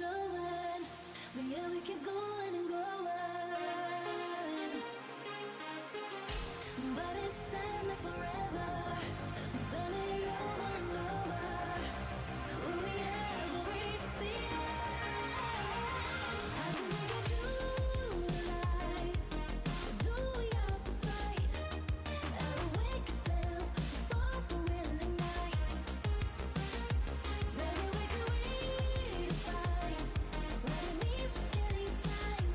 showing. But yeah, we keep going and going. But it's family forever. We've done it over and over. Will we ever reach the end? How do we get through the night? Do we have to fight? Outwake ourselves, spark the willing night. Maybe we can redefine what it means to get in time.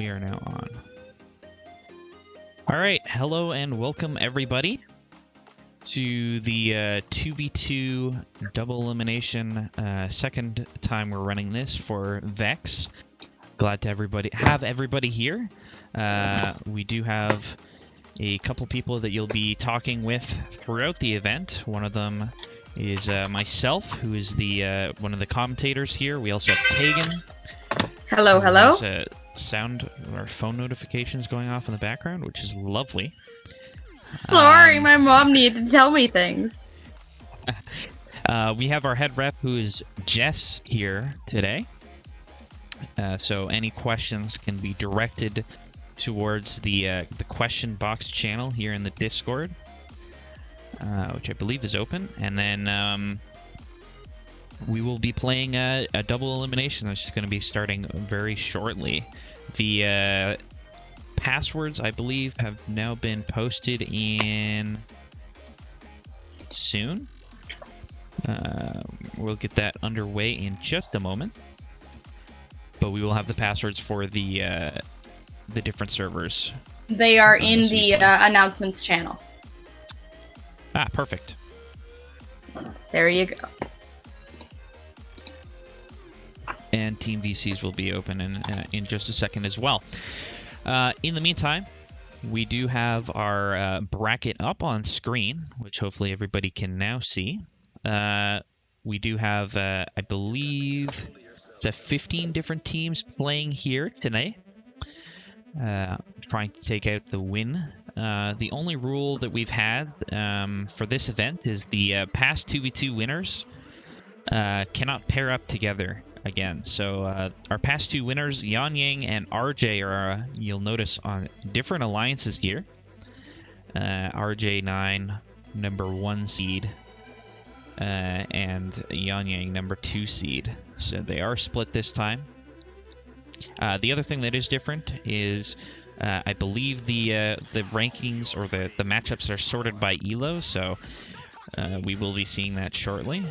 We are now on. All right, hello and welcome everybody to the 2v2 double elimination. Second time we're running this for Vex. Glad to have everybody here. We do have a couple people that you'll be talking with throughout the event. One of them is myself, who is the one of the commentators here. We also have Tegan. Hello, hello. There's sound or phone notifications going off in the background, which is lovely. Sorry, my mom needed to tell me things. We have our head rep, who is Jess, here today. So any questions can be directed towards the question box channel here in the Discord, which I believe is open. And then we will be playing a double elimination that's just going to be starting very shortly. The passwords, I believe, have now been posted in soon. We'll get that underway in just a moment. But we will have the passwords for the different servers. They are in the announcements channel. Ah, perfect. There you go. And Team VCs will be open in just a second as well. In the meantime, we do have our bracket up on screen, which hopefully everybody can now see. We do have, I believe, the 15 different teams playing here today, trying to take out the win. The only rule that we've had for this event is the past 2v2 winners cannot pair up together again. So our past two winners, Yan Yang and RJ, are you'll notice on different alliances here. RJ9, number 1 seed, and Yan Yang, number 2 seed. So they are split this time. The other thing that is different is I believe the rankings or the matchups are sorted by elo, so we will be seeing that shortly.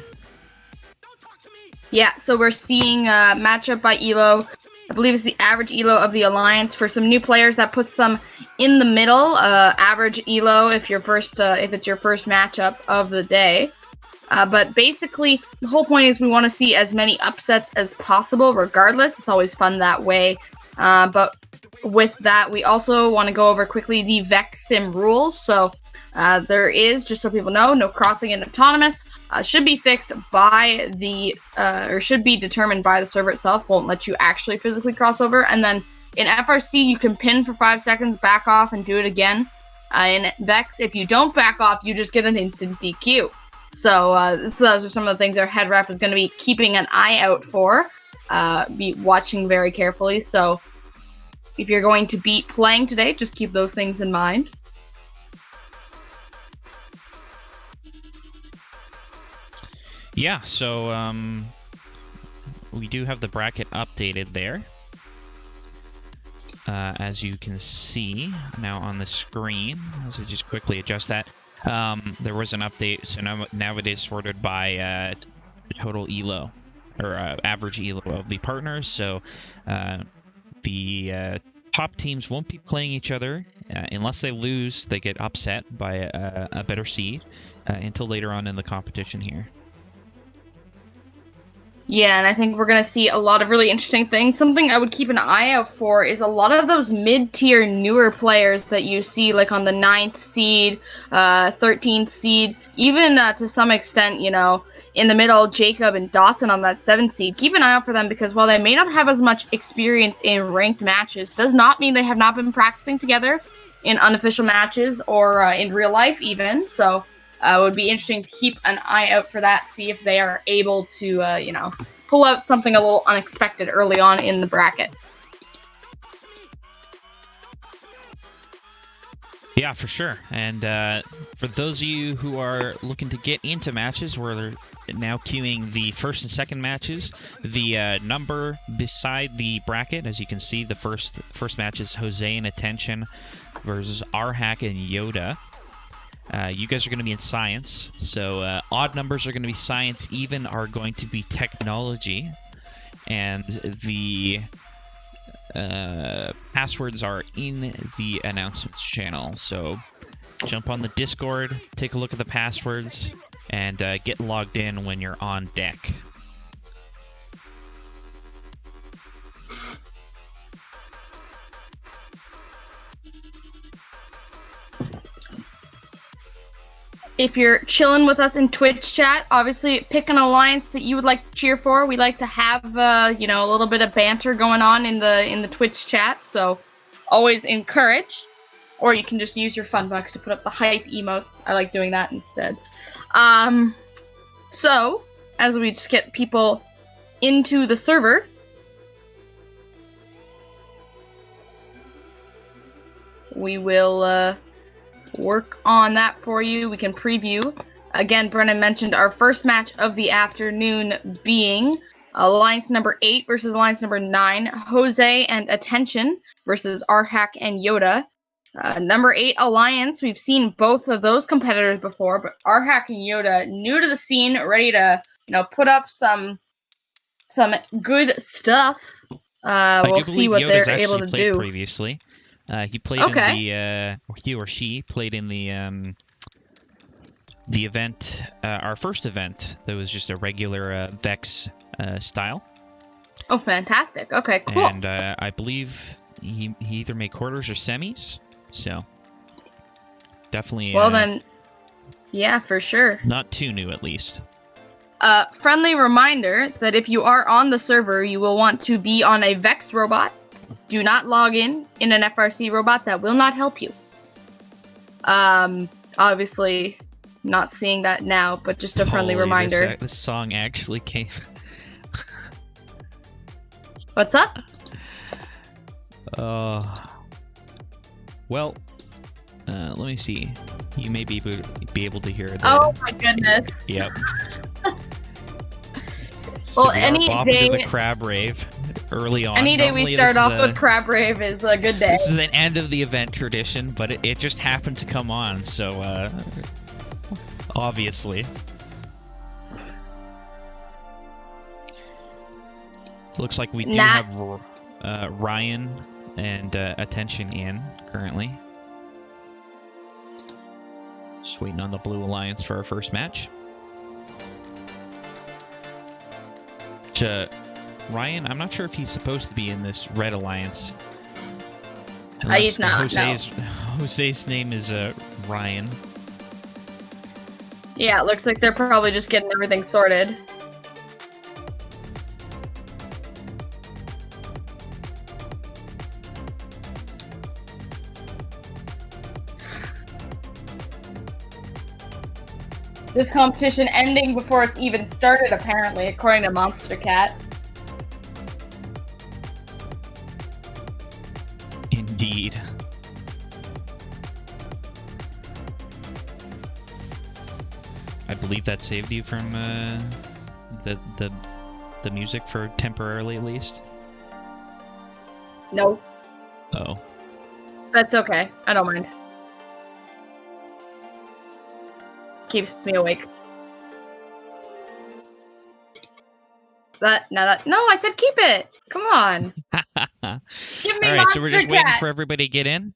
Yeah, so we're seeing matchup by elo. I believe it's the average elo of the alliance. For some new players, that puts them in the middle. Average elo if it's your first matchup of the day. But basically, the whole point is we want to see as many upsets as possible, regardless. It's always fun that way. But with that, we also want to go over quickly the Vexin Rules. So there is, just so people know, no crossing in autonomous. Should be fixed by or should be determined by the server itself. Won't let you actually physically cross over. And then in FRC, you can pin for 5 seconds, back off, and do it again. In Vex, if you don't back off, you just get an instant DQ. So those are some of the things our head ref is going to be keeping an eye out for. Be watching very carefully. So if you're going to be playing today, just keep those things in mind. Yeah, so we do have the bracket updated there. As you can see now on the screen, as I just quickly adjust that, there was an update, so now it is sorted by total elo, or average elo of the partners. So the top teams won't be playing each other unless they lose. They get upset by a better seed until later on in the competition here. Yeah, and I think we're going to see a lot of really interesting things. Something I would keep an eye out for is a lot of those mid-tier newer players that you see like on the 9th seed, 13th seed, even to some extent, you know, in the middle, Jacob and Dawson on that 7th seed. Keep an eye out for them because while they may not have as much experience in ranked matches, does not mean they have not been practicing together in unofficial matches or in real life even. So it would be interesting to keep an eye out for that, see if they are able to, pull out something a little unexpected early on in the bracket. Yeah, for sure. And for those of you who are looking to get into matches, we're now queuing the first and second matches. The number beside the bracket, as you can see, the first match is Jose and Attention versus Arhack and Yoda. You guys are going to be in science, so odd numbers are going to be science, even are going to be technology, and the passwords are in the announcements channel. So jump on the Discord, take a look at the passwords, and get logged in when you're on deck. If you're chilling with us in Twitch chat, obviously pick an alliance that you would like to cheer for. We like to have a little bit of banter going on in the Twitch chat, so always encouraged. Or you can just use your fun bucks to put up the hype emotes. I like doing that instead. So as we just get people into the server, we will work on that for you. We can preview. Again, Brennan mentioned our first match of the afternoon being Alliance number 8 versus Alliance number 9. Jose and Attention versus Arhak and Yoda. Number 8 Alliance, we've seen both of those competitors before, but Arhak and Yoda, new to the scene, ready to put up some good stuff. We'll see what Yoda's they're able to actually played do. previously. He played in the, or he or she played in the event, our first event that was just a regular Vex style. Oh, fantastic. Okay, cool. And I believe he either made quarters or semis, so definitely. Well then, yeah, for sure. Not too new, at least. Friendly reminder that if you are on the server, you will want to be on a Vex robot. Do not log in an FRC robot. That will not help you. Obviously, not seeing that now, but just a friendly reminder. This song actually came. What's up? Well, let me see. You may be able to hear it. Oh my goodness. Yep. Well, we any are day. to the crab rave early on. Any day Normally we start this off is with crab rave is a good day. This is an end of the event tradition, but it just happened to come on, so obviously. Looks like we do have Ryan and Attention in currently. Just waiting on the Blue Alliance for our first match. Ryan, I'm not sure if he's supposed to be in this Red Alliance. He's not. Jose's name is Ryan. Yeah, it looks like they're probably just getting everything sorted. This competition ending before it's even started, apparently, according to Monster Cat. Indeed. I believe that saved you from the music for temporarily, at least. No. Oh. That's okay. I don't mind. Keeps me awake. No, I said keep it. Come on. Give me All right, Monster so we're just Cat. waiting for everybody to get in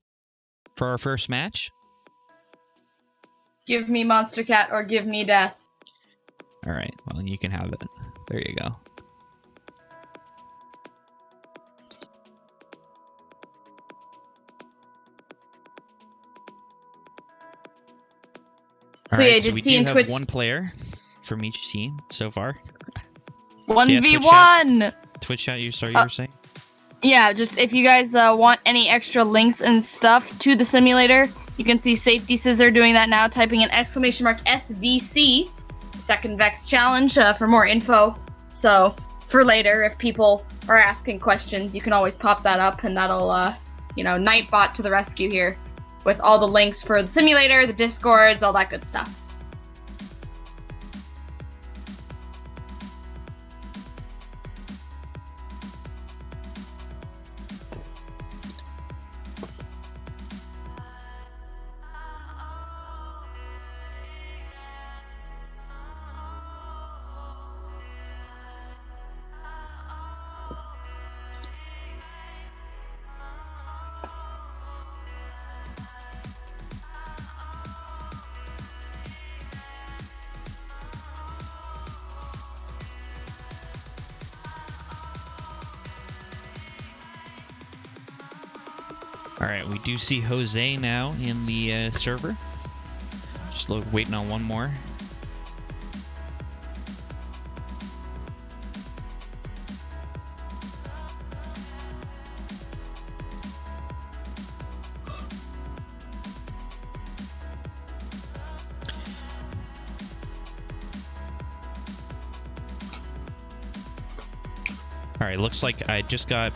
for our first match. Give me Monster Cat or give me death. All right, well, you can have it. There you go. So yeah, I did we see in have Twitch one player from each team so far. 1v1. Twitch chat, you were saying? Yeah, just if you guys want any extra links and stuff to the simulator, you can see Safety Scissor doing that now, typing in !SVC, second Vex challenge for more info. So for later, if people are asking questions, you can always pop that up and that'll, Nightbot to the rescue here with all the links for the simulator, the Discords, all that good stuff. All right, we do see Jose now in the server. Just waiting on one more. All right, looks like I just got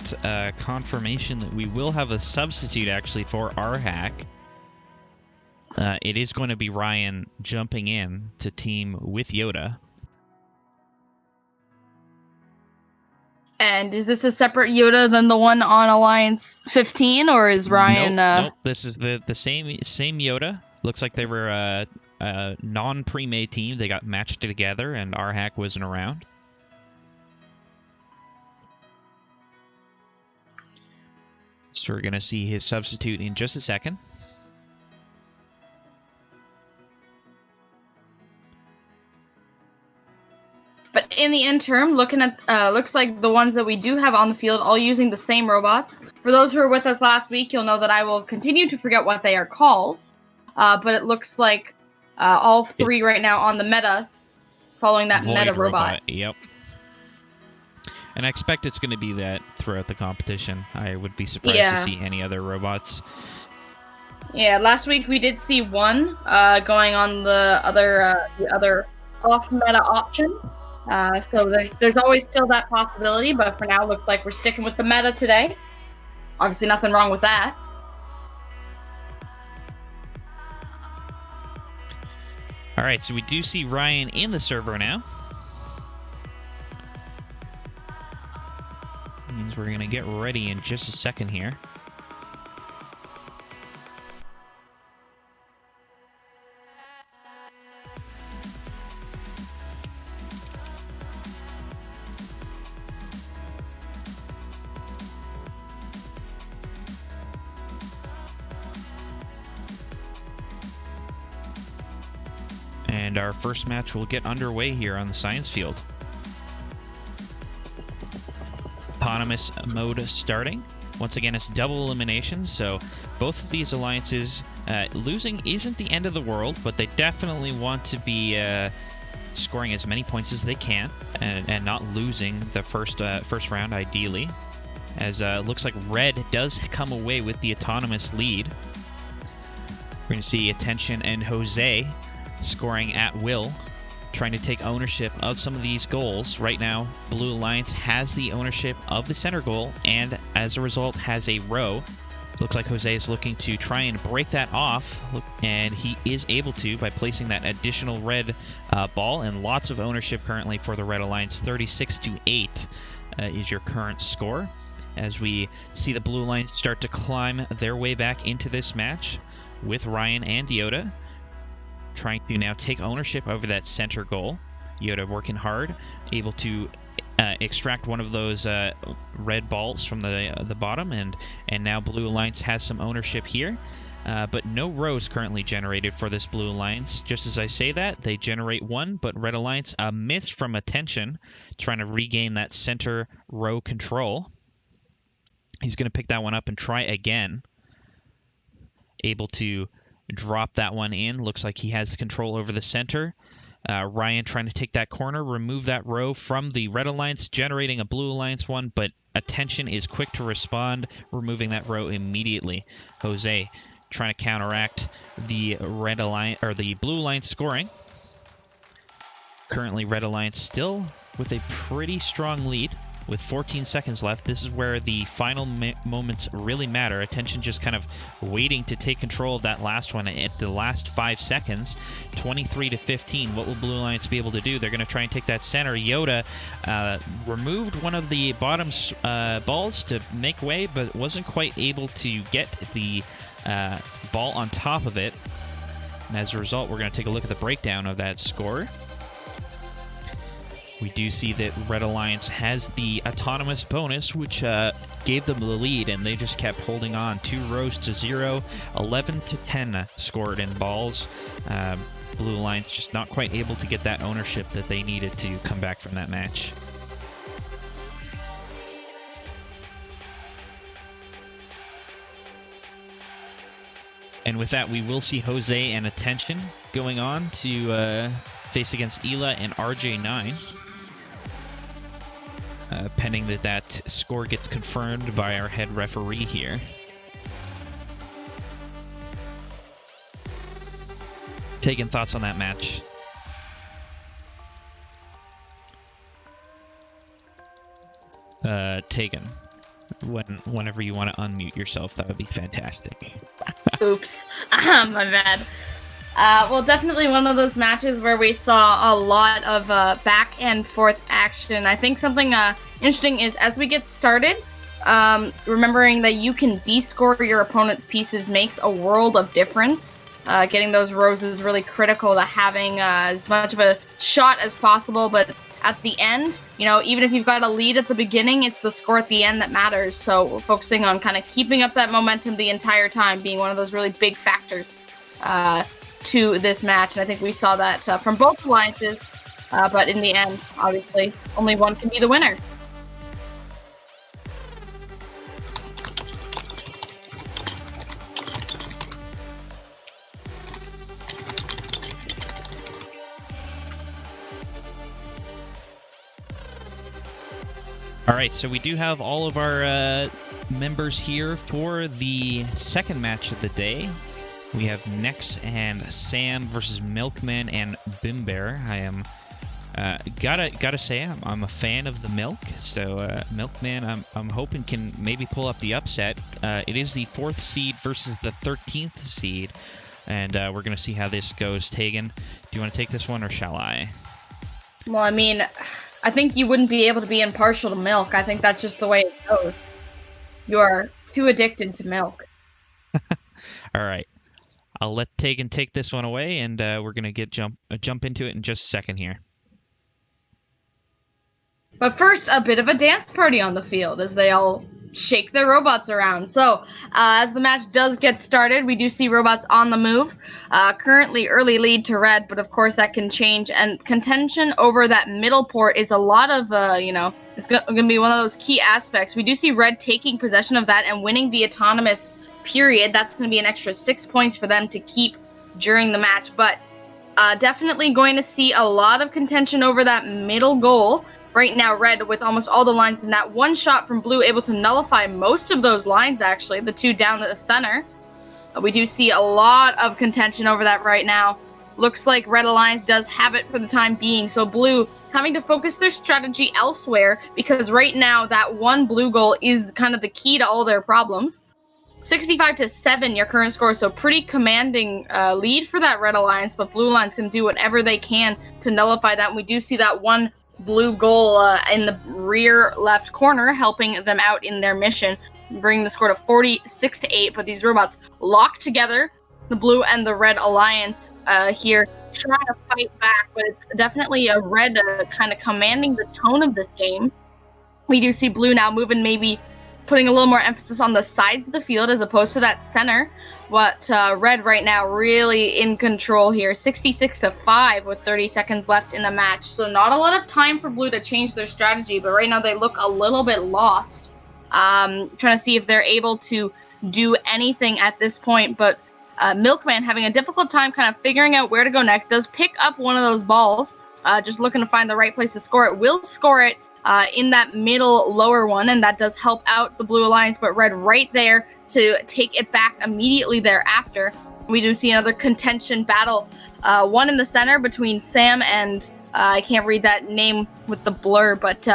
confirmation that we will have a substitute actually for our hack. It is going to be Ryan jumping in to team with Yoda. And is this a separate Yoda than the one on Alliance 15, or is Ryan? Nope. This is the same Yoda. Looks like they were a non-pre-made team. They got matched together, and our hack wasn't around. So we're going to see his substitute in just a second. But in the interim, looking at looks like the ones that we do have on the field, all using the same robots. For those who were with us last week, you'll know that I will continue to forget what they are called. But it looks like all three right now on the meta, following that Void meta robot. Yep. And I expect it's going to be that throughout the competition. I would be surprised to see any other robots. Yeah, last week we did see one going on the other off-meta option. So there's always still that possibility, but for now, looks like we're sticking with the meta today. Obviously, nothing wrong with that. All right, so we do see Ryan in the server now. Means we're going to get ready in just a second here. And our first match will get underway here on the science field. Autonomous mode starting. Once again, it's double elimination, so both of these alliances, losing isn't the end of the world, but they definitely want to be scoring as many points as they can and not losing the first round, ideally. As looks like Red does come away with the autonomous lead. We're going to see Attention and Jose scoring at will, trying to take ownership of some of these goals. Right now, Blue Alliance has the ownership of the center goal, and as a result has a row. Looks like Jose is looking to try and break that off, and he is able to by placing that additional red ball, and lots of ownership currently for the Red Alliance. 36-8 is your current score, as we see the Blue Alliance start to climb their way back into this match with Ryan and Yoda, trying to now take ownership over that center goal. Yoda working hard, able to extract one of those red balls from the bottom, and now Blue Alliance has some ownership here. But no rows currently generated for this Blue Alliance. Just as I say that, they generate one, but Red Alliance, a miss from Attention, trying to regain that center row control. He's going to pick that one up and try again. Able to drop that one in. Looks like he has control over the center. Ryan trying to take that corner, remove that row from the Red Alliance, generating a Blue Alliance one, but Attention is quick to respond, removing that row immediately. Jose trying to counteract the Red Alliance, or the Blue Alliance scoring. Currently, Red Alliance still with a pretty strong lead. With 14 seconds left, this is where the final moments really matter. Attention just kind of waiting to take control of that last one at the last 5 seconds. 23-15. What will Blue Alliance be able to do? They're going to try and take that center. Yoda removed one of the bottom balls to make way, but wasn't quite able to get the ball on top of it. And as a result, we're going to take a look at the breakdown of that score. We do see that Red Alliance has the autonomous bonus, which gave them the lead, and they just kept holding on. 2 rows to 0, 11-10 scored in balls. Blue Alliance just not quite able to get that ownership that they needed to come back from that match. And with that, we will see Jose and Attention going on to face against Ela and RJ9. Pending that score gets confirmed by our head referee here. Taking thoughts on that match. Tegan, whenever you want to unmute yourself, that would be fantastic. Oops. My bad. Well, definitely one of those matches where we saw a lot of back and forth action. I think something interesting is as we get started, remembering that you can descore your opponent's pieces makes a world of difference. Getting those rows is really critical to having as much of a shot as possible, but at the end, you know, even if you've got a lead at the beginning, it's the score at the end that matters. So we're focusing on kind of keeping up that momentum the entire time, being one of those really big factors to this match. And I think we saw that from both alliances, but in the end, obviously, only one can be the winner. All right, so we do have all of our members here for the second match of the day. We have Nex and Sam versus Milkman and Bimbear. I am gotta say I'm a fan of the Milk, so Milkman I'm hoping can maybe pull up the upset. It is the 4th seed versus the 13th seed, and we're gonna see how this goes. Tegan, do you want to take this one or shall I? Well, I mean, I think you wouldn't be able to be impartial to Milk. I think that's just the way it goes. You are too addicted to Milk. All right. I'll let Tegan take this one away, and we're going to jump into it in just a second here. But first, a bit of a dance party on the field as they all shake their robots around. So, as the match does get started, we do see robots on the move. Currently, early lead to Red, but of course that can change. And contention over that middle port is a lot of, it's going to be one of those key aspects. We do see Red taking possession of that and winning the autonomous period. That's going to be an extra 6 points for them to keep during the match. But definitely going to see a lot of contention over that middle goal. Right now, Red, with almost all the lines in that one shot from Blue, able to nullify most of those lines, actually, the two down the center. We do see a lot of contention over that right now. Looks like Red Alliance does have it for the time being, so Blue having to focus their strategy elsewhere, because right now, that one Blue goal is kind of the key to all their problems. 65-7, your current score, so pretty commanding lead for that Red Alliance, but Blue Alliance can do whatever they can to nullify that, and we do see that one Blue goal in the rear left corner, helping them out in their mission, bringing the score to 46-8. But these robots locked together, the Blue and the Red Alliance here, trying to fight back. But it's definitely a Red kind of commanding the tone of this game. We do see Blue now moving, maybe putting a little more emphasis on the sides of the field as opposed to that center. What Red right now really in control here, 66-5 with 30 seconds left in the match. So not a lot of time for Blue to change their strategy, but right now they look a little bit lost. Trying to see if they're able to do anything at this point, but Milkman having a difficult time kind of figuring out where to go next. Does pick up one of those balls, just looking to find the right place to score it. Will score it in that middle lower one, and that does help out the Blue Alliance, but Red right there to take it back immediately thereafter. We do see another contention battle, one in the center between Sam and I can't read that name with the blur, but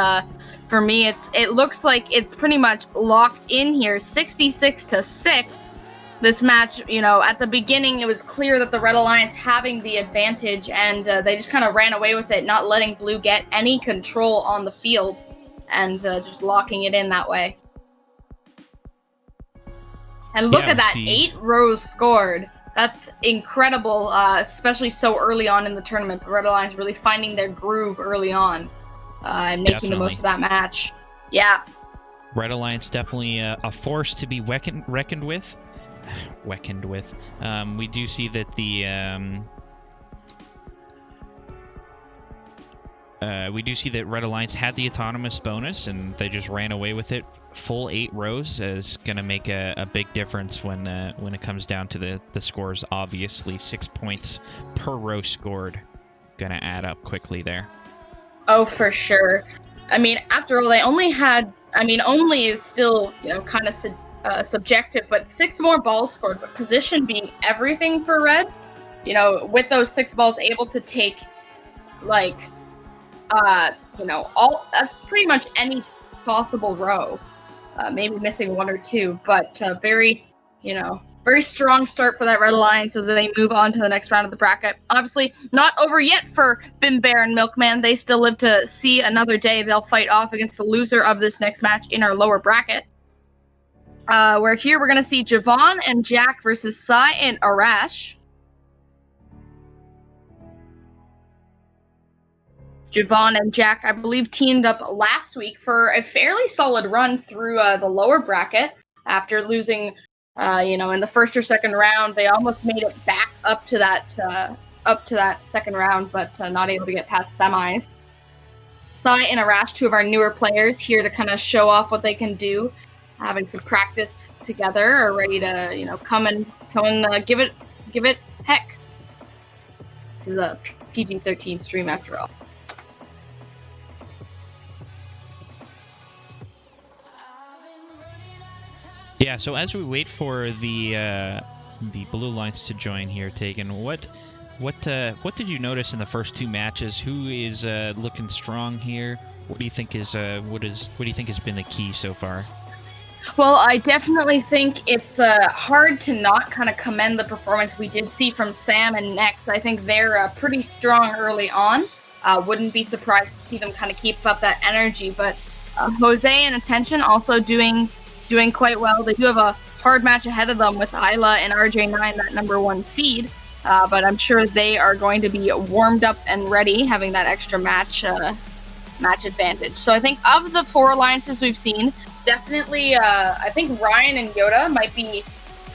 for me it looks like it's pretty much locked in here, 66-6. This match, at the beginning, it was clear that the Red Alliance having the advantage, and they just kind of ran away with it, not letting Blue get any control on the field, and just locking it in that way. And look at that, 8 rows scored. That's incredible, especially so early on in the tournament. The Red Alliance really finding their groove early on, and making the most of that match. Yeah. Red Alliance definitely a force to be reckoned with. We do see that we do see that Red Alliance had the autonomous bonus, and they just ran away with it full 8 rows is going to make a big difference when it comes down to the scores. Obviously, 6 points per row scored going to add up quickly there. Oh, for sure. I mean, after all, they only had. I mean, only is still kind of subjective, but 6 more balls scored. But position being everything for red, with those 6 balls able to take, like, all that's pretty much any possible row. Maybe missing 1 or 2, but very strong start for that Red Alliance as they move on to the next round of the bracket. Obviously, not over yet for Bim Bear and Milkman. They still live to see another day. They'll fight off against the loser of this next match in our lower bracket. Where here we're going to see Javon and Jack versus Sigh and Arash. Javon and Jack, I believe, teamed up last week for a fairly solid run through the lower bracket after losing, in the first or second round. They almost made it back up to that second round, but not able to get past semis. Sigh and Arash, 2 of our newer players, here to kind of show off what they can do, having some practice together, are ready to come and give it heck. This is a PG-13 stream after all. Yeah, so as we wait for the blue lines to join here, Tegan, what did you notice in the first 2 matches? Who is looking strong here? What do you think has been the key so far? Well, I definitely think it's hard to not kind of commend the performance we did see from Sam and Next. I think they're pretty strong early on. Wouldn't be surprised to see them kind of keep up that energy. But Jose and Attention also doing quite well. They do have a hard match ahead of them with Isla and RJ9, that number 1 seed. But I'm sure they are going to be warmed up and ready, having that extra match advantage. So I think of the 4 alliances we've seen, definitely, I think Ryan and Yoda might be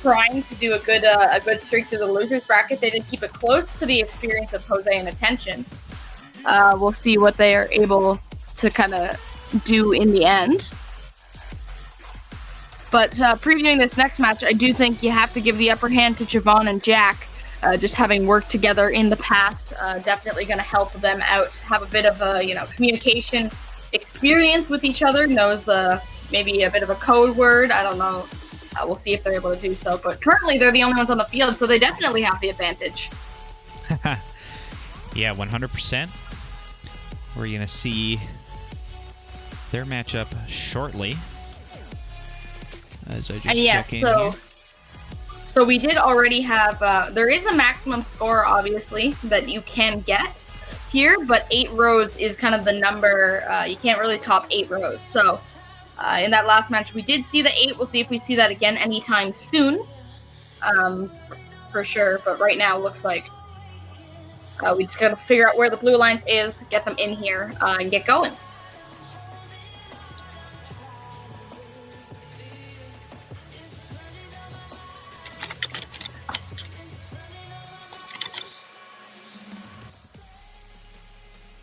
trying to do a good streak through the losers bracket. They did keep it close to the experience of Jose and Attention. We'll see what they are able to kind of do in the end. But previewing this next match, I do think you have to give the upper hand to Javon and Jack. Just having worked together in the past, definitely going to help them out. Have a bit of communication experience with each other. Knows maybe a bit of a code word. I don't know. We'll see if they're able to do so. But currently, they're the only ones on the field, so they definitely have the advantage. Yeah, 100%. We're going to see their matchup shortly. As I just check in here. So we did already have, there is a maximum score, obviously, that you can get here, but 8 rows is kind of the number. You can't really top 8 rows. So in that last match, we did see the 8. We'll see if we see that again anytime soon, for sure. But right now, it looks like we just got to figure out where the blue alliance is, get them in here, and get going.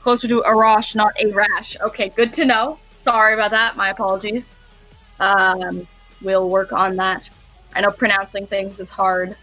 Closer to Arash, not Arash. Okay, good to know. Sorry about that. My apologies. We'll work on that. I know pronouncing things is hard.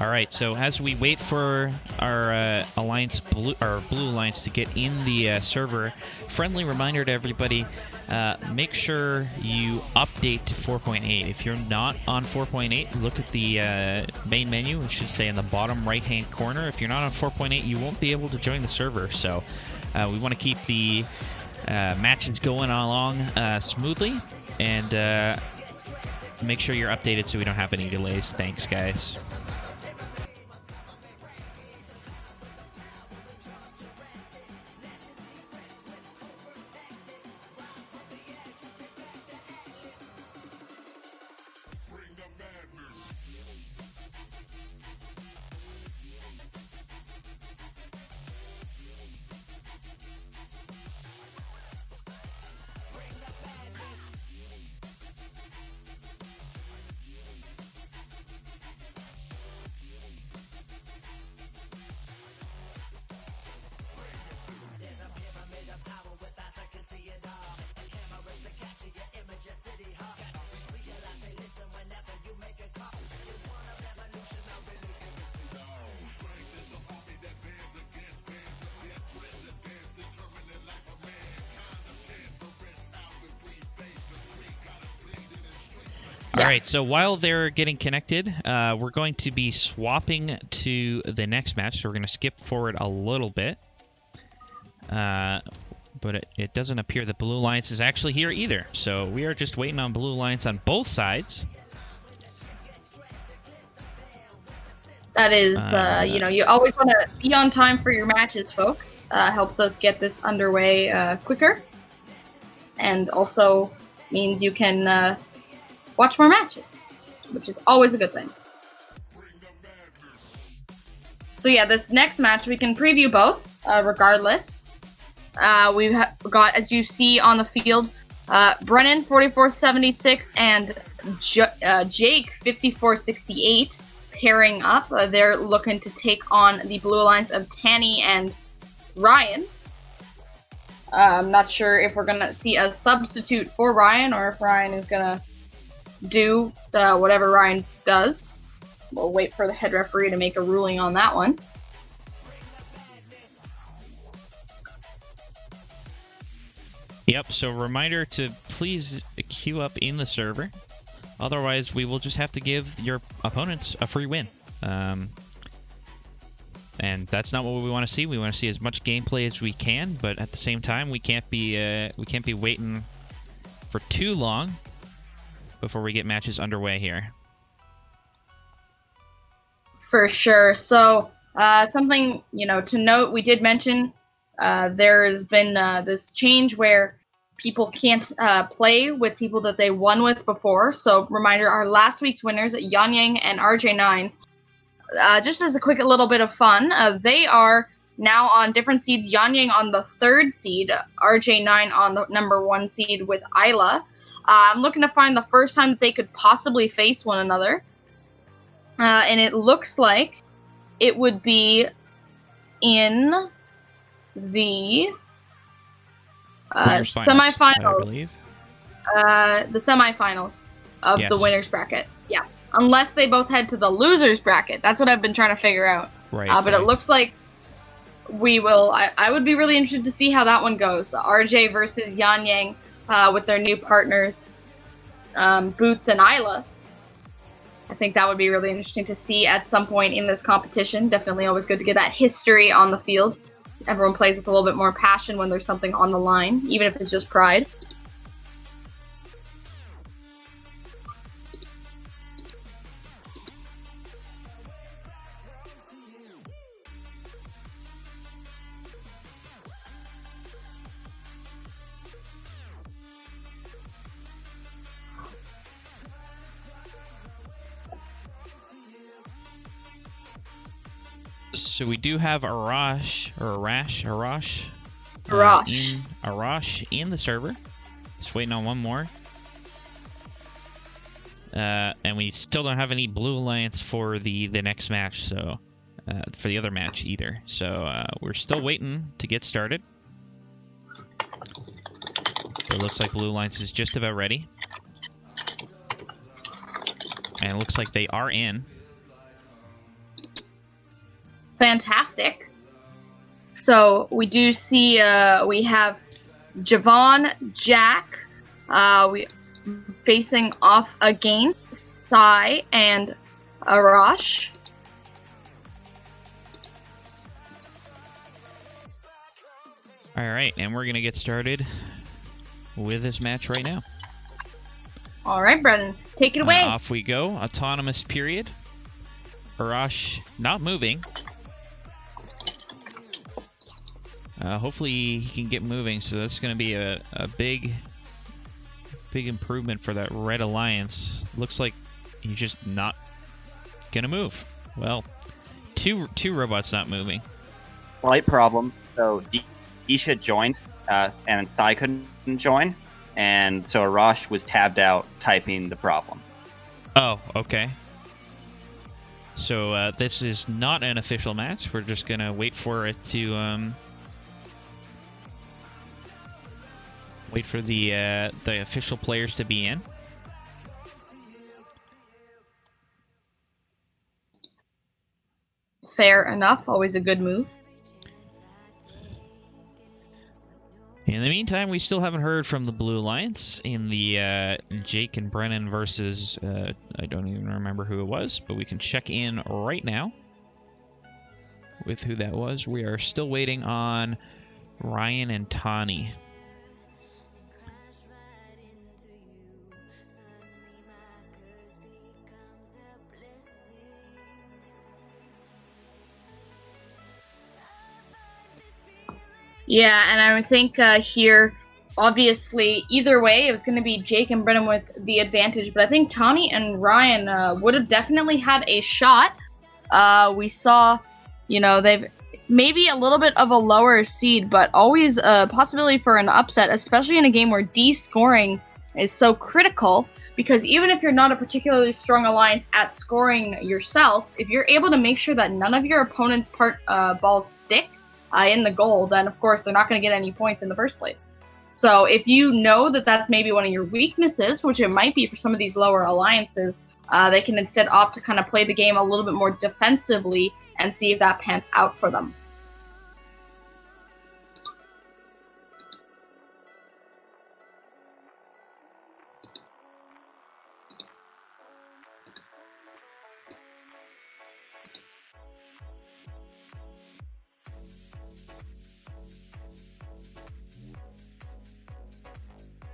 All right, so as we wait for our blue alliance to get in the server, friendly reminder to everybody: make sure you update to 4.8. If you're not on 4.8, look at the main menu. It should say in the bottom right-hand corner. If you're not on 4.8, you won't be able to join the server. So we want to keep the matches going along smoothly, and make sure you're updated so we don't have any delays. Thanks, guys. All right, so while they're getting connected, we're going to be swapping to the next match. So we're going to skip forward a little bit. But it doesn't appear that Blue Alliance is actually here either. So we are just waiting on Blue Alliance on both sides. That is, you know, you always want to be on time for your matches, folks. Helps us get this underway quicker. And also means you can watch more matches, which is always a good thing. So yeah, this next match, we can preview both, regardless. We've got, as you see on the field, Brennan, 4476, and Jake, 5468, pairing up. They're looking to take on the Blue Alliance of Tanny and Ryan. I'm not sure if we're going to see a substitute for Ryan, or if Ryan is going to do whatever Ryan does. We'll wait for the head referee to make a ruling on that one. Yep, so reminder to please queue up in the server. Otherwise, we will just have to give your opponents a free win. And that's not what we want to see. We want to see as much gameplay as we can, but at the same time, we can't be waiting for too long before we get matches underway here. For sure. So something, you know, to note, we did mention there has been this change where people can't play with people that they won with before. So reminder, our last week's winners, Yanyang and RJ9, just as a quick little bit of fun, they are now on different seeds. Yanyang on the 3rd seed, RJ9 on the number 1 seed with Isla. I'm looking to find the first time that they could possibly face one another. And it looks like it would be in the semifinals. I believe. The semifinals of the winners bracket. Yeah. Unless they both head to the losers bracket. That's what I've been trying to figure out. Right. But it looks like we will. I would be really interested to see how that one goes. RJ versus Yanyang with their new partners, Boots and Isla. I think that would be really interesting to see at some point in this competition. Definitely always good to get that history on the field. Everyone plays with a little bit more passion when there's something on the line, even if it's just pride. So we do have Arash in the server. Just waiting on one more. And we still don't have any Blue Alliance for the next match, so for the other match either. So we're still waiting to get started. It looks like Blue Alliance is just about ready. And it looks like they are in. fantastic. So we do see we have Javon, Jack, we facing off again, Sigh and Arash. All right, and we're going to get started with this match right now. All right, Brennan, take it away. Off we go. Autonomous period. Arash not moving. Hopefully he can get moving, so that's going to be a big improvement for that Red Alliance. Looks like he's just not going to move. Well, two robots not moving. Slight problem. So Isha joined, and Sigh couldn't join, and so Arash was tabbed out typing the problem. Oh, okay. So this is not an official match. We're just going to wait for it to... wait for the official players to be in. Fair enough. Always a good move. In the meantime, we still haven't heard from the Blue Alliance in the Jake and Brennan versus... I don't even remember who it was, but we can check in right now with who that was. We are still waiting on Ryan and Tani. Yeah, and I would think here, obviously, either way, it was going to be Jake and Brennan with the advantage, but I think Tani and Ryan would have definitely had a shot. We saw, they've maybe a little bit of a lower seed, but always a possibility for an upset, especially in a game where D-scoring is so critical, because even if you're not a particularly strong alliance at scoring yourself, if you're able to make sure that none of your opponent's balls stick, in the goal, then of course they're not going to get any points in the first place. So if you know that that's maybe one of your weaknesses, which it might be for some of these lower alliances, they can instead opt to kind of play the game a little bit more defensively and see if that pans out for them.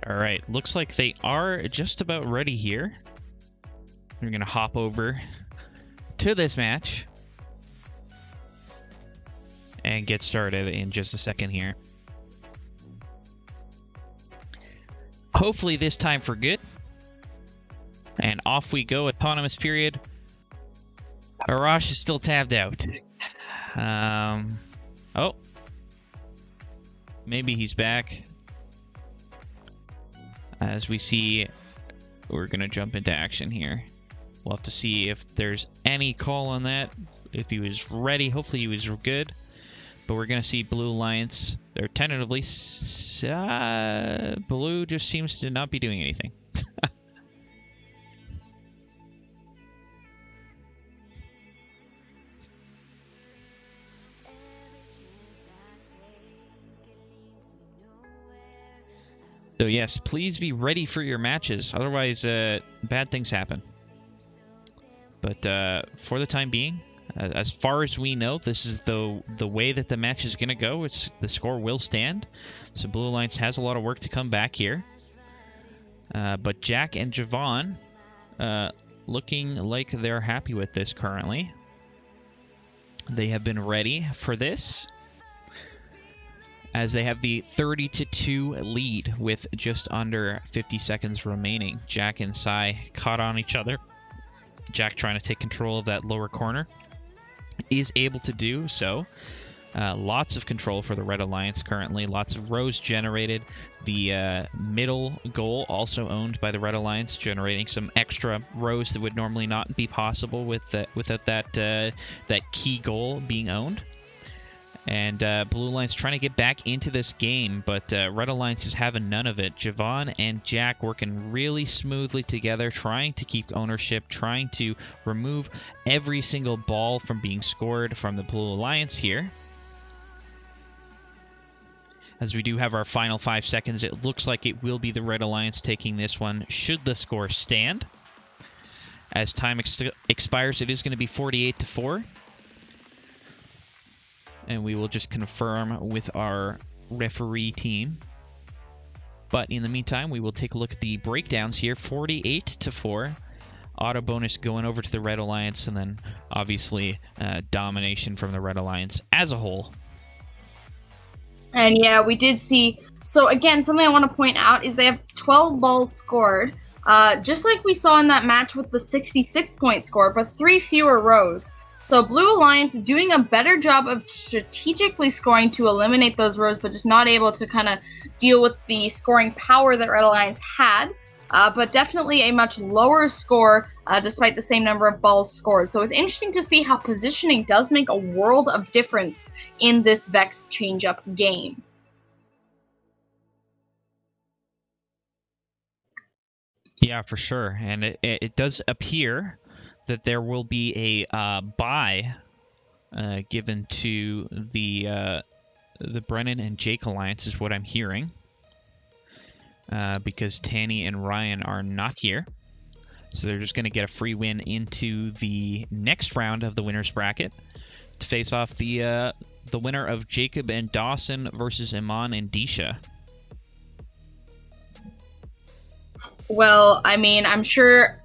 All right, looks like they are just about ready here. We're going to hop over to this match and get started in just a second here. Hopefully this time for good. And off we go, autonomous period. Arash is still tabbed out. Oh. Maybe he's back. As we see, we're going to jump into action here. We'll have to see if there's any call on that. If he was ready, hopefully he was good. But we're going to see Blue Alliance. They're tentatively... Blue just seems to not be doing anything. So yes, please be ready for your matches. Otherwise, bad things happen. But for the time being, as far as we know, this is the way that the match is going to go. The score will stand. So Blue Alliance has a lot of work to come back here. But Jack and Javon looking like they're happy with this currently. They have been ready for this, as they have the 30-2 lead with just under 50 seconds remaining. Jack and Sigh caught on each other. Jack trying to take control of that lower corner. Is able to do so. Lots of control for the Red Alliance currently. Lots of rows generated. The middle goal also owned by the Red Alliance, generating some extra rows that would normally not be possible without that key goal being owned. And Blue Alliance trying to get back into this game, but Red Alliance is having none of it. Javon and Jack working really smoothly together, trying to keep ownership, trying to remove every single ball from being scored from the Blue Alliance here. As we do have our final 5 seconds, it looks like it will be the Red Alliance taking this one, should the score stand. As time expires, it is going to be 48-4. And we will just confirm with our referee team. But in the meantime, we will take a look at the breakdowns here. 48-4. Auto bonus going over to the Red Alliance, and then obviously domination from the Red Alliance as a whole. And yeah, we did see. So again, something I want to point out is they have 12 balls scored, just like we saw in that match with the 66-point score, but 3 fewer rows. So Blue Alliance doing a better job of strategically scoring to eliminate those rows, but just not able to kind of deal with the scoring power that Red Alliance had. But definitely a much lower score despite the same number of balls scored. So it's interesting to see how positioning does make a world of difference in this Vex change-up game. Yeah, for sure. And it does appear that there will be a bye given to the Brennan and Jake Alliance, is what I'm hearing. Because Tanny and Ryan are not here. So they're just going to get a free win into the next round of the winner's bracket to face off the winner of Jacob and Dawson versus Iman and Disha. Well, I mean, I'm sure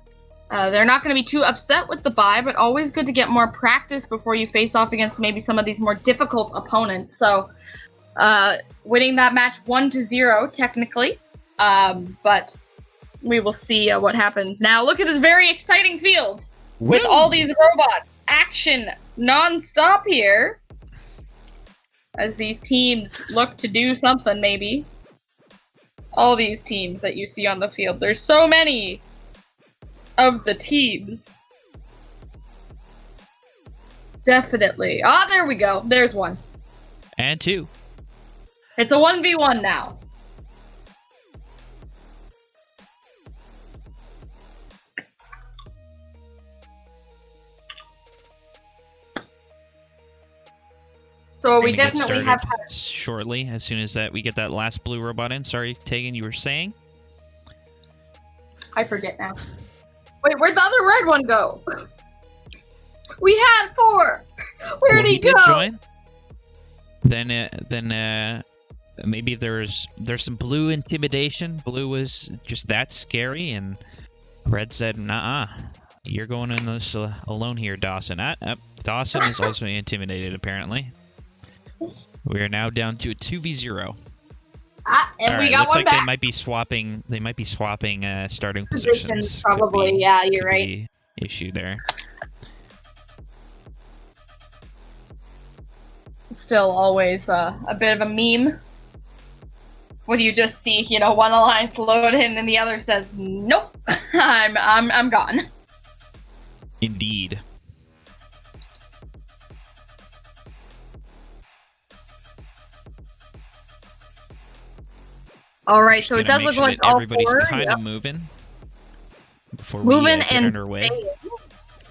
they're not going to be too upset with the bye, but always good to get more practice before you face off against maybe some of these more difficult opponents. So, winning that match 1-0, technically. But we will see what happens. Now, look at this very exciting field with all these robots. Action non-stop here as these teams look to do something, maybe. It's all these teams that you see on the field. There's so many of the teams. Definitely. Ah, there we go. There's one. And 2. It's a 1v1 now. So we Gonna get definitely have started shortly as soon as that we get that last blue robot in. Sorry, Tegan, you were saying? I forget now. Wait, where'd the other red one go? We had 4. Where'd he go? Did join. Then maybe there's some blue intimidation. Blue was just that scary, and Red said, "Nah, you're going in this alone here, Dawson." Dawson is also intimidated, apparently. We are now down to a 2v0. And we got looks one like back. They might be swapping starting positions. Probably, Could be- yeah, you're could right. be issue there. Still always a bit of a meme. What do you just see? You know, one alliance load in and the other says, "Nope, I'm gone." Indeed. All right, so Just it gonna does make look sure like that all everybody's 4. kind Yep. of moving before we Moving get and underway. staying.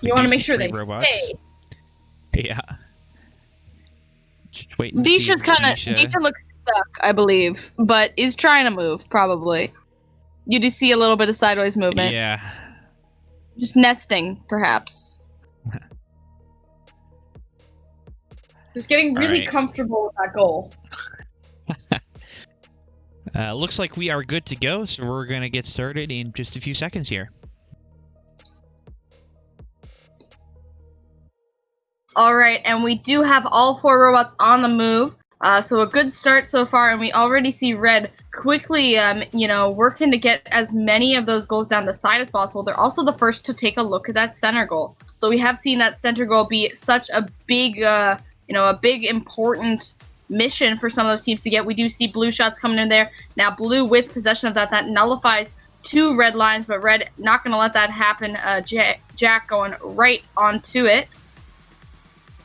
We You want do to make see sure 3 they robots. stay. Yeah. Just waiting to see Disha's kind of Disha- Disha looks stuck, I believe, but is trying to move probably. You do see a little bit of sideways movement. Yeah. Just nesting, perhaps. Just getting really right. comfortable with that goal. Looks like we are good to go, so we're going to get started in just a few seconds here. All right, and we do have all 4 robots on the move. So a good start so far, and we already see Red quickly, working to get as many of those goals down the side as possible. They're also the first to take a look at that center goal. So we have seen that center goal be such a big, important mission for some of those teams to get. We do see blue shots coming in there. Now blue with possession of that nullifies 2 red lines, but Red not going to let that happen. Jack going right onto it.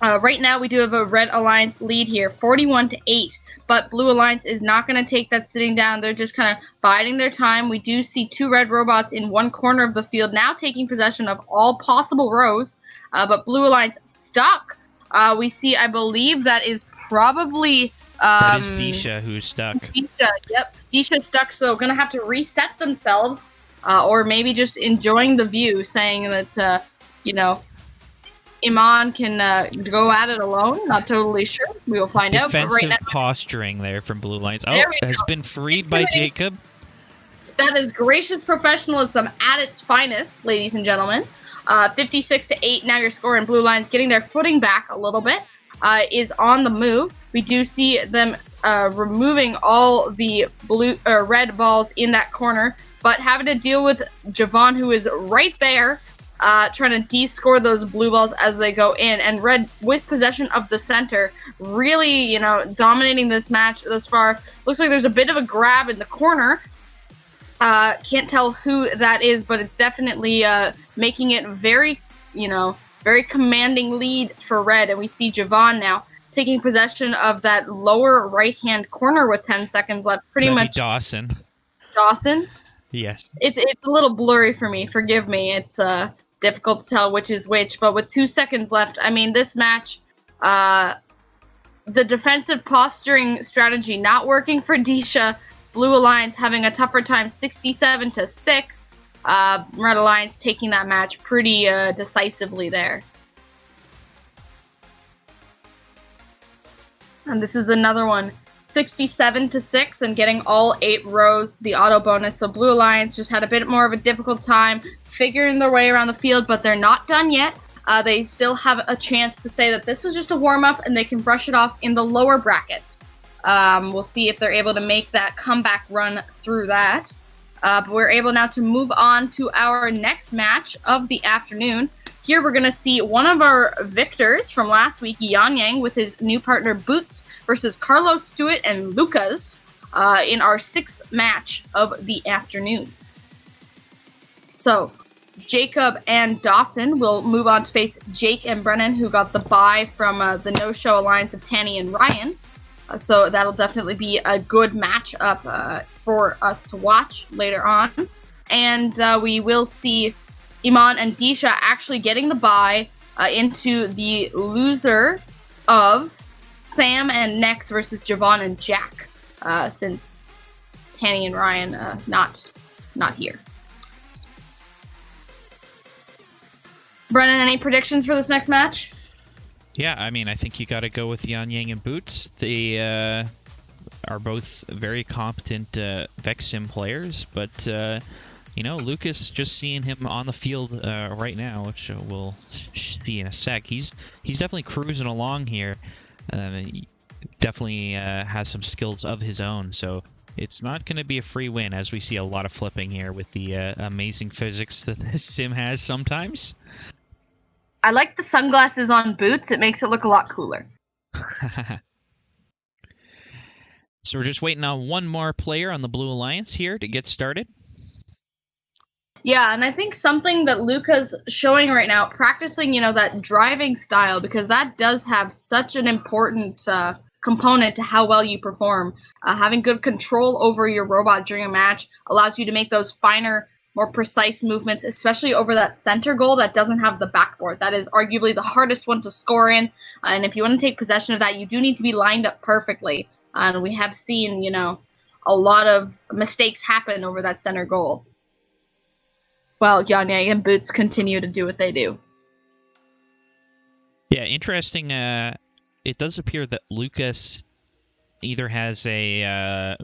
Right now, we do have a Red Alliance lead here, 41-8. But Blue Alliance is not going to take that sitting down. They're just kind of biding their time. We do see 2 red robots in one corner of the field now taking possession of all possible rows. But Blue Alliance stuck. We see, I believe that is probably... that is Disha who's stuck. Disha, yep. Disha stuck, so going to have to reset themselves. Or maybe just enjoying the view, saying that, Iman can go at it alone. Not totally sure. We will find out. But Defensive right now, posturing there from Blue Alliance. Oh, There we has go. been freed by Jacob. that is gracious professionalism at its finest, ladies and gentlemen. 56-8. Now your score, and Blue Alliance getting their footing back a little bit. Is on the move. We do see them removing all the red balls in that corner, but having to deal with Javon, who is right there, trying to de-score those blue balls as they go in. And Red, with possession of the center, really, dominating this match thus far. Looks like there's a bit of a grab in the corner. Can't tell who that is, but it's definitely making it very, very commanding lead for Red. And we see Javon now taking possession of that lower right-hand corner with 10 seconds left. Pretty That'd be much Dawson. Dawson. Yes. It's a little blurry for me. Forgive me. It's difficult to tell which is which. But with 2 seconds left, I mean, this match, the defensive posturing strategy not working for Disha. Blue Alliance having a tougher time, 67-6. Red Alliance taking that match pretty decisively there. And this is another one, 67-6, and getting all 8 rows, the auto bonus. So Blue Alliance just had a bit more of a difficult time figuring their way around the field, but they're not done yet. They still have a chance to say that this was just a warm-up, and they can brush it off in the lower bracket. We'll see if they're able to make that comeback run through that. But we're able now to move on to our next match of the afternoon. Here we're going to see one of our victors from last week, Yan Yang, with his new partner Boots versus Carlos Stewart and Lucas in our 6th match of the afternoon. So, Jacob and Dawson will move on to face Jake and Brennan, who got the bye from the no-show alliance of Tanny and Ryan. So that'll definitely be a good matchup for us to watch later on. And we will see Iman and Disha actually getting the bye into the loser of Sam and Nex versus Javon and Jack, since Tanny and Ryan not here. Brennan, any predictions for this next match? Yeah, I mean, I think you got to go with Yan Yang and Boots. They are both very competent Vexin players, but Lucas, just seeing him on the field right now, which we'll see in a sec, he's definitely cruising along here. He definitely has some skills of his own, so it's not going to be a free win, as we see a lot of flipping here with the amazing physics that this sim has sometimes. I like the sunglasses on Boots. It makes it look a lot cooler. So we're just waiting on one more player on the Blue Alliance here to get started. Yeah, and I think something that Luca's showing right now, practicing, that driving style, because that does have such an important component to how well you perform. Having good control over your robot during a match allows you to make those finer, more precise movements, especially over that center goal that doesn't have the backboard. That is arguably the hardest one to score in. And if you want to take possession of that, you do need to be lined up perfectly. And we have seen, a lot of mistakes happen over that center goal. While Yan Yang and Boots continue to do what they do. Yeah, interesting. It does appear that Lucas either has a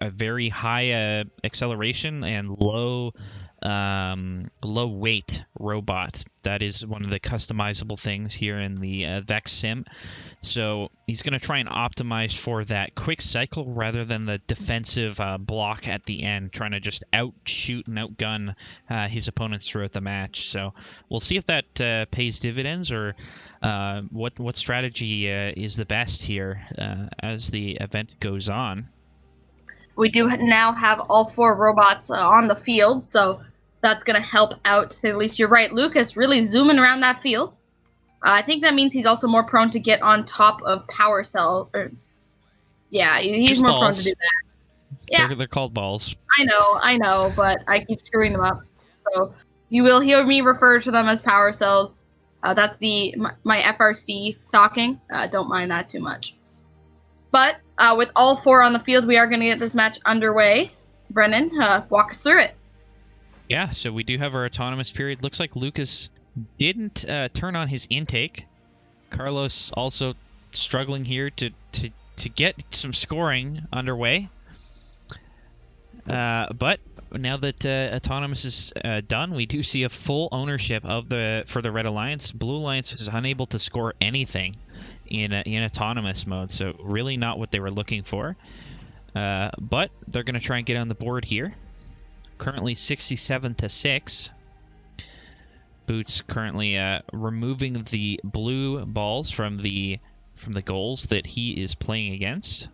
very high acceleration and low weight robot. That is one of the customizable things here in the Vex Sim. So he's going to try and optimize for that quick cycle rather than the defensive block at the end, trying to just outshoot and outgun his opponents throughout the match. So we'll see if that pays dividends, or what strategy is the best here as the event goes on. We do now have all 4 robots on the field, so that's going to help out, to say the least. You're right, Lucas really zooming around that field. I think that means he's also more prone to get on top of Power Cell. Yeah, he's Just more balls. prone to do that. Yeah. They're called balls. I know, but I keep screwing them up. So you will hear me refer to them as Power Cells. That's my FRC talking. Don't mind that too much. But with all 4 on the field, we are going to get this match underway. Brennan, walk us through it. Yeah, so we do have our autonomous period. Looks like Lucas didn't turn on his intake. Carlos also struggling here to get some scoring underway. But now that autonomous is done, we do see a full ownership for the Red Alliance. Blue Alliance is unable to score anything in autonomous mode, so really not what they were looking for. But they're going to try and get on the board here. Currently 67-6. Boots currently removing the blue balls from the goals that he is playing against.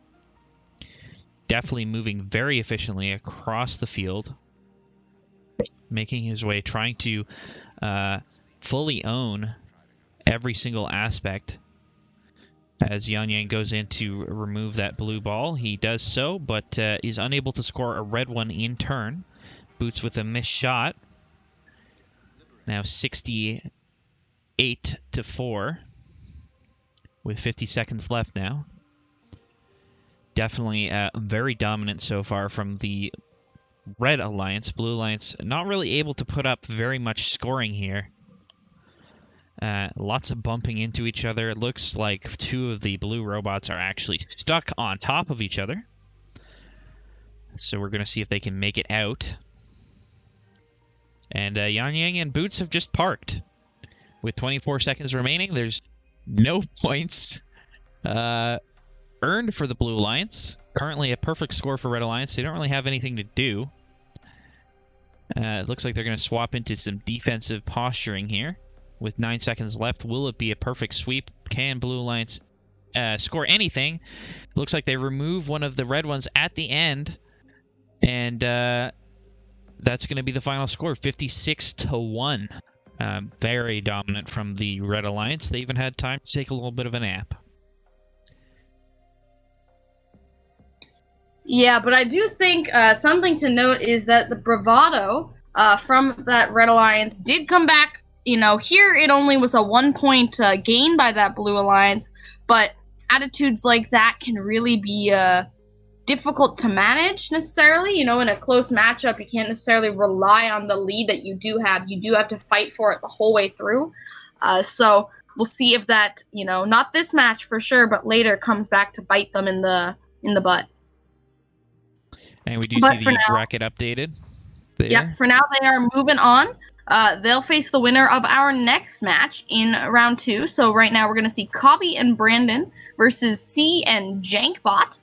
Definitely moving very efficiently across the field, making his way, trying to fully own every single aspect. As Yan Yang goes in to remove that blue ball, he does so, but is unable to score a red one in turn. Boots with a missed shot. Now 68-4 with 50 seconds left now. Definitely very dominant so far from the Red Alliance. Blue Alliance not really able to put up very much scoring here. Lots of bumping into each other. It looks like 2 of the blue robots are actually stuck on top of each other. So we're going to see if they can make it out. And Yan Yang and Boots have just parked. With 24 seconds remaining, there's no points earned for the Blue Alliance. Currently a perfect score for Red Alliance. They don't really have anything to do. It looks like they're going to swap into some defensive posturing here. With 9 seconds left, will it be a perfect sweep? Can Blue Alliance score anything? Looks like they remove one of the red ones at the end. And that's going to be the final score, 56-1. Very dominant from the Red Alliance. They even had time to take a little bit of a nap. Yeah, but I do think something to note is that the bravado from that Red Alliance did come back. You know, here it only was a 1-point gain by that Blue Alliance, but attitudes like that can really be difficult to manage necessarily. You know, in a close matchup, you can't necessarily rely on the lead that you do have. You do have to fight for it the whole way through. So we'll see if that, you know, not this match for sure, but later comes back to bite them in the butt. And we do see the bracket updated there. Yeah, for now they are moving on. They'll face the winner of our next match in round 2. So right now we're going to see Cobby and Brandon versus C and Jankbot.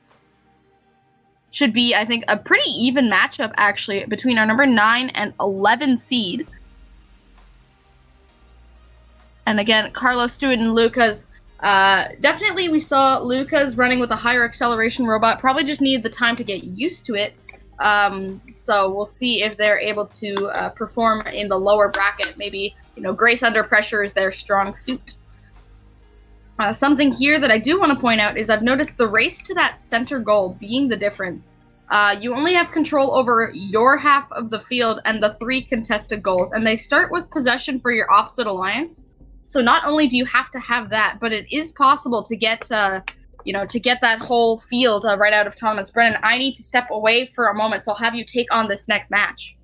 Should be, I think, a pretty even matchup, actually, between our number 9 and 11 seed. And again, Carlos, Stewart, and Lucas. Definitely we saw Lucas running with a higher acceleration robot. Probably just needed the time to get used to it. So we'll see if they're able to perform in the lower bracket. Maybe, you know, Grace under pressure is their strong suit. Something here that I do want to point out is I've noticed the race to that center goal being the difference. You only have control over your half of the field and the 3 contested goals, and they start with possession for your opposite alliance. So not only do you have to have that, but it is possible to get, you know, to get that whole field right out of Thomas. Brennan, I need to step away for a moment, so I'll have you take on this next match.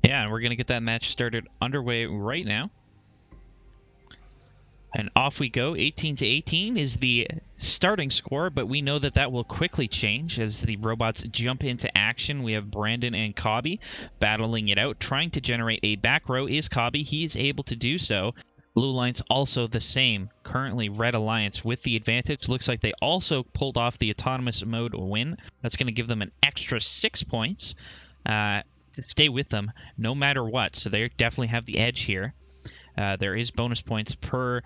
Yeah, and we're going to get that match started underway right now. And off we go. 18-18 is the starting score, but we know that will quickly change as the robots jump into action. We have Brandon and Cobby battling it out. Trying to generate a back row is Cobby. He's able to do so. Blue Alliance also the same. Currently Red Alliance with the advantage. Looks like they also pulled off the autonomous mode win. That's going to give them an extra 6 points to stay with them no matter what. So they definitely have the edge here. There is bonus points for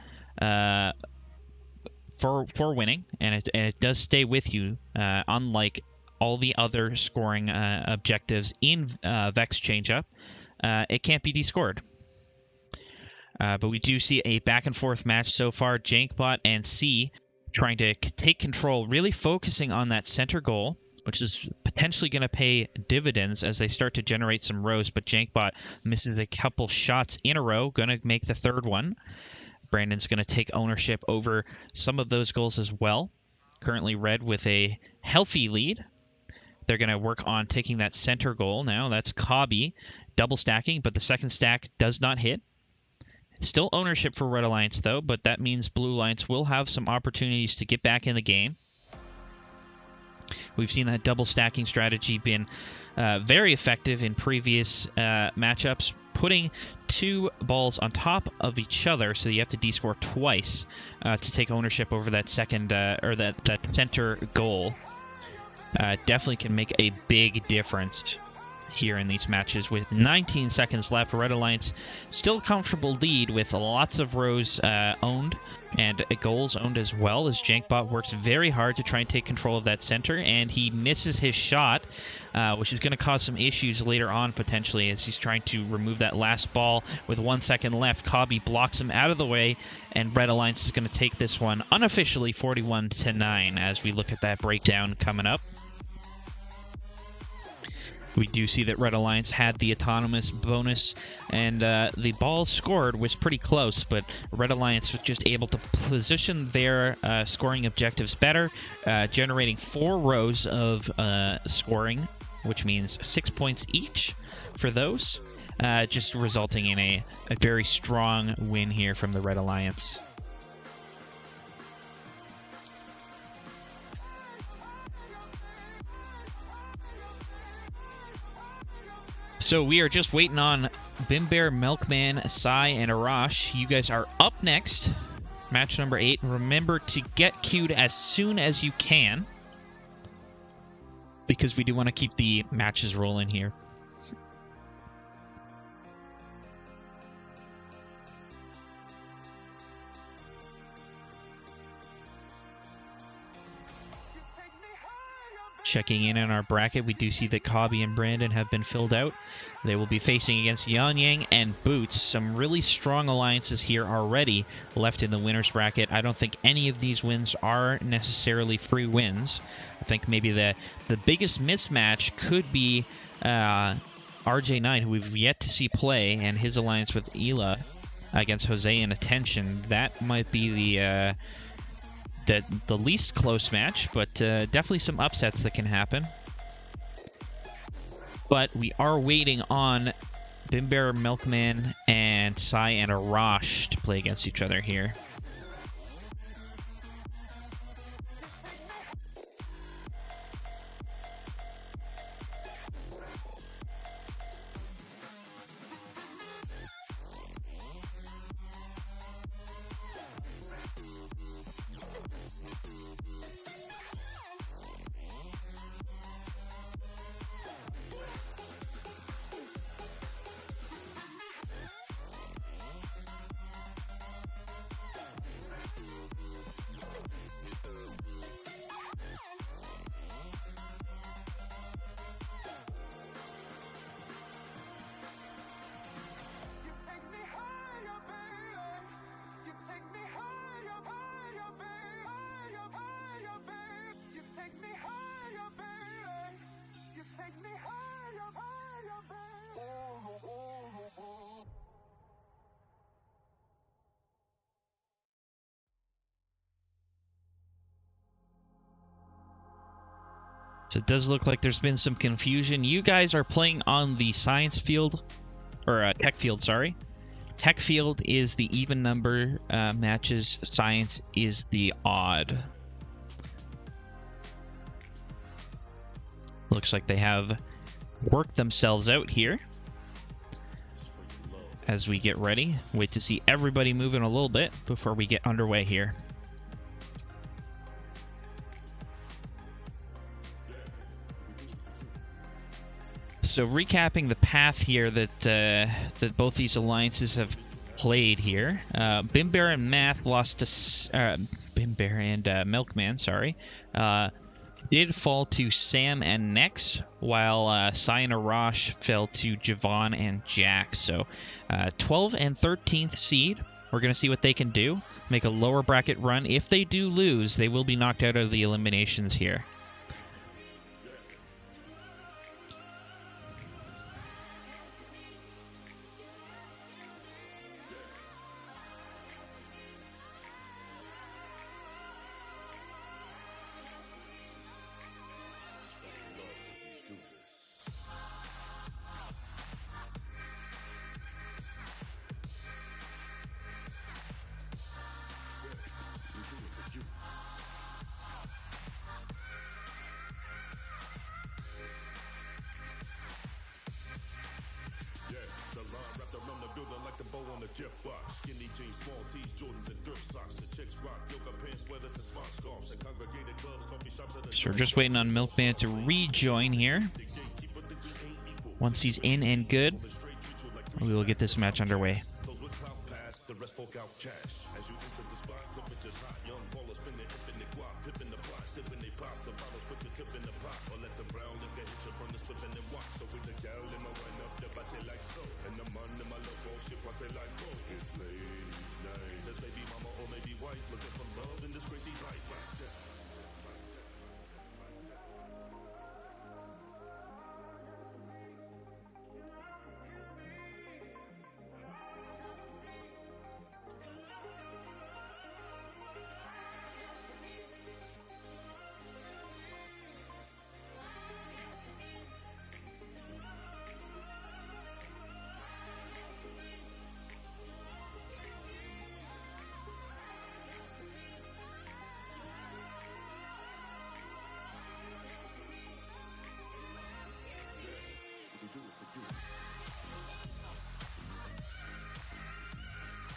winning, and it does stay with you, unlike all the other scoring objectives in Vex Changeup. It can't be descored. But we do see a back-and-forth match so far. Jankbot and C trying to take control, really focusing on that center goal, which is potentially going to pay dividends as they start to generate some rows. But Jankbot misses a couple shots in a row, going to make the third one. Brandon's going to take ownership over some of those goals as well. Currently Red with a healthy lead. They're going to work on taking that center goal now. That's Cobby double stacking, but the second stack does not hit. Still ownership for Red Alliance, though, but that means Blue Alliance will have some opportunities to get back in the game. We've seen that double stacking strategy been very effective in previous matchups, putting two balls on top of each other, so you have to descore twice to take ownership over that second or that center goal. Definitely can make a big difference here in these matches. With 19 seconds left, Red Alliance still a comfortable lead with lots of rows owned and goals owned as well, as Jankbot works very hard to try and take control of that center, and he misses his shot, which is going to cause some issues later on potentially as he's trying to remove that last ball with 1 second left. Cobby blocks him out of the way, and Red Alliance is going to take this one unofficially 41-9 as we look at that breakdown coming up. We do see that Red Alliance had the autonomous bonus, and the ball scored was pretty close, but Red Alliance was just able to position their scoring objectives better, generating 4 rows of scoring, which means 6 points each for those, just resulting in a very strong win here from the Red Alliance. So we are just waiting on Bimbear, Milkman, Sigh, and Arash. You guys are up next. Match number 8. Remember to get queued as soon as you can, because we do want to keep the matches rolling here. Checking in on our bracket, we do see that Cobby and Brandon have been filled out. They will be facing against Yang Yang and Boots. Some really strong alliances here already left in the winner's bracket. I don't think any of these wins are necessarily free wins. I think maybe the biggest mismatch could be RJ9, who we've yet to see play, and his alliance with Ela against Jose and Attention. That might be the least close match, but definitely some upsets that can happen. But we are waiting on Bimbear, Milkman, and Sigh and Arash to play against each other here. So it does look like there's been some confusion. You guys are playing on the science field, or tech field, sorry. Tech field is the even number matches. Science is the odd. Looks like they have worked themselves out here. As we get ready, wait to see everybody moving a little bit before we get underway here. So recapping the path here that both these alliances have played here, Bimbear and Math lost to Bimbear and Milkman. Sorry, did fall to Sam and Nex, while Sigh and Arash fell to Javon and Jack. So 12 and 13th seed. We're going to see what they can do. Make a lower bracket run. If they do lose, they will be knocked out of the eliminations here. So we're just waiting on Milkman to rejoin here. Once he's in and good, we will get this match underway.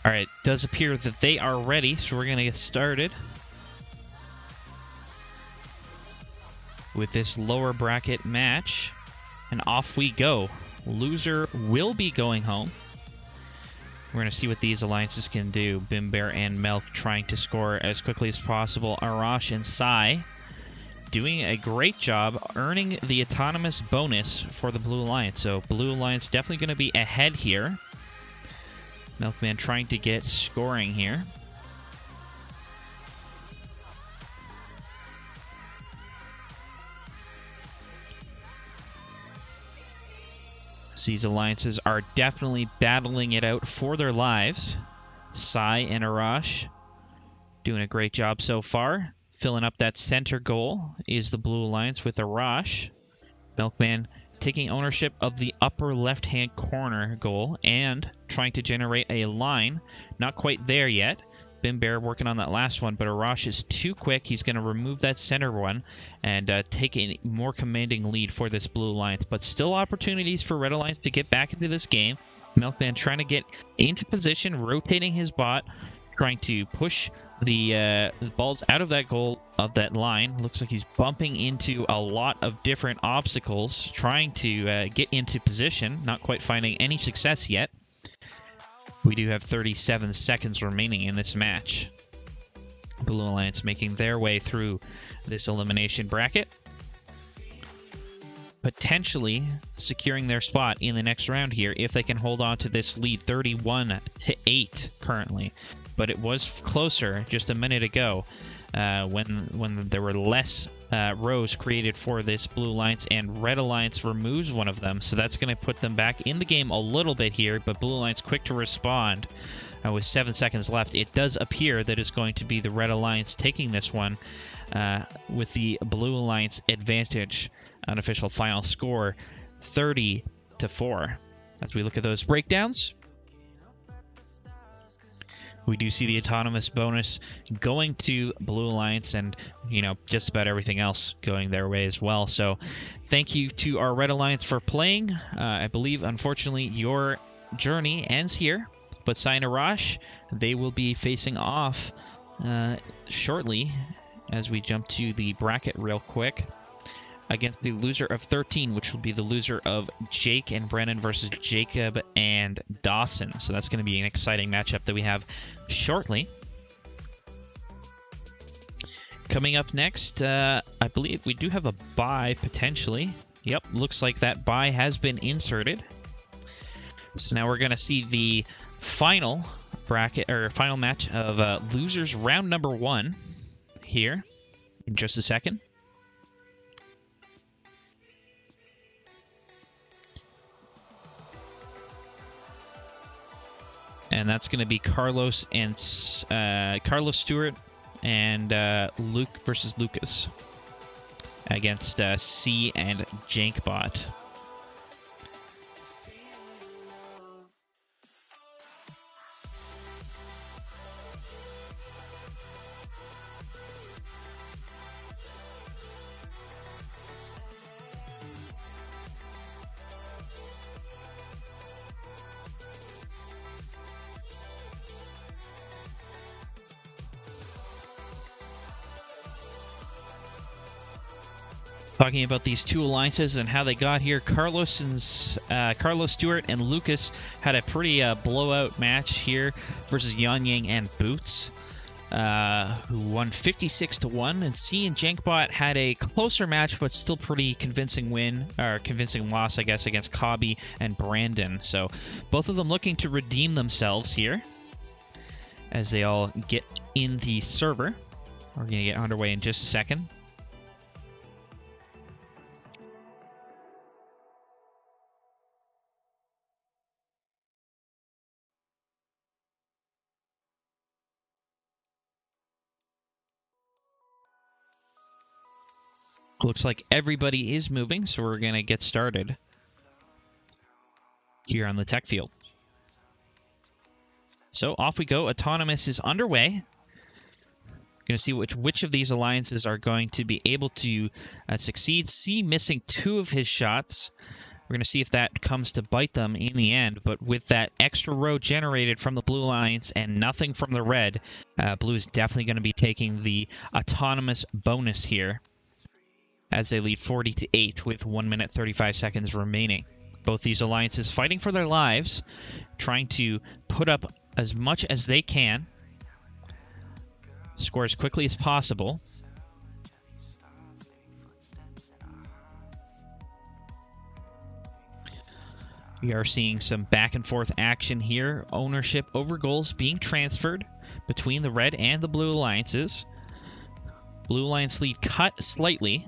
All right, does appear that they are ready, so we're going to get started with this lower bracket match. And off we go. Loser will be going home. We're going to see what these alliances can do. Bimbear and Milk trying to score as quickly as possible. Arash and Sigh doing a great job earning the autonomous bonus for the Blue Alliance. So Blue Alliance definitely going to be ahead here. Milkman trying to get scoring here. These alliances are definitely battling it out for their lives. Sigh and Arash doing a great job so far. Filling up that center goal is the Blue Alliance with Arash. Milkman taking ownership of the upper left-hand corner goal and trying to generate a line. Not quite there yet. Bimbear working on that last one, but Arash is too quick. He's going to remove that center one and take a more commanding lead for this Blue Alliance. But still opportunities for Red Alliance to get back into this game. Milkman trying to get into position, rotating his bot, trying to push the balls out of that goal, of that line. Looks like he's bumping into a lot of different obstacles, trying to get into position. Not quite finding any success yet. We do have 37 seconds remaining in this match. Blue Alliance making their way through this elimination bracket, potentially securing their spot in the next round here if they can hold on to this lead. 31-8 currently, but it was closer just a minute ago when there were less rows created for this Blue Alliance, and Red Alliance removes one of them, so that's going to put them back in the game a little bit here. But Blue Alliance quick to respond with 7 seconds left. It does appear that it's going to be the Red Alliance taking this one with the Blue Alliance advantage. Unofficial final score 30-4. As we look at those breakdowns, we do see the autonomous bonus going to Blue Alliance, and just about everything else going their way as well. So thank you to our Red Alliance for playing. I believe, unfortunately, your journey ends here, but Sigh and Arash, they will be facing off shortly as we jump to the bracket real quick against the loser of 13, which will be the loser of Jake and Brennan versus Jacob and Dawson. So that's going to be an exciting matchup that we have shortly. Coming up next, I believe we do have a bye potentially. Yep, looks like that bye has been inserted. So now we're going to see the final bracket or final match of losers round number 1 here in just a second. And that's going to be Carlos Stewart and Luke versus Lucas against C and Jankbot. Talking about these two alliances and how they got here, Carlos Stewart and Lucas had a pretty blowout match here versus Yan Yang and Boots, who won 56-1. And C and Jankbot had a closer match, but still pretty convincing loss, I guess, against Cobby and Brandon. So both of them looking to redeem themselves here as they all get in the server. We're going to get underway in just a second. Looks like everybody is moving, so we're going to get started here on the tech field. So off we go. Autonomous is underway. Going to see which of these alliances are going to be able to succeed. C missing 2 of his shots. We're going to see if that comes to bite them in the end. But with that extra row generated from the Blue Alliance and nothing from the Red, Blue is definitely going to be taking the autonomous bonus here, as they lead 40-8 with 1 minute 35 seconds remaining. Both these alliances fighting for their lives, trying to put up as much as they can, score as quickly as possible. We are seeing some back and forth action here. Ownership over goals being transferred between the Red and the Blue Alliances. Blue Alliance lead cut slightly.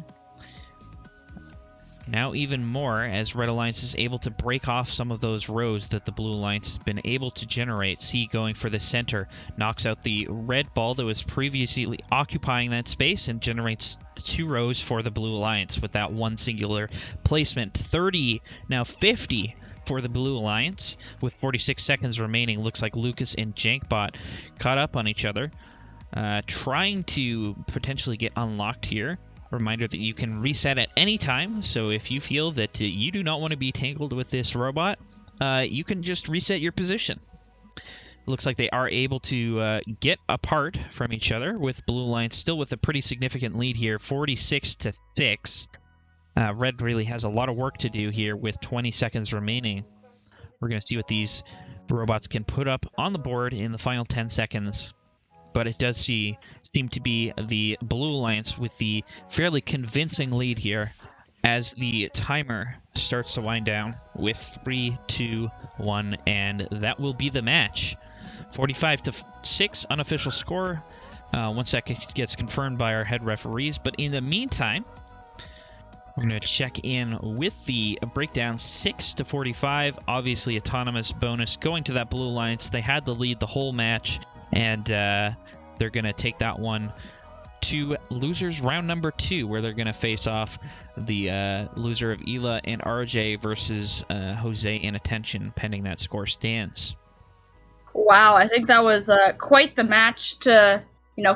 Now even more, as Red Alliance is able to break off some of those rows that the Blue Alliance has been able to generate. C going for the center, knocks out the red ball that was previously occupying that space and generates 2 rows for the Blue Alliance with that one singular placement. 30, now 50 for the Blue Alliance with 46 seconds remaining. Looks like Lucas and Jankbot caught up on each other, trying to potentially get unlocked here. Reminder that you can reset at any time, so if you feel that you do not want to be tangled with this robot, you can just reset your position. It looks like they are able to get apart from each other, with Blue Alliance still with a pretty significant lead here, 46-6. Red really has a lot of work to do here with 20 seconds remaining. We're going to see what these robots can put up on the board in the final 10 seconds. But it does seem to be the Blue Alliance with the fairly convincing lead here as the timer starts to wind down with 3, 2, 1, and that will be the match. 45-6 unofficial score once that gets confirmed by our head referees. But in the meantime, we're going to check in with the breakdown. 6-45, obviously autonomous bonus going to that Blue Alliance. They had the lead the whole match, and they're going to take that one to losers round number 2, where they're going to face off the loser of Ela and RJ versus Jose and Attention, pending that score stands. Wow, I think that was quite the match to,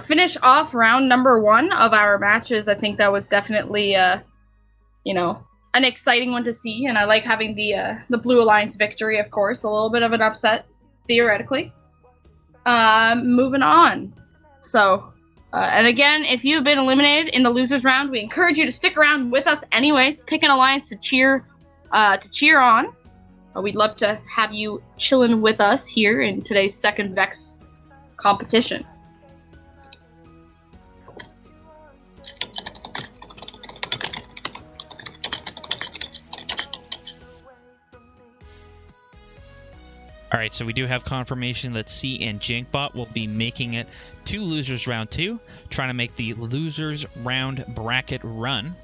finish off round number 1 of our matches. I think that was definitely, an exciting one to see, and I like having the Blue Alliance victory, of course. A little bit of an upset, theoretically. Moving on. So, and again, if you've been eliminated in the losers round, we encourage you to stick around with us anyways. Pick an alliance to cheer on. We'd love to have you chilling with us here in today's second Vex competition. All right, so we do have confirmation that C and Jankbot will be making it to Losers Round 2, trying to make the Losers Round bracket run.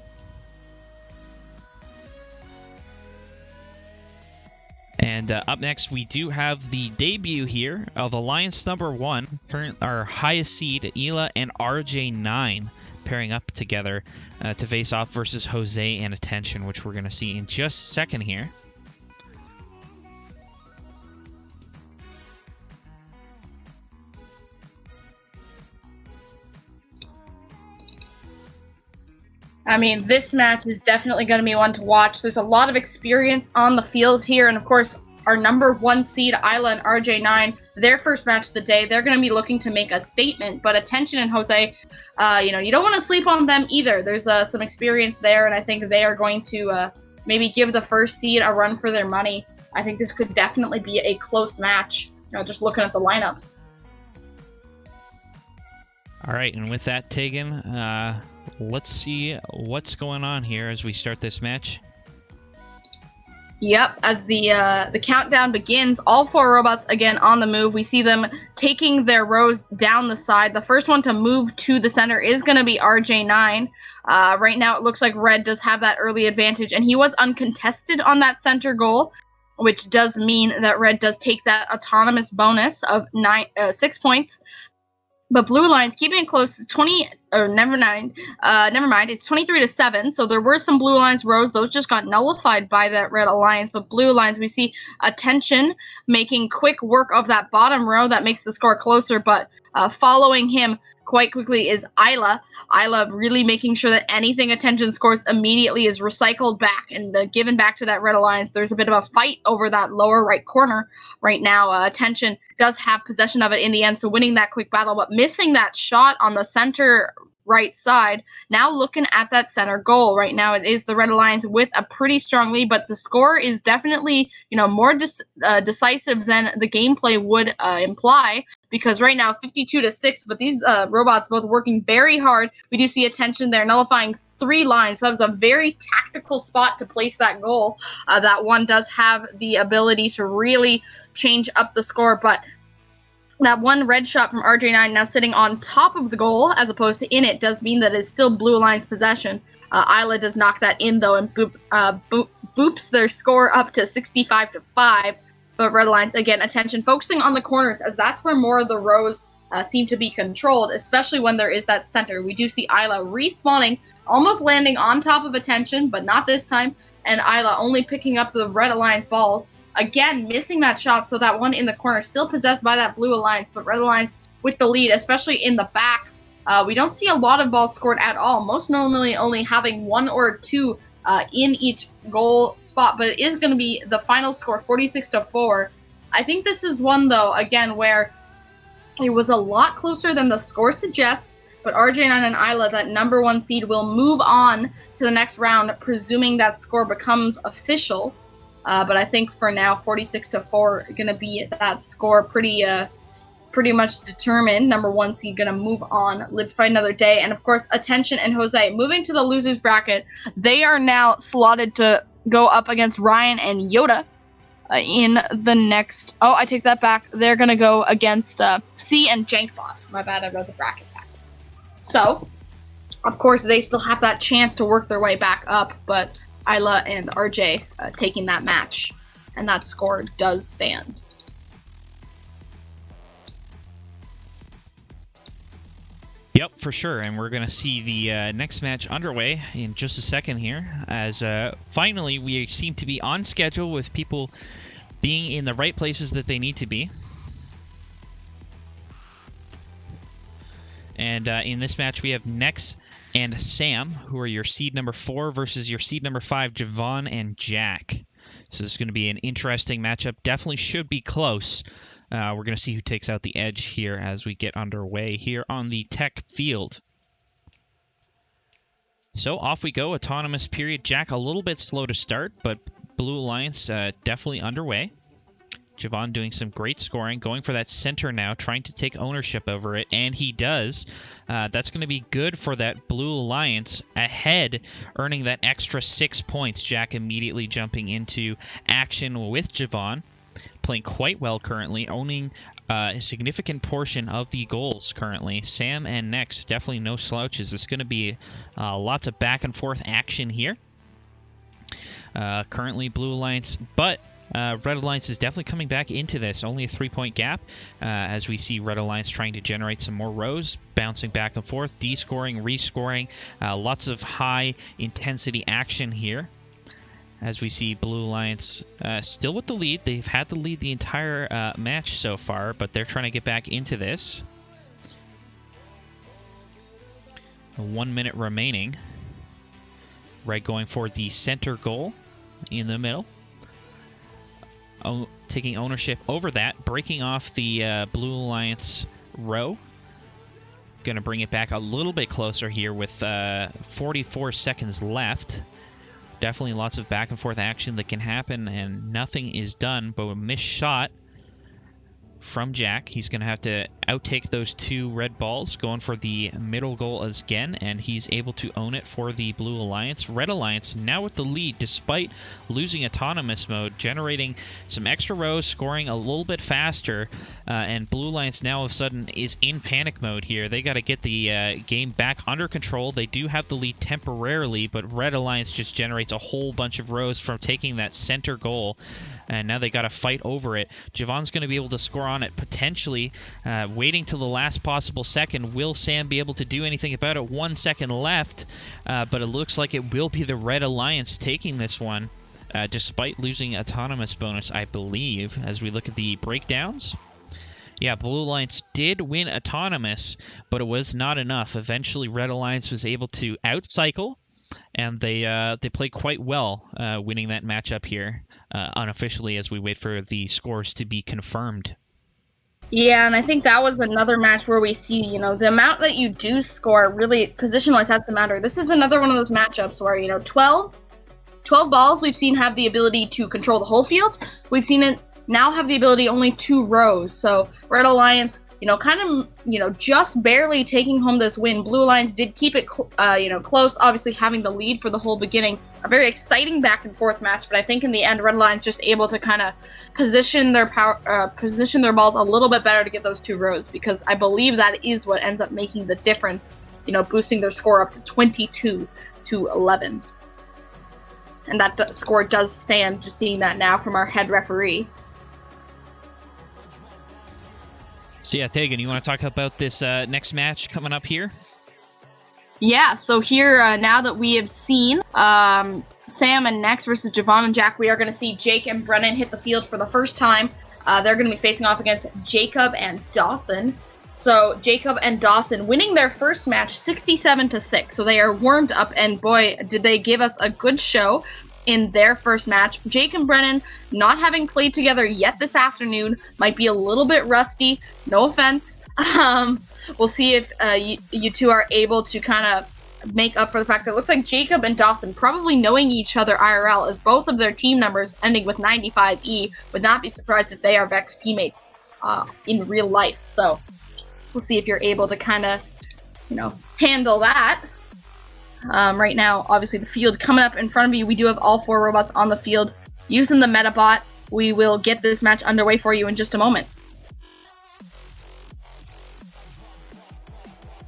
And up next, we do have the debut here of Alliance number 1, our highest seed, Ela and RJ9, pairing up together to face off versus Jose and Attention, which we're going to see in just a second here. I mean, this match is definitely going to be one to watch. There's a lot of experience on the field here, and of course, our number 1 seed, Isla and RJ9, their first match of the day, they're going to be looking to make a statement. But Attention and Jose, you don't want to sleep on them either. There's some experience there, and I think they are going to maybe give the first seed a run for their money. I think this could definitely be a close match, just looking at the lineups. All right, and with that taken, let's see what's going on here as we start this match. Yep, as the countdown begins, all 4 robots again on the move. We see them taking their rows down the side. The first one to move to the center is going to be RJ9. Right now, it looks like Red does have that early advantage, and he was uncontested on that center goal, which does mean that Red does take that autonomous bonus of 6 points. But Blue Lions keeping it close is 20, or never mind. It's 23-7. So there were some Blue Lions rows; those just got nullified by that Red Alliance. But Blue Lions, we see Attention making quick work of that bottom row that makes the score closer. But following him quite quickly is Isla. Isla really making sure that anything Attention scores immediately is recycled back and given back to that Red Alliance. There's a bit of a fight over that lower right corner right now. Attention does have possession of it in the end, so winning that quick battle, but missing that shot on the center right side. Now looking at that center goal right now, it is the Red Alliance with a pretty strong lead, but the score is definitely more decisive than the gameplay would imply, because right now 52-6, but these robots both working very hard. We do see Attention there nullifying 3 lines, so that was a very tactical spot to place that goal. That one does have the ability to really change up the score, but that one red shot from RJ9 now sitting on top of the goal as opposed to in it does mean that it's still Blue Alliance possession. Isla does knock that in though and boops their score up to 65-5. But Red Alliance, again, Attention focusing on the corners as that's where more of the rows seem to be controlled, especially when there is that center. We do see Isla respawning, almost landing on top of Attention, but not this time. And Isla only picking up the Red Alliance balls. Again, missing that shot, so that one in the corner still possessed by that Blue Alliance, but Red Alliance with the lead, especially in the back. We don't see a lot of balls scored at all, most normally only having 1 or 2 in each goal spot, but it is going to be the final score, 46-4. I think this is one, though, again, where it was a lot closer than the score suggests, but RJ9 and Isla, that number 1 seed, will move on to the next round, presuming that score becomes official. But I think for now, 46-4 going to be that score pretty much determined. Number 1 seed going to move on, live to fight another day. And of course, Attention and Jose moving to the losers bracket. They are now slotted to go up against Ryan and Yoda in the next. Oh, I take that back. They're going to go against C and Jankbot. My bad, I wrote the bracket backwards. So, of course, they still have that chance to work their way back up, but Isla and RJ taking that match, and that score does stand. Yep, for sure, and we're going to see the next match underway in just a second here, as finally we seem to be on schedule with people being in the right places that they need to be. And in this match we have Nex and Sam, who are your seed number 4 versus your seed number 5, Javon and Jack. So this is going to be an interesting matchup. Definitely should be close. We're going to see who takes out the edge here as we get underway here on the tech field. So off we go. Autonomous period. Jack a little bit slow to start, but Blue Alliance definitely underway. Javon doing some great scoring, going for that center now, trying to take ownership over it, and he does. That's going to be good for that Blue Alliance ahead, earning that extra 6 points. Jack immediately jumping into action with Javon. playing quite well currently, owning a significant portion of the goals currently. Sam and Nex, definitely no slouches. It's going to be lots of back and forth action here. Currently Blue Alliance, but Red Alliance is definitely coming back into this. Only a 3-point gap as we see Red Alliance trying to generate some more rows, bouncing back and forth, descoring, rescoring. Lots of high intensity action here. As we see Blue Alliance still with the lead. They've had the lead the entire match so far, but they're trying to get back into this. 1 minute remaining. Red going for the center goal in the middle. Taking ownership over that, breaking off the Blue Alliance row. Going to bring it back a little bit closer here with 44 seconds left. Definitely lots of back and forth action that can happen, and nothing is done, but a missed shot from Jack. He's going to have to outtake those 2 red balls, going for the middle goal again, and he's able to own it for the Blue Alliance. Red Alliance now with the lead despite losing autonomous mode, generating some extra rows, scoring a little bit faster, and Blue Alliance now all of a sudden is in panic mode here. They got to get the game back under control. They do have the lead temporarily, but Red Alliance just generates a whole bunch of rows from taking that center goal, and now they got to fight over it. Javon's going to be able to score on it potentially, waiting till the last possible second. Will Sam be able to do anything about it? 1 second left, but it looks like it will be the Red Alliance taking this one, despite losing autonomous bonus, I believe, as we look at the breakdowns. Yeah, Blue Alliance did win autonomous, but it was not enough. Eventually, Red Alliance was able to outcycle, and they played quite well, winning that matchup here unofficially as we wait for the scores to be confirmed. Yeah, and I think that was another match where we see, the amount that you do score really position-wise has to matter. This is another one of those matchups where, 12 balls we've seen have the ability to control the whole field. We've seen it now have the ability only 2 rows. So Red Alliance, just barely taking home this win. Blue Alliance did keep it, close, obviously having the lead for the whole beginning. A very exciting back and forth match, but I think in the end, Red Alliance just able to kind of position their balls a little bit better to get those 2 rows, because I believe that is what ends up making the difference, boosting their score up to 22-11. And that score does stand, just seeing that now from our head referee. So yeah, Tegan, you want to talk about this next match coming up here? Yeah, so here, now that we have seen Sam and Nex versus Javon and Jack, we are going to see Jake and Brennan hit the field for the first time. They're going to be facing off against Jacob and Dawson. So Jacob and Dawson winning their first match 67-6. So they are warmed up, and boy, did they give us a good show in their first match. Jake and Brennan, not having played together yet this afternoon, might be a little bit rusty. No offense. We'll see if you two are able to kind of make up for the fact that it looks like Jacob and Dawson probably knowing each other IRL, as both of their team numbers ending with 95E. Would not be surprised if they are Vex teammates in real life. So we'll see if you're able to kind of, handle that. Right now, obviously, the field coming up in front of you. We do have all 4 robots on the field. Using the Metabot, we will get this match underway for you in just a moment.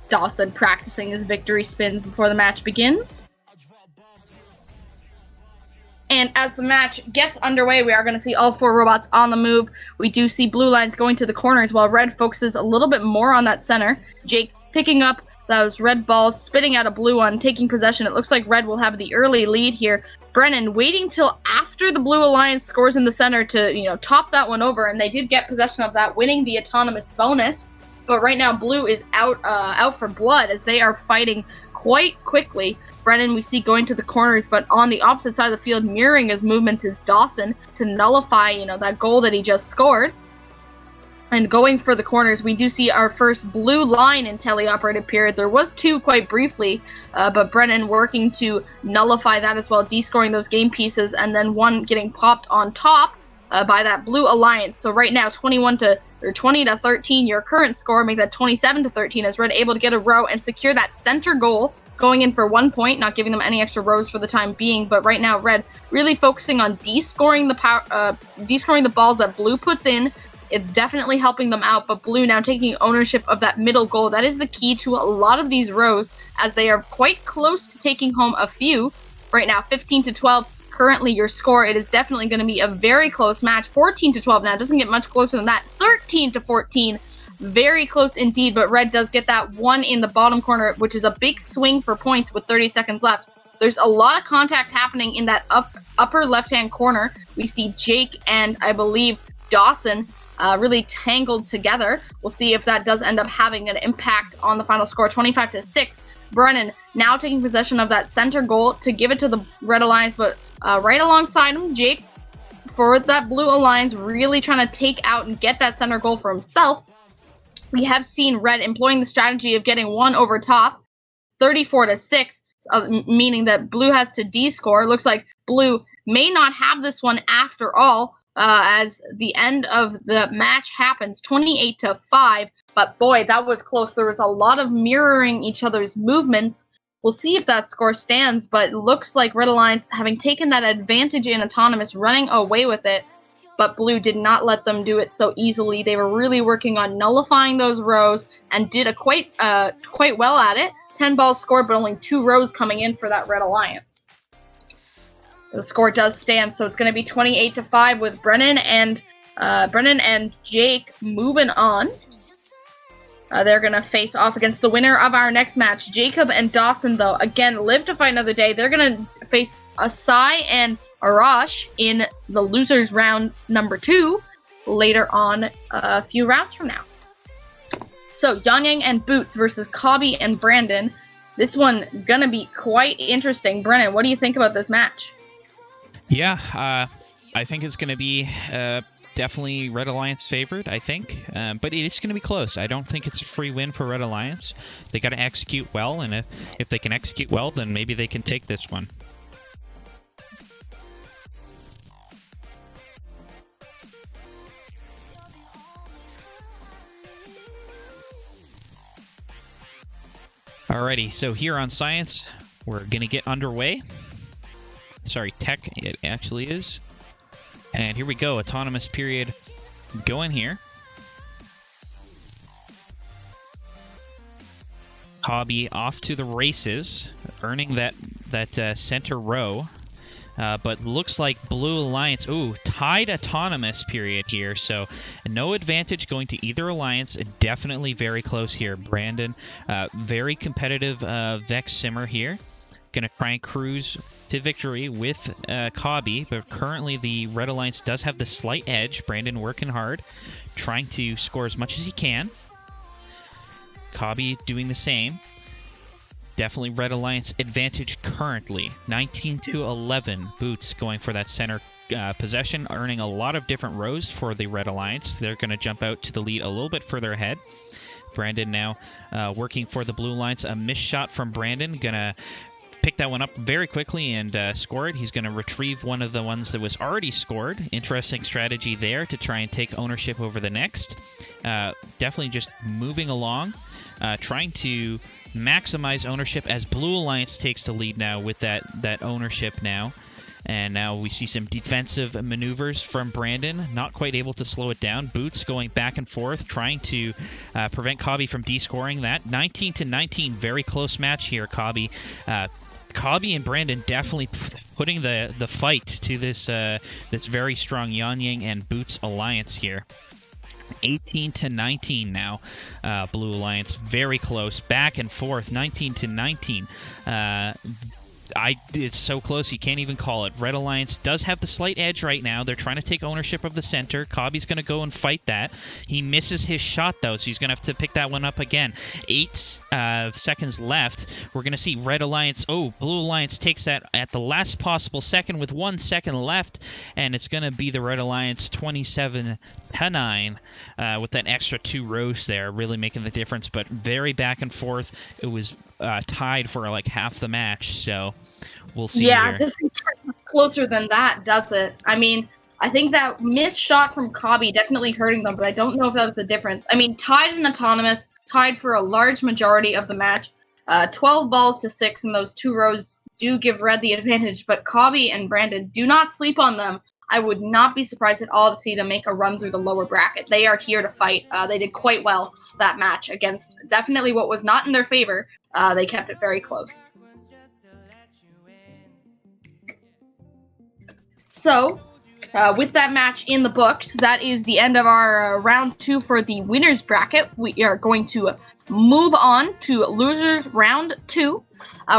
Dawson practicing his victory spins before the match begins. And as the match gets underway, we are going to see all 4 robots on the move. We do see Blue Lines going to the corners while Red focuses a little bit more on that center. Jake picking up those red balls, spitting out a blue one, taking possession. It looks like Red will have the early lead here. Brennan waiting till after the Blue Alliance scores in the center to, top that one over, and they did get possession of that, winning the autonomous bonus. But right now, Blue is out for blood as they are fighting quite quickly. Brennan we see going to the corners, but on the opposite side of the field, mirroring his movements, is Dawson to nullify, that goal that he just scored. And going for the corners, we do see our first blue line in teleoperative period. There was 2 quite briefly, but Brennan working to nullify that as well, descoring those game pieces, and then one getting popped on top by that Blue Alliance. So right now, 20-13, your current score, make that 27-13, as Red able to get a row and secure that center goal going in for 1 point, not giving them any extra rows for the time being. But right now, red really focusing on descoring the balls that blue puts in. It's definitely helping them out, but blue now taking ownership of that middle goal. That is the key to a lot of these rows, as they are quite close to taking home a few. Right now, 15-12, currently your score. It is definitely going to be a very close match. 14-12 now, doesn't get much closer than that. 13-14, very close indeed, but red does get that one in the bottom corner, which is a big swing for points with 30 seconds left. There's a lot of contact happening in that upper left-hand corner. We see Jake and I believe Dawson really tangled together. We'll see if that does end up having an impact on the final score. 25-6. Brennan now taking possession of that center goal to give it to the Red Alliance, but right alongside him, Jake, for that Blue Alliance, really trying to take out and get that center goal for himself. We have seen Red employing the strategy of getting one over top, 34-6, meaning that Blue has to D-score. Looks like Blue may not have this one after all, as the end of the match happens, 28-5. But boy, that was close. There was a lot of mirroring each other's movements. We'll see if that score stands, but it looks like Red Alliance, having taken that advantage in Autonomous, running away with it. But Blue did not let them do it so easily. They were really working on nullifying those rows and did quite well at it. 10 balls scored, but only 2 rows coming in for that Red Alliance. The score does stand, so it's going to be 28-5 with Brennan and Jake moving on. They're going to face off against the winner of our next match. Jacob and Dawson, though, again, live to fight another day. They're going to face Sigh and Arash in the losers round number 2 later on a few rounds from now. So, Yang and Boots versus Cobby and Brandon. This one going to be quite interesting. Brennan, what do you think about this match? Yeah, I think it's going to be definitely Red Alliance favored, I think. But it is going to be close. I don't think it's a free win for Red Alliance. They got to execute well, and if they can execute well, then maybe they can take this one. Alrighty, so here on Science, we're going to get underway. Sorry, Tech, it actually is. And here we go, Autonomous period going here. Cobby off to the races, earning that center row. But looks like Blue Alliance, tied Autonomous period here, so no advantage going to either alliance. Definitely very close here. Brandon, very competitive Vex Simmer here. Gonna try and cruise to victory with Cobby, but currently the Red Alliance does have the slight edge. Brandon working hard, trying to score as much as he can. Cobby doing the same. Definitely Red Alliance advantage currently. 19-11. Boots going for that center possession, earning a lot of different rows for the Red Alliance. They're going to jump out to the lead a little bit further ahead. Brandon now working for the Blue Alliance. A missed shot from Brandon. Going to pick that one up very quickly and score it. He's going to retrieve one of the ones that was already scored. Interesting strategy there to try and take ownership over the next. Definitely just moving along, trying to maximize ownership as Blue Alliance takes the lead now with that ownership now. And now we see some defensive maneuvers from Brandon, not quite able to slow it down. Boots going back and forth, trying to prevent Cobby from descoring that. 19-19, very close match here, Cobby. Cobby and Brandon definitely putting the fight to this very strong Yang and Boots alliance here. 18-19 now. Blue Alliance very close, back and forth. 19-19. It's so close you can't even call it. Red Alliance does have the slight edge right now. They're trying to take ownership of the center. Cobby's going to go and fight that. He misses his shot, though, so he's going to have to pick that one up again. 8 seconds left. We're going to see Red Alliance. Blue Alliance takes that at the last possible second with 1 second left, and it's going to be the Red Alliance 27-9 with that extra 2 rows there, really making the difference, but very back and forth. It was tied for like half the match, so we'll see. Yeah, here. it doesn't get closer than that, does it? I mean, I think that missed shot from Cobby definitely hurting them, but I don't know if that was the difference. I mean, tied in Autonomous, tied for a large majority of the match. 12 balls to 6 in those 2 rows do give Red the advantage, but Cobby and Brandon, do not sleep on them. I would not be surprised at all to see them make a run through the lower bracket. They are here to fight. They did quite well that match against definitely what was not in their favor. They kept it very close. So, with that match in the books, that is the end of our round 2 for the winners bracket. We are going to move on to losers round 2.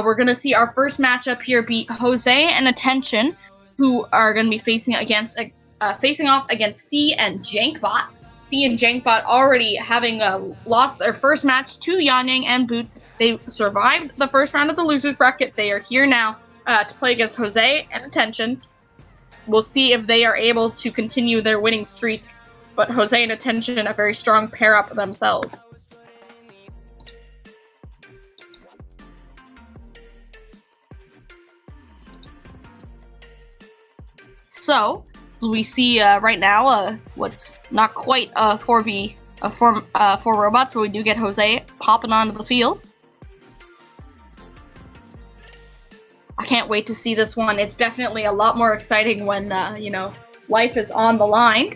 We're going to see our first matchup here be Jose and Attention, who are going to be facing off against C and Jankbot. C and Jankbot already having lost their first match to Yanyang and Boots. They survived the first round of the losers bracket. They are here now to play against Jose and Attention. We'll see if they are able to continue their winning streak, but Jose and Attention a very strong pair up themselves. So we see right now what's not quite 4 robots, but we do get Jose popping onto the field. I can't wait to see this one. It's definitely a lot more exciting when, life is on the line.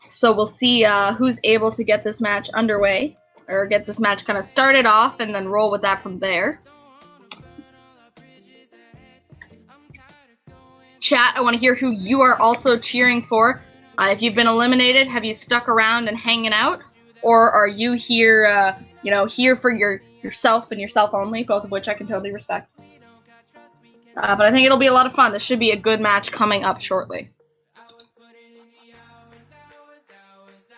So we'll see who's able to get this match underway, or get this match kind of started off and then roll with that from there. Chat, I want to hear who you are also cheering for. If you've been eliminated, have you stuck around and hanging out? Or are you here, here for yourself and yourself only, both of which I can totally respect. But I think it'll be a lot of fun. This should be a good match coming up shortly.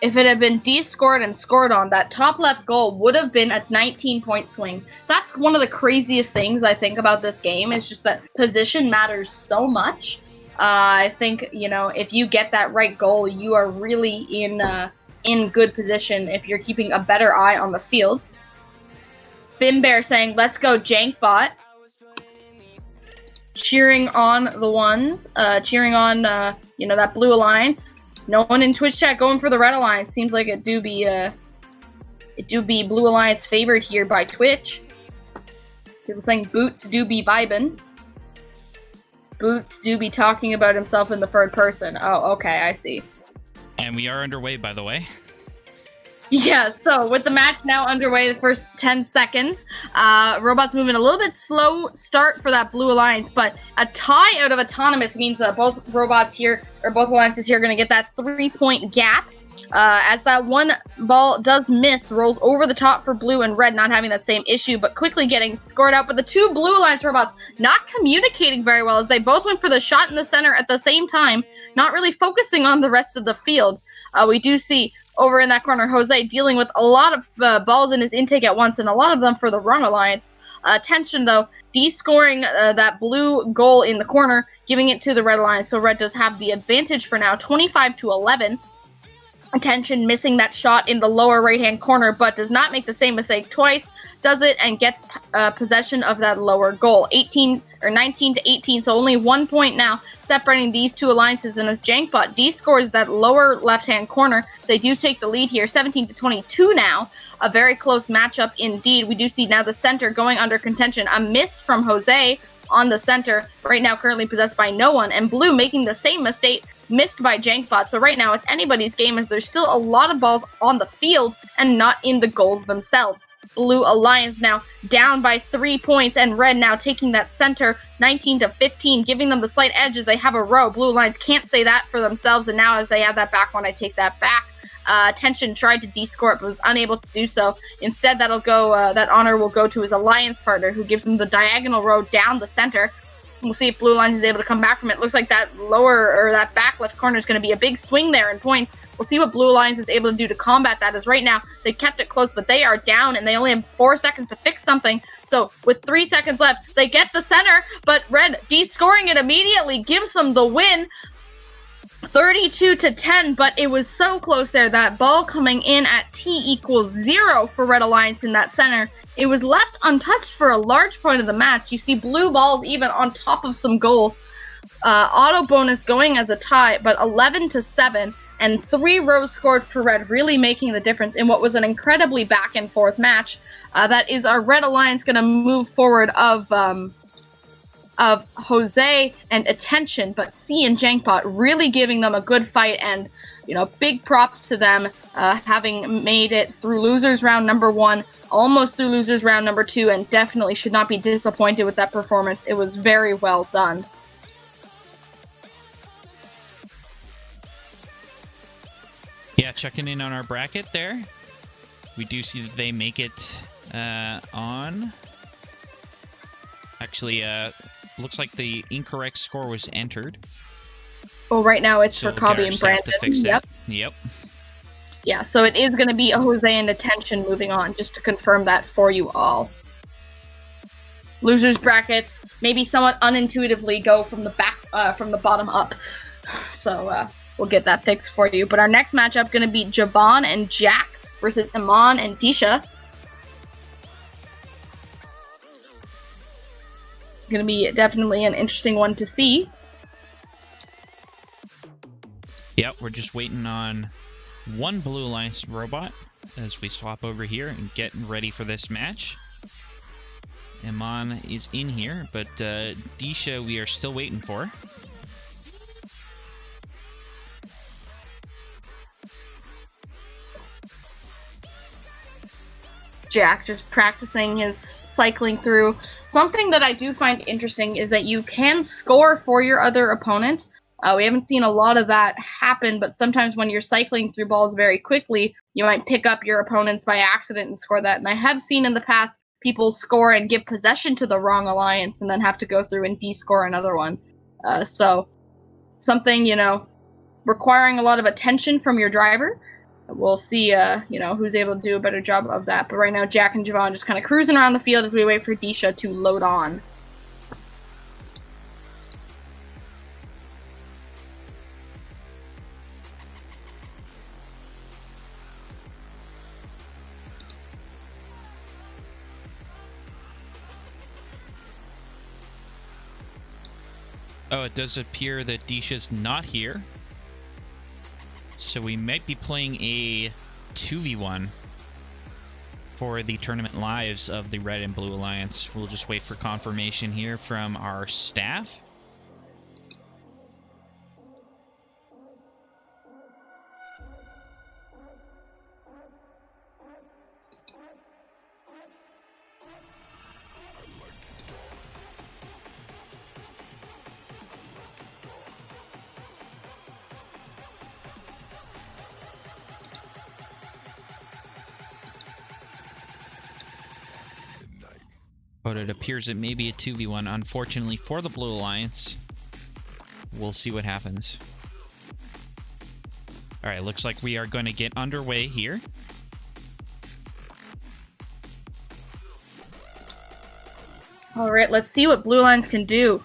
If it had been D-scored and scored on, that top left goal would have been a 19-point swing. That's one of the craziest things I think about this game, is just that position matters so much. I think, if you get that right goal, you are really in good position if you're keeping a better eye on the field. Bin Bear saying, let's go Jankbot. Cheering on the ones, cheering on, that blue alliance. No one in Twitch chat going for the red alliance. Seems like it do be blue alliance favored here by Twitch. People saying Boots do be vibin'. Boots do be talking about himself in the third person. Oh, okay, I see. And we are underway, by the way. Yeah, so with the match now underway, the first 10 seconds, Robots moving a little bit slow start for that blue alliance, but a tie out of Autonomous means both robots here, or both alliances here, are going to get that 3-point gap. As that one ball does miss, rolls over the top for blue and red, not having that same issue, but quickly getting scored out. But the two blue alliance robots not communicating very well, as they both went for the shot in the center at the same time, not really focusing on the rest of the field. We do see over in that corner, Jose dealing with a lot of balls in his intake at once, and a lot of them for the wrong alliance. Attention, though, de-scoring that blue goal in the corner, giving it to the red alliance, so red does have the advantage for now, 25-11. Attention missing that shot in the lower right-hand corner, but does not make the same mistake twice, does it, and gets possession of that lower goal. 19-18, so only 1 point now separating these two alliances, and as Jankbot de-scores that lower left-hand corner, they do take the lead here, 17-22 now. A very close matchup indeed. We do see now the center going under contention. A miss from Jose on the center, right now currently possessed by no one, and blue making the same mistake, missed by Jankbot. So right now it's anybody's game, as there's still a lot of balls on the field and not in the goals themselves. Blue Alliance now down by 3 points, and red now taking that center 19-15, giving them the slight edge as they have a row. Blue Alliance can't say that for themselves, and now as they have that back one, I take that back. Attention tried to de-score it, but was unable to do so. Instead, that'll go. That honor will go to his alliance partner, who gives him the diagonal row down the center. We'll see if Blue Alliance is able to come back from it. Looks like that lower, or that back left corner is going to be a big swing there in points. We'll see what Blue Alliance is able to do to combat that, as right now they kept it close, but they are down and they only have 4 seconds to fix something. So with 3 seconds left, they get the center, but red de-scoring it immediately gives them the win. 32-10, but it was so close there. That ball coming in at T=0 for Red Alliance in that center. It was left untouched for a large point of the match. You see blue balls even on top of some goals. Auto bonus going as a tie, but 11-7. and 3 rows scored for red, really making the difference in what was an incredibly back and forth match. That is our red alliance going to move forward of Jose and Attention, but C and Jankbot really giving them a good fight, and big props to them having made it through losers round number 1, almost through losers round number 2, and definitely should not be disappointed with that performance. It was very well done. Yeah, checking in on our bracket there. We do see that they make it on. Actually, looks like the incorrect score was entered. Well, right now it's So for Cobby we'll and get our staff Brandon. to fix that. Yep. Yep. Yeah, so it is going to be a Jose and Attention moving on, just to confirm that for you all. Losers brackets maybe somewhat unintuitively go from the bottom up. So we'll get that fixed for you. But our next matchup going to be Javon and Jack versus Iman and Disha. Going to be definitely an interesting one to see. Yep, we're just waiting on one Blue Alliance robot as we swap over here and get ready for this match. Iman is in here, but Disha we are still waiting for. Jack just practicing his cycling through. Something that I do find interesting is that you can score for your other opponent. We haven't seen a lot of that happen, but sometimes when you're cycling through balls very quickly, you might pick up your opponents by accident and score that. And I have seen in the past people score and give possession to the wrong alliance and then have to go through and de-score another one. So something, requiring a lot of attention from your driver. We'll see, who's able to do a better job of that. But right now, Jack and Javon just kind of cruising around the field as we wait for Disha to load on. Oh, it does appear that Disha's not here. So we might be playing a 2v1 for the tournament lives of the Red and Blue Alliance. We'll just wait for confirmation here from our staff. But it appears it may be a 2v1, unfortunately, for the Blue Alliance. We'll see what happens. Alright, looks like we are going to get underway here. Alright, let's see what Blue Alliance can do.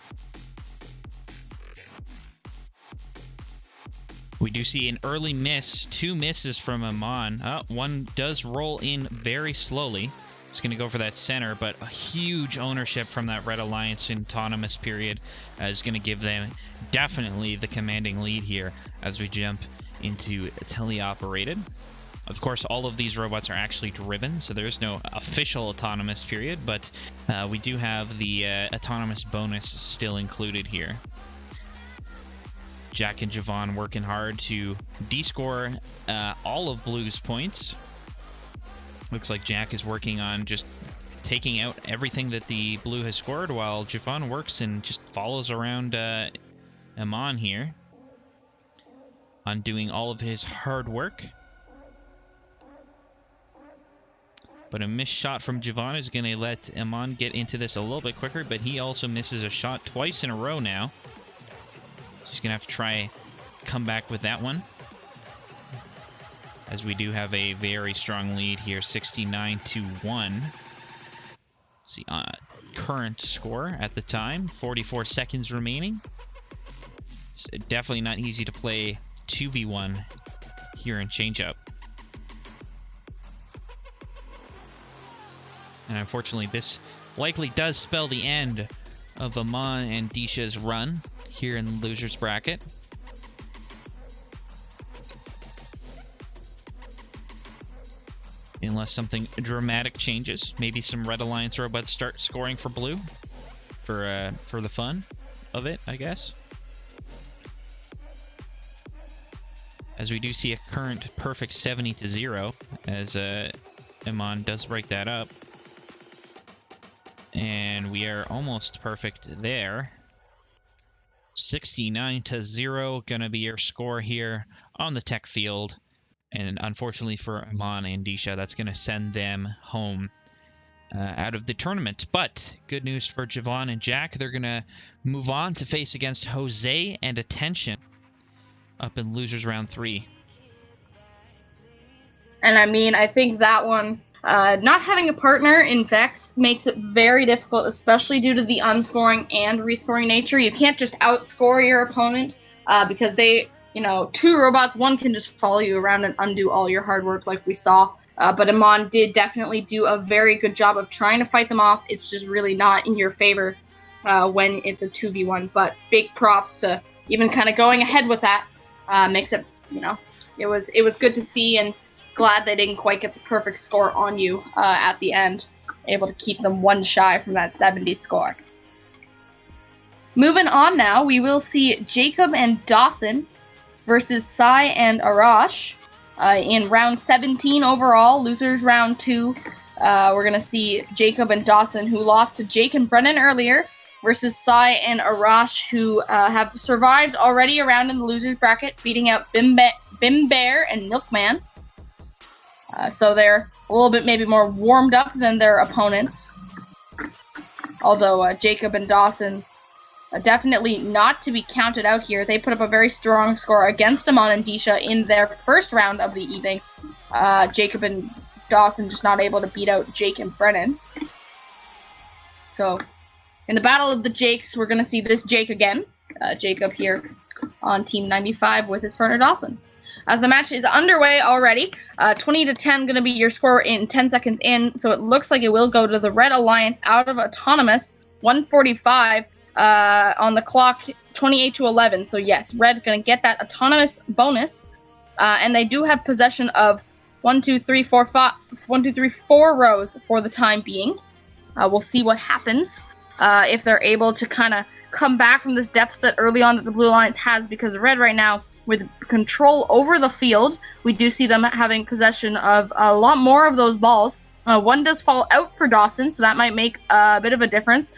We do see an early miss, 2 misses from Iman. One does roll in very slowly. It's going to go for that center, but a huge ownership from that Red Alliance in autonomous period is going to give them definitely the commanding lead here as we jump into teleoperated. Of course, all of these robots are actually driven, so there's no official autonomous period, but we do have the autonomous bonus still included here. Jack and Javon working hard to de-score all of Blue's points. Looks like Jack is working on just taking out everything that the Blue has scored, while Javon works and just follows around Iman here on doing all of his hard work. But a missed shot from Javon is going to let Iman get into this a little bit quicker, but he also misses a shot twice in a row now. He's going to have to try come back with that one, as we do have a very strong lead here, 69-1. See, current score at the time, 44 seconds remaining. It's definitely not easy to play 2v1 here in Change-Up. And unfortunately, this likely does spell the end of Iman and Disha's run here in the loser's bracket. unless something dramatic changes. Maybe some Red Alliance robots start scoring for blue for the fun of it, I guess. As we do see a current perfect 70-0, as Iman does break that up. And we are almost perfect there. 69-0 gonna be your score here on the tech field. And unfortunately for Iman and Disha, that's gonna send them home out of the tournament. But good news for Javon and Jack. They're gonna move on to face against Jose and Attention up in losers round 3. And I mean, I think that one, not having a partner in Vex makes it very difficult, especially due to the unscoring and rescoring nature. You can't just outscore your opponent because they, two robots, one can just follow you around and undo all your hard work like we saw. But Iman did definitely do a very good job of trying to fight them off. It's just really not in your favor when it's a 2v1. But big props to even kind of going ahead with that. Makes it, it was good to see, and glad they didn't quite get the perfect score on you at the end. Able to keep them one shy from that 70 score. Moving on now, we will see Jacob and Dawson versus Sigh and Arash in round 17 overall, losers round 2. We're going to see Jacob and Dawson, who lost to Jake and Brennan earlier, versus Sigh and Arash, who have survived already around in the losers bracket, beating out Bim Bear and Milkman. So they're a little bit maybe more warmed up than their opponents. Although Jacob and Dawson definitely not to be counted out here. They put up a very strong score against Iman and Disha in their first round of the evening. Jacob and Dawson just not able to beat out Jake and Brennan. So in the battle of the Jakes, we're going to see this Jake again. Jacob here on Team 95 with his partner Dawson. As the match is underway already, 20-10 going to be your score in 10 seconds in, so it looks like it will go to the Red Alliance out of Autonomous, 145 on the clock, 28-11. So yes, Red's going to get that Autonomous bonus, and they do have possession of 4 rows for the time being. We'll see what happens if they're able to kind of come back from this deficit early on that the Blue Alliance has, because Red right now, with control over the field, we do see them having possession of a lot more of those balls. One does fall out for Dawson, so that might make a bit of a difference.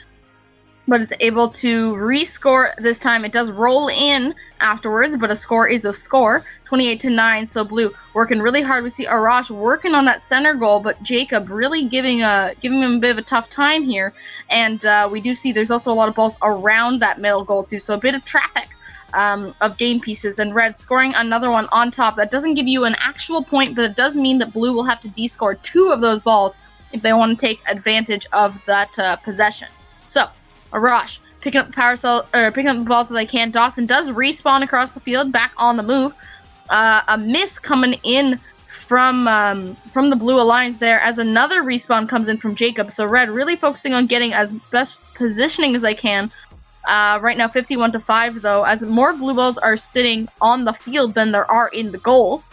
But it's able to rescore this time. It does roll in afterwards, but a score is a score. 28-9, so Blue working really hard. We see Arash working on that center goal, but Jacob really giving him a bit of a tough time here. And we do see there's also a lot of balls around that middle goal too, so a bit of traffic of game pieces, and Red scoring another one on top. That doesn't give you an actual point, but it does mean that Blue will have to descore 2 of those balls if they want to take advantage of that possession. So Arash picking up the balls that they can. Dawson does respawn across the field, back on the move. A miss coming in from the Blue Alliance there, as another respawn comes in from Jacob. So Red really focusing on getting as best positioning as they can. Right now 51-5 though, as more blue balls are sitting on the field than there are in the goals.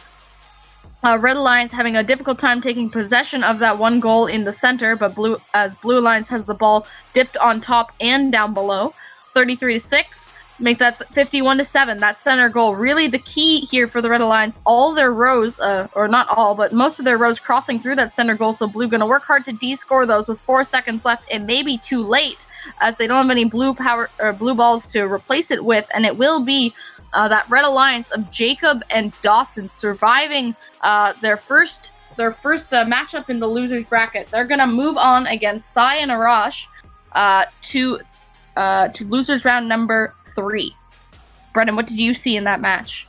Red Alliance having a difficult time taking possession of that one goal in the center, but Blue Alliance has the ball dipped on top and down below. 33-6, make that 51-7. That center goal really the key here for the Red Alliance. All their rows, or not all, but most of their rows crossing through that center goal. So Blue going to work hard to descore those with 4 seconds left. It may be too late, as they don't have any blue balls to replace it with, and it will be that Red Alliance of Jacob and Dawson surviving their first matchup in the losers bracket. They're gonna move on against Sigh and Arash to losers round number 3. Brennan, what did you see in that match?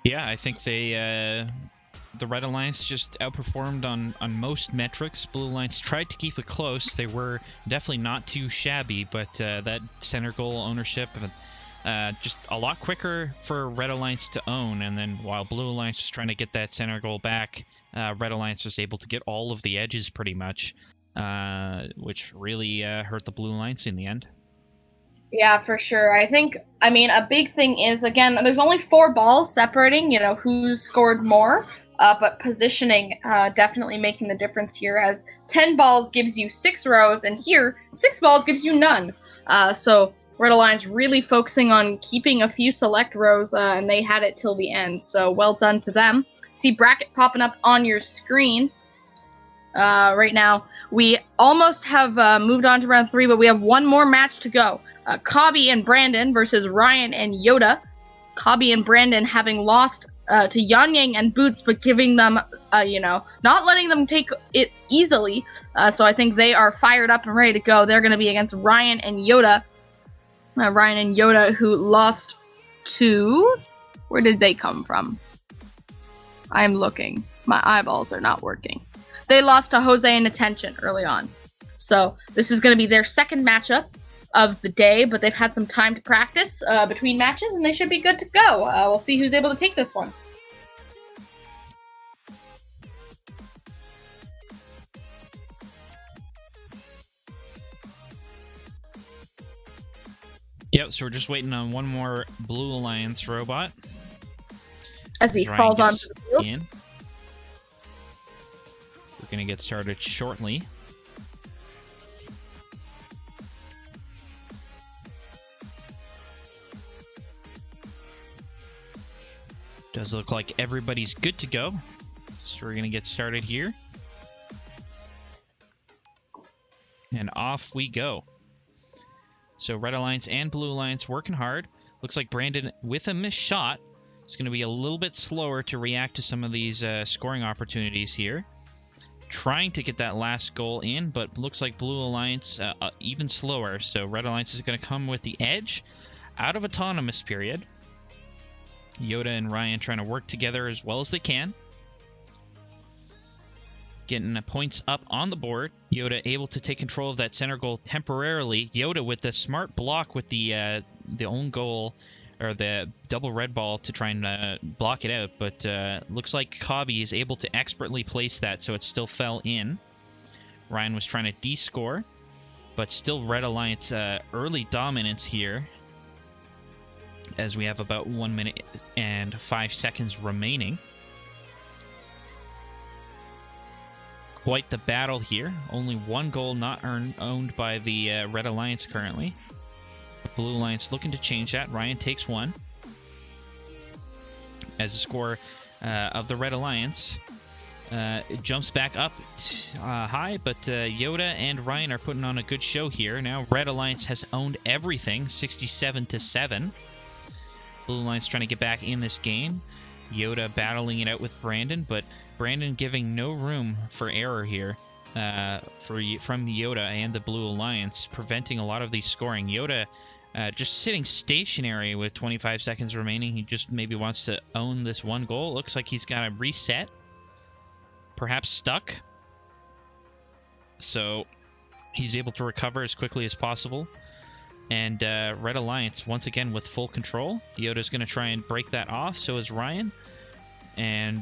Yeah, I think the Red Alliance just outperformed on most metrics. Blue Alliance tried to keep it close. They were definitely not too shabby, but that center goal ownership, just a lot quicker for Red Alliance to own. And then while Blue Alliance was trying to get that center goal back, Red Alliance was able to get all of the edges pretty much, which really hurt the Blue Alliance in the end. Yeah, for sure. I mean, a big thing is, again, there's only 4 balls separating, who's scored more. but positioning definitely making the difference here, as 10 balls gives you 6 rows, and here 6 balls gives you none. So Red Alliance really focusing on keeping a few select rows, and they had it till the end. So well done to them. See bracket popping up on your screen. Right now, we almost have moved on to round 3, but we have one more match to go. Cobby and Brandon versus Ryan and Yoda. Cobby and Brandon having lost to Yan Yang and Boots, but giving them, not letting them take it easily. So I think they are fired up and ready to go. They're going to be against Ryan and Yoda. Ryan and Yoda, who lost to... Where did they come from? I'm looking. My eyeballs are not working. They lost to Jose and Attention early on. So this is going to be their second matchup of the day, but they've had some time to practice between matches, and they should be good to go. We'll see who's able to take this one. Yep, so we're just waiting on one more Blue Alliance robot. As he Ryan falls gets onto the field. in. We're going to get started shortly. Does look like everybody's good to go. So we're going to get started here. And off we go. So Red Alliance and Blue Alliance working hard. Looks like Brandon, with a missed shot, is going to be a little bit slower to react to some of these scoring opportunities here. Trying to get that last goal in, but looks like Blue Alliance even slower. So Red Alliance is going to come with the edge out of autonomous period. Yoda and Ryan trying to work together as well as they can. Getting the points up on the board. Yoda able to take control of that center goal temporarily. Yoda with the smart block with the own goal, or the double red ball to try and block it out. But looks like Cobby is able to expertly place that, so it still fell in. Ryan was trying to de-score, but still Red Alliance early dominance here, as we have about 1 minute and 5 seconds remaining. Quite the battle here. Only one goal not owned by the Red Alliance currently. Blue Alliance looking to change that. Ryan takes one. As the score of the Red Alliance it jumps back up high, but Yoda and Ryan are putting on a good show here. Now Red Alliance has owned everything, 67-7. Blue Alliance trying to get back in this game. Yoda battling it out with Brandon, but Brandon giving no room for error here from Yoda and the Blue Alliance, preventing a lot of these scoring. Yoda just sitting stationary with 25 seconds remaining. He just maybe wants to own this one goal. Looks like he's got to reset. Perhaps stuck. So he's able to recover as quickly as possible. And Red Alliance, once again, with full control. Yoda's going to try and break that off. So is Ryan. And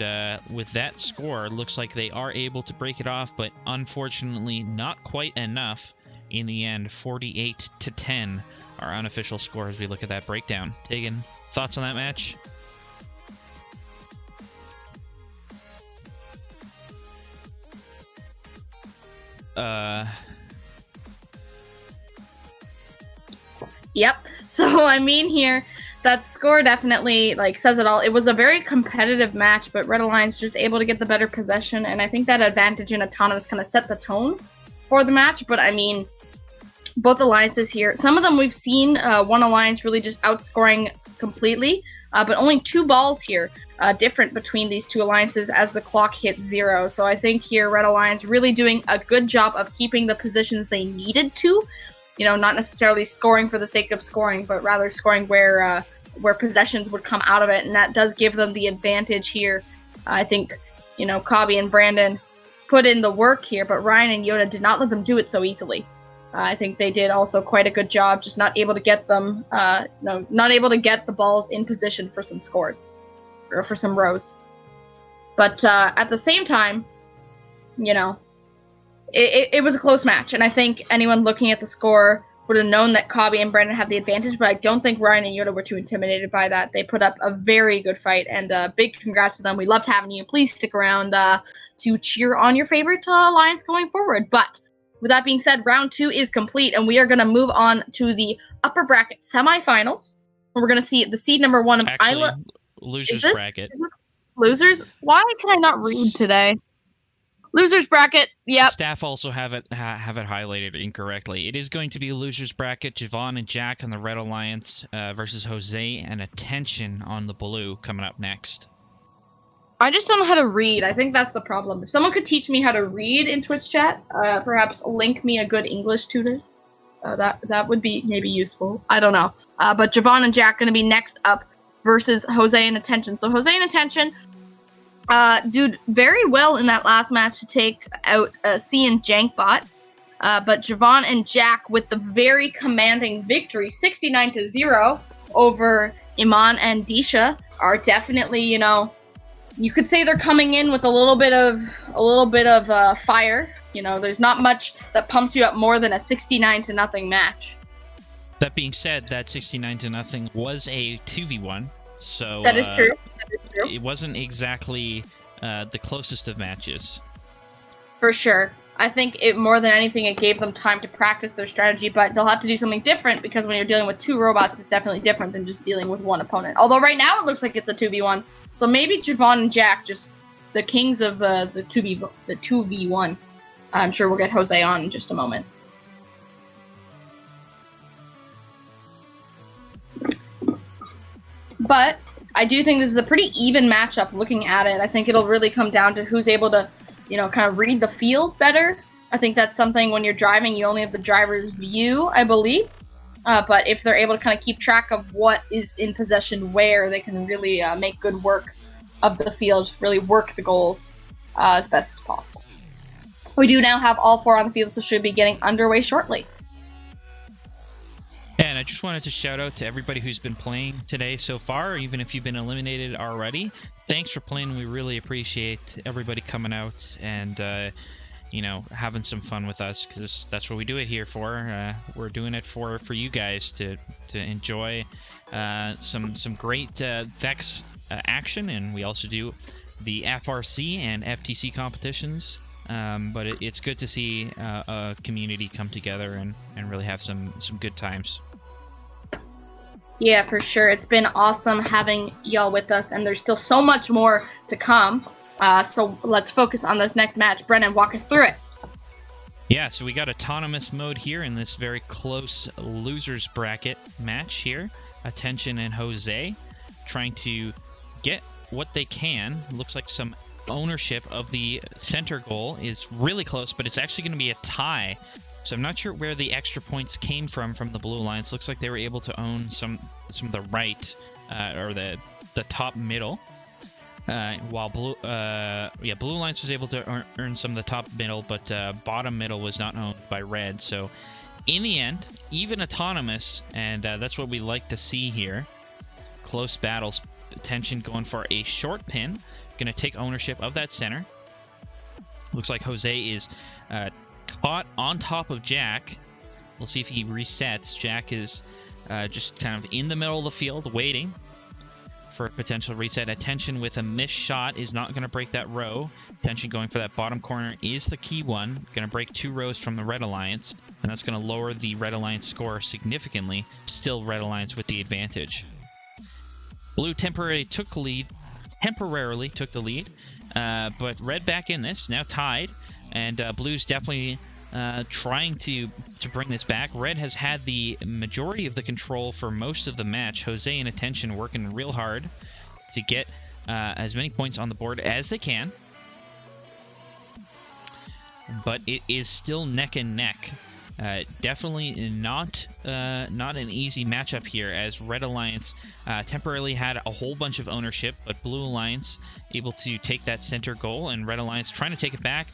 with that score, looks like they are able to break it off, but unfortunately not quite enough. In the end, 48-10, our unofficial score as we look at that breakdown. Tegan, thoughts on that match? Yep. So, I mean, here, that score definitely, says it all. It was a very competitive match, but Red Alliance just able to get the better possession, and I think that advantage in autonomous kind of set the tone for the match. But, I mean, both alliances here, some of them we've seen one alliance really just outscoring completely, but only 2 balls here different between these two alliances as the clock hit 0. So I think here Red Alliance really doing a good job of keeping the positions they needed to. Not necessarily scoring for the sake of scoring, but rather scoring where possessions would come out of it, and that does give them the advantage here. I think, Cobby and Brandon put in the work here, but Ryan and Yoda did not let them do it so easily. I think they did also quite a good job, just not able to get them, not able to get the balls in position for some scores, or for some rows. But at the same time, it was a close match, and I think anyone looking at the score would have known that Cobby and Brendan had the advantage, but I don't think Ryan and Yoda were too intimidated by that. They put up a very good fight, and big congrats to them. We loved having you. Please stick around to cheer on your favorite alliance going forward. But with that being said, round 2 is complete, and we are going to move on to the upper bracket semifinals. We're going to see the seed number 1 of Isla. Losers bracket. Losers? Why can I not read today? Losers bracket. Yep. Staff also have it highlighted incorrectly. It is going to be a losers bracket. Javon and Jack on the Red Alliance versus Jose and Attention on the blue coming up next. I just don't know how to read. I think that's the problem. If someone could teach me how to read in Twitch chat, perhaps link me a good English tutor. That would be maybe useful. I don't know. But Javon and Jack going to be next up versus Jose and Attention. So Jose and Attention did very well in that last match to take out C and Jankbot. But Javon and Jack with the very commanding victory, 69-0 over Iman and Disha, are definitely, you could say they're coming in with a little bit of fire. There's not much that pumps you up more than a 69-0 match. That being said, that 69-0 was a 2v1, so that is true. It wasn't exactly the closest of matches. For sure. I think more than anything, it gave them time to practice their strategy, but they'll have to do something different because when you're dealing with 2 robots, it's definitely different than just dealing with 1 opponent. Although right now it looks like it's a 2v1, so maybe Javon and Jack, just the kings of the 2v1. I'm sure we'll get Jose on in just a moment. But I do think this is a pretty even matchup looking at it. I think it'll really come down to who's able to, kind of read the field better. I think that's something when you're driving, you only have the driver's view, I believe. But if they're able to kind of keep track of what is in possession where, they can really make good work of the field, really work the goals as best as possible. We do now have all 4 on the field, so should be getting underway shortly. And I just wanted to shout out to everybody who's been playing today so far, even if you've been eliminated already. Thanks for playing. We really appreciate everybody coming out and, having some fun with us, because that's what we do it here for. We're doing it for you guys to enjoy some great Vex action, and we also do the FRC and FTC competitions. But it's good to see a community come together and really have some good times. Yeah, for sure. It's been awesome having y'all with us, and there's still so much more to come. So let's focus on this next match. Brennan, walk us through it. Yeah, so we got autonomous mode here in this very close losers bracket match here. Attention and Jose trying to get what they can. Looks like some ownership of the center goal is really close, but it's actually going to be a tie. So I'm not sure where the extra points came from the Blue Alliance. Looks like they were able to own some of the right or the top middle, while Blue Alliance was able to earn some of the top middle, but bottom middle was not owned by Red. So in the end, even autonomous, and that's what we like to see here. Close battles. Attention going for a short pin. Going to take ownership of that center. Looks like Jose is caught on top of Jack. We'll see if he resets. Jack is just kind of in the middle of the field waiting for a potential reset. Attention with a missed shot is not going to break that row. Attention going for that bottom corner is the key one. Going to break 2 rows from the Red Alliance, and that's going to lower the Red Alliance score significantly. Still Red Alliance with the advantage. Blue temporarily took the lead, but Red back in this, now tied, and Blue's definitely trying to bring this back. Red has had the majority of the control for most of the match. Jose and Attention working real hard to get as many points on the board as they can, but it is still neck and neck. Definitely not an easy matchup here, as Red Alliance temporarily had a whole bunch of ownership, but Blue Alliance able to take that center goal, and Red Alliance trying to take it back.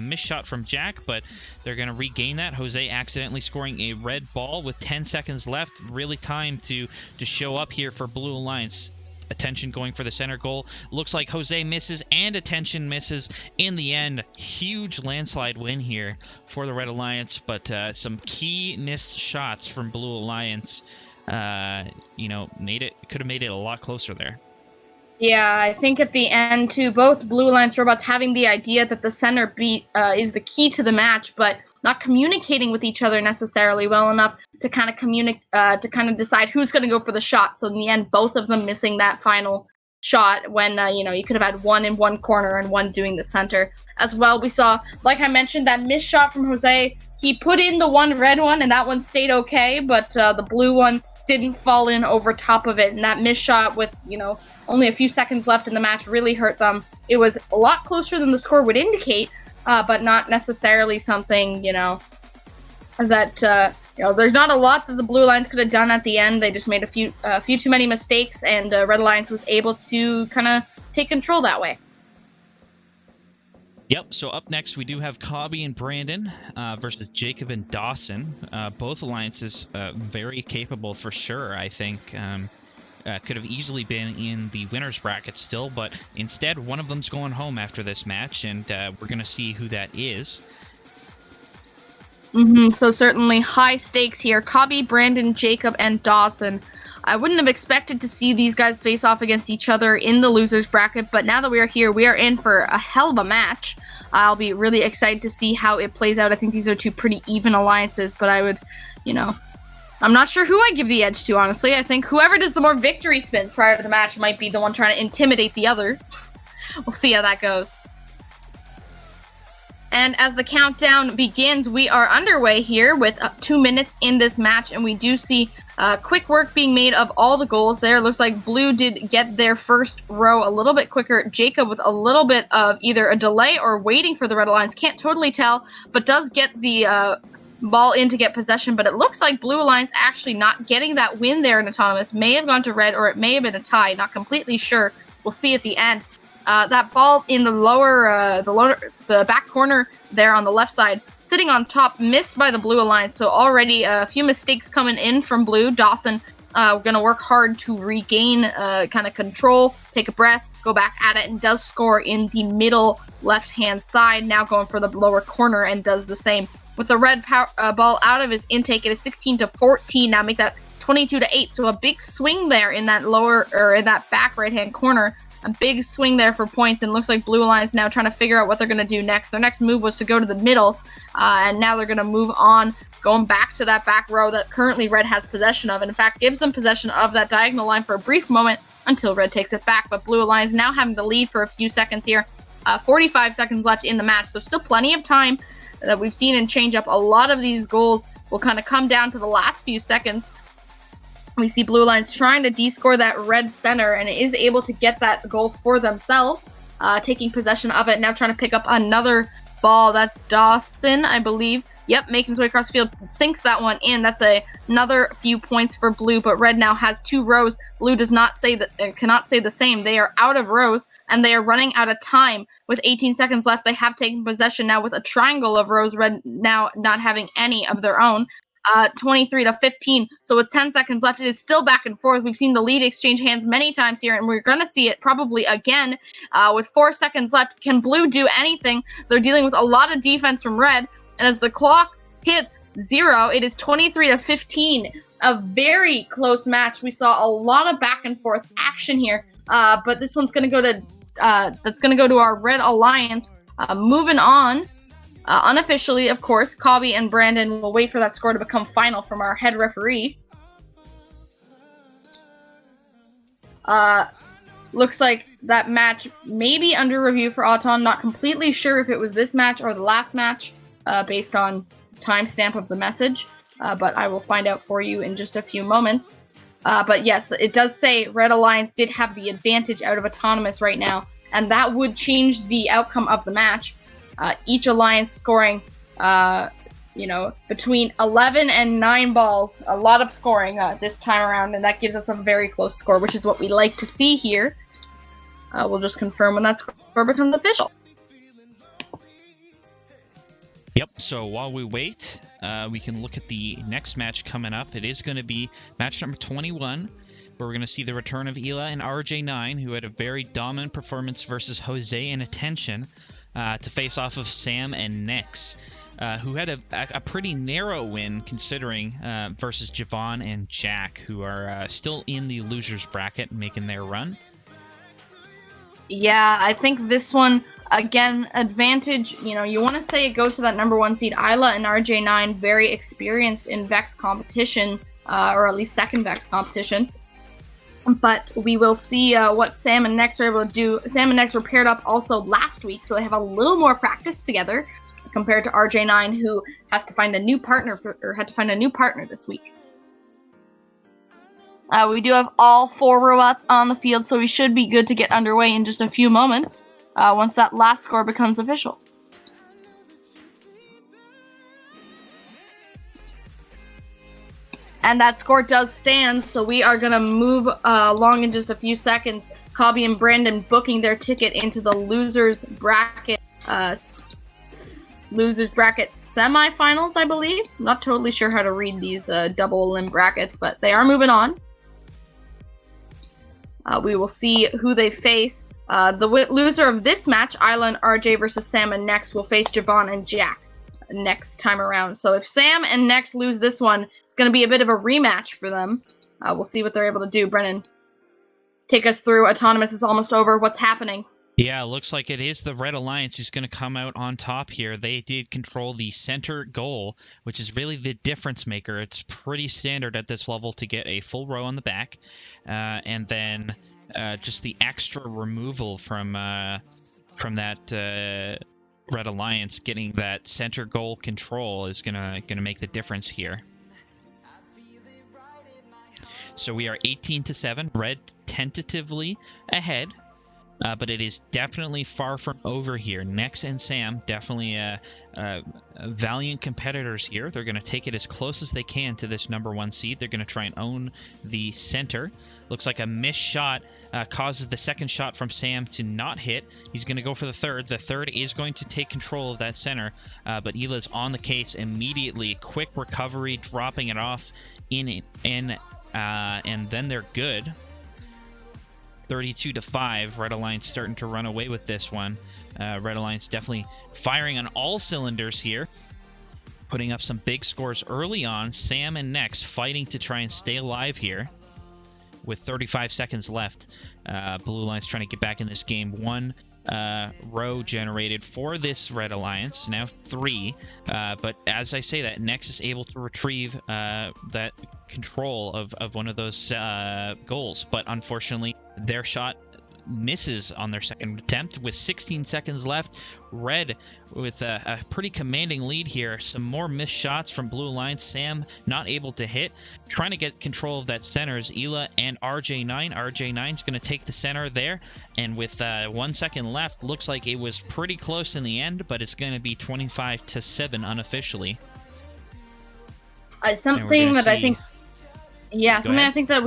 Missed shot from Jack, but they're going to regain that. Jose accidentally scoring a red ball with 10 seconds left. Really time to show up here for Blue Alliance. Attention going for the center goal. Looks like Jose misses and Attention misses. In the end, huge landslide win here for the Red Alliance, but some key missed shots from Blue Alliance, could have made it a lot closer there. Yeah, I think at the end, too, both Blue Alliance robots having the idea that the center beat is the key to the match, but not communicating with each other necessarily well enough to kind of decide who's going to go for the shot. So in the end, both of them missing that final shot when, you could have had one in one corner and one doing the center. As well, we saw, like I mentioned, that missed shot from Jose. He put in the one red one, and that one stayed okay, but the blue one didn't fall in over top of it, and that missed shot with, only a few seconds left in the match really hurt them. It was a lot closer than the score would indicate, but not necessarily something, that, there's not a lot that the Blue Alliance could have done at the end. They just made a few too many mistakes, and Red Alliance was able to kind of take control that way. Yep, so up next we do have Cobby and Brandon versus Jacob and Dawson. Both alliances very capable for sure, I think. Could have easily been in the winner's bracket still, but instead one of them's going home after this match, and we're going to see who that is. So certainly high stakes here. Cobby, Brandon, Jacob, and Dawson. I wouldn't have expected to see these guys face off against each other in the loser's bracket, but now that we are here, we are in for a hell of a match. I'll be really excited to see how it plays out. I think these are two pretty even alliances, but I would, I'm not sure who I give the edge to, honestly. I think whoever does the more victory spins prior to the match might be the one trying to intimidate the other. We'll see how that goes. And as the countdown begins, we are underway here with 2 minutes in this match, and we do see quick work being made of all the goals there. Looks like Blue did get their first row a little bit quicker. Jacob with a little bit of either a delay or waiting for the Red Alliance. Can't totally tell, but does get the ball in to get possession. But it looks like Blue Alliance actually not getting that win there in Autonomous. May have gone to Red, or it may have been a tie. Not completely sure. We'll see at the end. That ball in the the back corner there on the left side, sitting on top, missed by the Blue Alliance. So already a few mistakes coming in from Blue. Dawson going to work hard to regain kind of control, take a breath, go back at it, and does score in the middle left-hand side. Now going for the lower corner and does the same. With the red ball out of his intake, it is 16-14. Now make that 22-8. So a big swing there in that in that back right-hand corner. A big swing there for points, and looks like Blue Alliance now trying to figure out what they're going to do next. Their next move was to go to the middle, and now they're going to move on, going back to that back row that currently Red has possession of, and in fact gives them possession of that diagonal line for a brief moment until Red takes it back. But Blue Alliance now having the lead for a few seconds here. 45 seconds left in the match, so still plenty of time that we've seen in change up. A lot of these goals will kind of come down to the last few seconds. We see Blue Alliance trying to de-score that red center, and is able to get that goal for themselves, taking possession of it. Now trying to pick up another ball. That's Dawson, I believe. Yep, making his way across the field, sinks that one in. That's another few points for Blue, but Red now has 2 rows. Blue does not say that, cannot say the same. They are out of rows, and they are running out of time. With 18 seconds left, they have taken possession now with a triangle of rows. Red now not having any of their own. 23-15. So with 10 seconds left, it is still back and forth. We've seen the lead exchange hands many times here, and we're going to see it probably again with 4 seconds left. Can Blue do anything? They're dealing with a lot of defense from Red, and as the clock hits 0, it is 23-15. A very close match. We saw a lot of back and forth action here, but this one's going to go to that's going to go to our Red Alliance. Moving on. Unofficially, of course, Cobby and Brandon will wait for that score to become final from our head referee. Looks like that match may be under review for Auton. Not completely sure if it was this match or the last match, based on the timestamp of the message. But I will find out for you in just a few moments. But yes, it does say Red Alliance did have the advantage out of Autonomous right now, and that would change the outcome of the match. Each alliance scoring, between 11 and 9 balls. A lot of scoring this time around, and that gives us a very close score, which is what we like to see here. We'll just confirm when that score becomes official. Yep, so while we wait, we can look at the next match coming up. It is going to be match number 21 where we're going to see the return of Ela and RJ9, who had a very dominant performance versus Jose in Attention, to face off of Sam and Nyx, who had a pretty narrow win considering versus Javon and Jack, who are still in the losers bracket making their run. Yeah, I think this one, again, advantage, you want to say it goes to that number 1 seed. Isla and RJ9, very experienced in Vex competition, or at least second Vex competition. But we will see what Sam and Nyx are able to do. Sam and Nyx were paired up also last week, so they have a little more practice together compared to RJ9, who has to find a new partner had to find a new partner this week. We do have all 4 robots on the field, so we should be good to get underway in just a few moments once that last score becomes official. And that score does stand, so we are going to move along in just a few seconds. Cobby and Brandon booking their ticket into the losers bracket semifinals, I believe. I'm not totally sure how to read these double limb brackets, but they are moving on. We will see who they face. The loser of this match, Isla and RJ versus Sam and Nyx, will face Javon and Jack next time around. So if Sam and Nyx lose this one, it's going to be a bit of a rematch for them. We'll see what they're able to do. Brennan, take us through. Autonomous is almost over. What's happening? Yeah, looks like it is the Red Alliance who's going to come out on top here. They did control the center goal, which is really the difference maker. It's pretty standard at this level to get a full row on the back, and then just the extra removal from that Red Alliance, getting that center goal control is gonna make the difference here. So we are 18-7. Red tentatively ahead. But it is definitely far from over here. Nyx and Sam, definitely valiant competitors here. They're going to take it as close as they can to this number 1 seed. They're going to try and own the center. Looks like a missed shot causes the second shot from Sam to not hit. He's going to go for the third. The third is going to take control of that center, but Ela's on the case immediately. Quick recovery, dropping it off and then they're good. 32-5. Red Alliance starting to run away with this one. Red Alliance definitely firing on all cylinders here, putting up some big scores early on. Sam and Nyx fighting to try and stay alive here with 35 seconds left. Blue Alliance trying to get back in this game. 1 row generated for this Red Alliance, now 3. But as I say that, Nyx is able to retrieve that control of one of those goals, but unfortunately their shot misses on their second attempt with 16 seconds left. Red with a pretty commanding lead here. Some more missed shots from Blue Alliance. Sam not able to hit. Trying to get control of that center is Ela and RJ9. RJ9's going to take the center there, and with 1 second left, looks like it was pretty close in the end, but it's going to be 25-7 unofficially. Something that I think that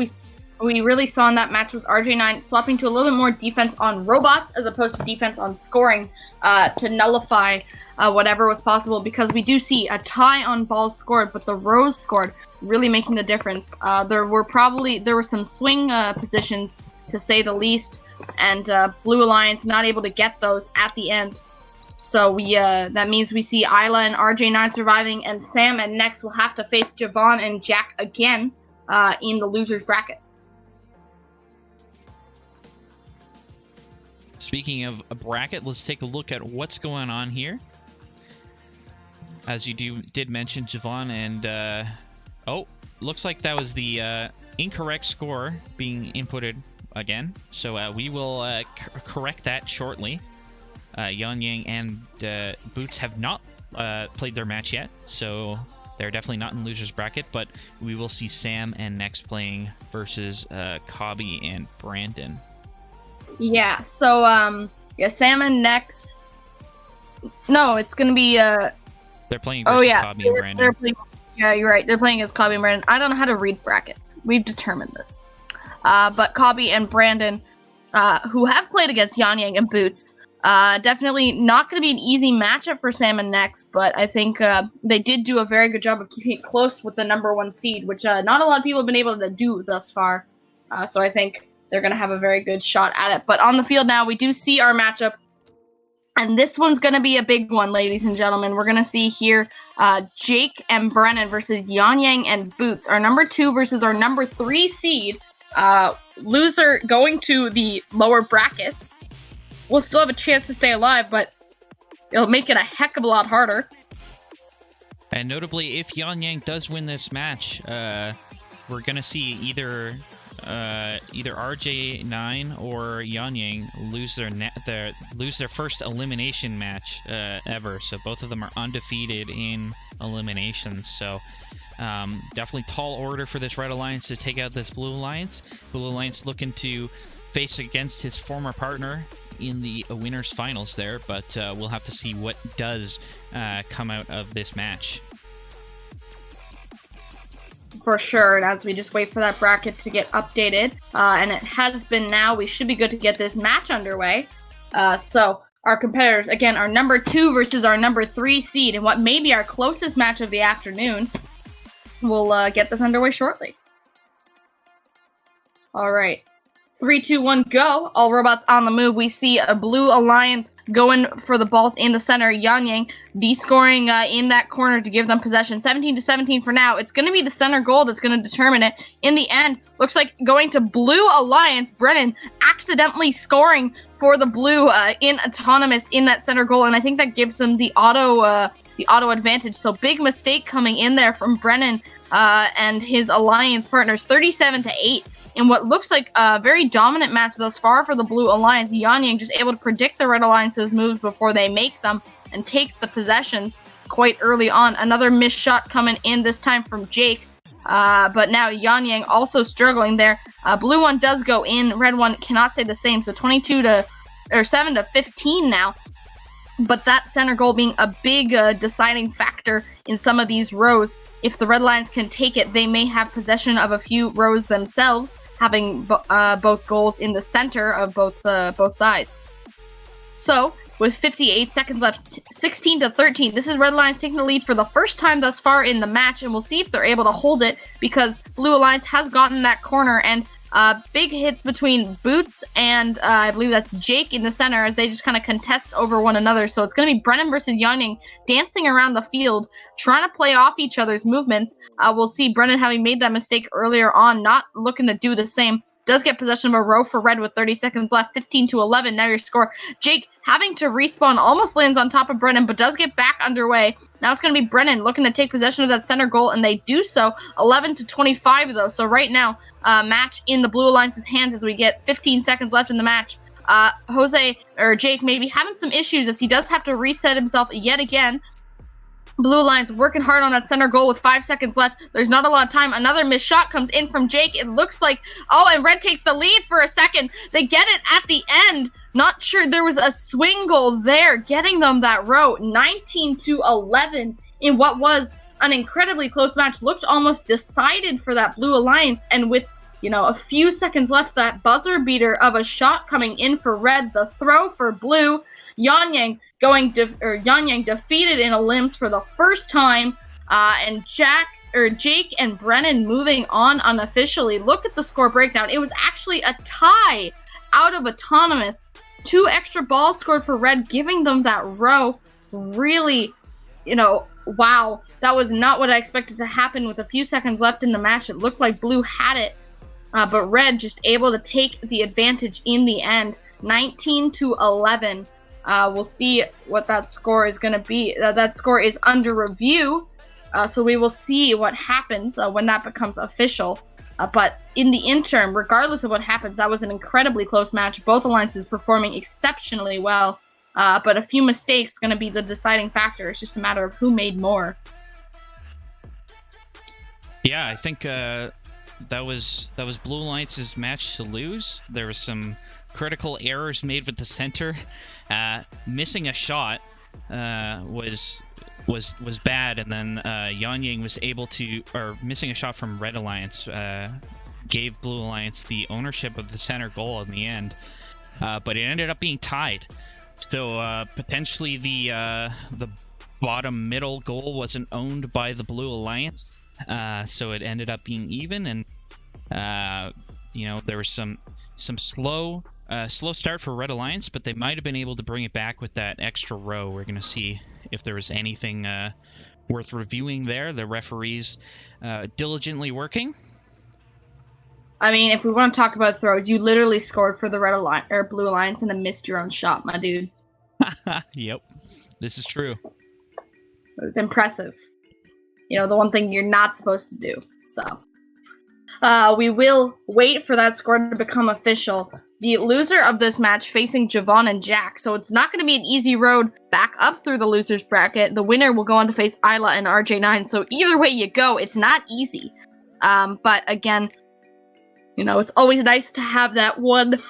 we really saw in that match was RJ9 swapping to a little bit more defense on robots as opposed to defense on scoring to nullify whatever was possible, because we do see a tie on balls scored, but the rows scored, really making the difference. There were some swing positions, to say the least, and Blue Alliance not able to get those at the end. So that means we see Isla and RJ9 surviving, and Sam and Nyx will have to face Javon and Jack again in the losers bracket. Speaking of a bracket, let's take a look at what's going on here. As you did mention, Javon and looks like that was the incorrect score being inputted again. So we will correct that shortly. Yan Yang and Boots have not played their match yet, so they're definitely not in losers bracket. But we will see Sam and Nyx playing versus Cobby and Brandon. Yeah, so, Sam and Nyx... No, it's gonna be, They're playing versus Cobby and Brandon. Yeah, you're right. They're playing as Cobby and Brandon. I don't know how to read brackets. We've determined this. But Cobby and Brandon, who have played against Yan Yang and Boots, definitely not going to be an easy matchup for Sam and Nyx, but I think they did do a very good job of keeping it close with the number 1 seed, which not a lot of people have been able to do thus far. So I think they're going to have a very good shot at it. But on the field now, we do see our matchup. And this one's going to be a big one, ladies and gentlemen. We're going to see here Jake and Brennan versus Yan Yang and Boots. Our number 2 versus our number 3 seed. Loser going to the lower bracket. We'll still have a chance to stay alive, but it'll make it a heck of a lot harder. And notably, if Yan Yang does win this match, we're going to see either RJ9 or Yan Yang lose their first elimination match ever. So both of them are undefeated in eliminations. So definitely tall order for this Red Alliance to take out this Blue Alliance. Blue Alliance looking to face against his former partner in the winners finals there, but we'll have to see what does come out of this match. For sure, and as we just wait for that bracket to get updated, and it has been now, we should be good to get this match underway. So our competitors, again, our number 2 versus our number 3 seed, and what may be our closest match of the afternoon. We'll get this underway shortly. All right. 3, 2, 1, go. All robots on the move. We see a Blue Alliance going for the balls in the center. Yan Yang de-scoring in that corner to give them possession. 17-17 for now. It's going to be the center goal that's going to determine it. In the end, looks like going to Blue Alliance. Brennan accidentally scoring for the Blue in autonomous in that center goal, and I think that gives them the auto advantage. So big mistake coming in there from Brennan and his Alliance partners. 37-8. In what looks like a very dominant match thus far for the Blue Alliance. Yan Yang just able to predict the Red Alliance's moves before they make them and take the possessions quite early on. Another missed shot coming in, this time from Jake. But now Yan Yang also struggling there. Blue one does go in. Red one cannot say the same. So 7-15 now. But that center goal being a big deciding factor in some of these rows. If the Red Lions can take it, they may have possession of a few rows themselves, having both goals in the center of both sides. So, with 58 seconds left, 16-13, this is Red Lions taking the lead for the first time thus far in the match, and we'll see if they're able to hold it, because Blue Alliance has gotten that corner, and big hits between Boots and I believe that's Jake in the center as they just kind of contest over one another. So it's going to be Brennan versus Yan Yang dancing around the field, trying to play off each other's movements. We'll see Brennan, having made that mistake earlier on, not looking to do the same. Does get possession of a row for Red with 30 seconds left, 15-11. Now your score. Jake having to respawn, almost lands on top of Brennan, but does get back underway. Now it's going to be Brennan looking to take possession of that center goal, and they do so. 11-25 though. So right now, match in the Blue Alliance's hands as we get 15 seconds left in the match. Jake maybe having some issues as he does have to reset himself yet again. Blue Alliance working hard on that center goal with 5 seconds left. There's not a lot of time. Another missed shot comes in from Jake. It looks like, and Red takes the lead for a second. They get it at the end. Not sure there was a swing goal there, getting them that row. 19-11 in what was an incredibly close match. Looked almost decided for that Blue Alliance. And with, a few seconds left, that buzzer beater of a shot coming in for Red. The throw for Blue. Yan Yang defeated in elims for the first time, and Jake and Brennan moving on unofficially. Look at the score breakdown. It was actually a tie out of autonomous. 2 extra balls scored for Red, giving them that row. Really, wow. That was not what I expected to happen with a few seconds left in the match. It looked like Blue had it, but Red just able to take the advantage in the end. 19-11. We'll see what that score is going to be. That score is under review, so we will see what happens when that becomes official. But in the interim, regardless of what happens, that was an incredibly close match. Both alliances performing exceptionally well, but a few mistakes going to be the deciding factor. It's just a matter of who made more. Yeah, I think that was Blue Alliance's match to lose. There was some critical errors made with the center. Missing a shot was bad, and then Yan Yang was able to, missing a shot from Red Alliance gave Blue Alliance the ownership of the center goal in the end, but it ended up being tied. So potentially the bottom middle goal wasn't owned by the Blue Alliance, so it ended up being even, and There was some slow start for Red Alliance, but they might have been able to bring it back with that extra row. We're going to see if there was anything worth reviewing there. The referees diligently working. I mean, if we want to talk about throws, you literally scored for the Blue Alliance and then missed your own shot, my dude. Yep, this is true. It was impressive. The one thing you're not supposed to do. So, we will wait for that score to become official. The loser of this match facing Javon and Jack. So it's not going to be an easy road back up through the losers bracket. The winner will go on to face Isla and RJ9. So either way you go, it's not easy. But again, it's always nice to have that one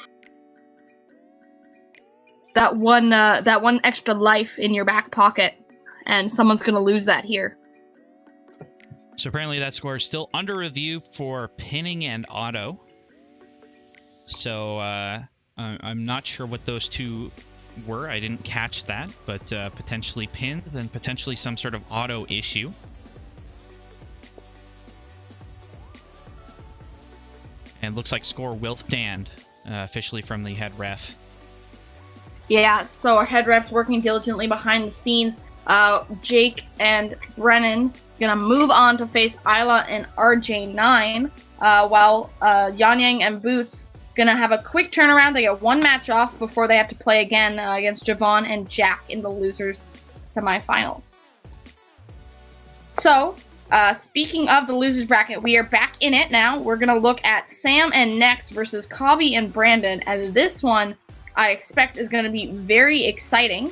extra life in your back pocket, and someone's going to lose that here. So apparently that score is still under review for pinning and auto. So I'm not sure what those two were. I didn't catch that, but potentially pinned and potentially some sort of auto issue. And looks like score will stand officially from the head ref. Yeah, so our head ref's working diligently behind the scenes. Jake and Brennan gonna move on to face Isla and RJ9, while Yang Yang and Boots gonna have a quick turnaround. They get one match off before they have to play again against Javon and Jack in the losers semifinals. So, speaking of the losers bracket, we are back in it now. We're gonna look at Sam and Nex versus Cobby and Brandon, and this one I expect is gonna be very exciting.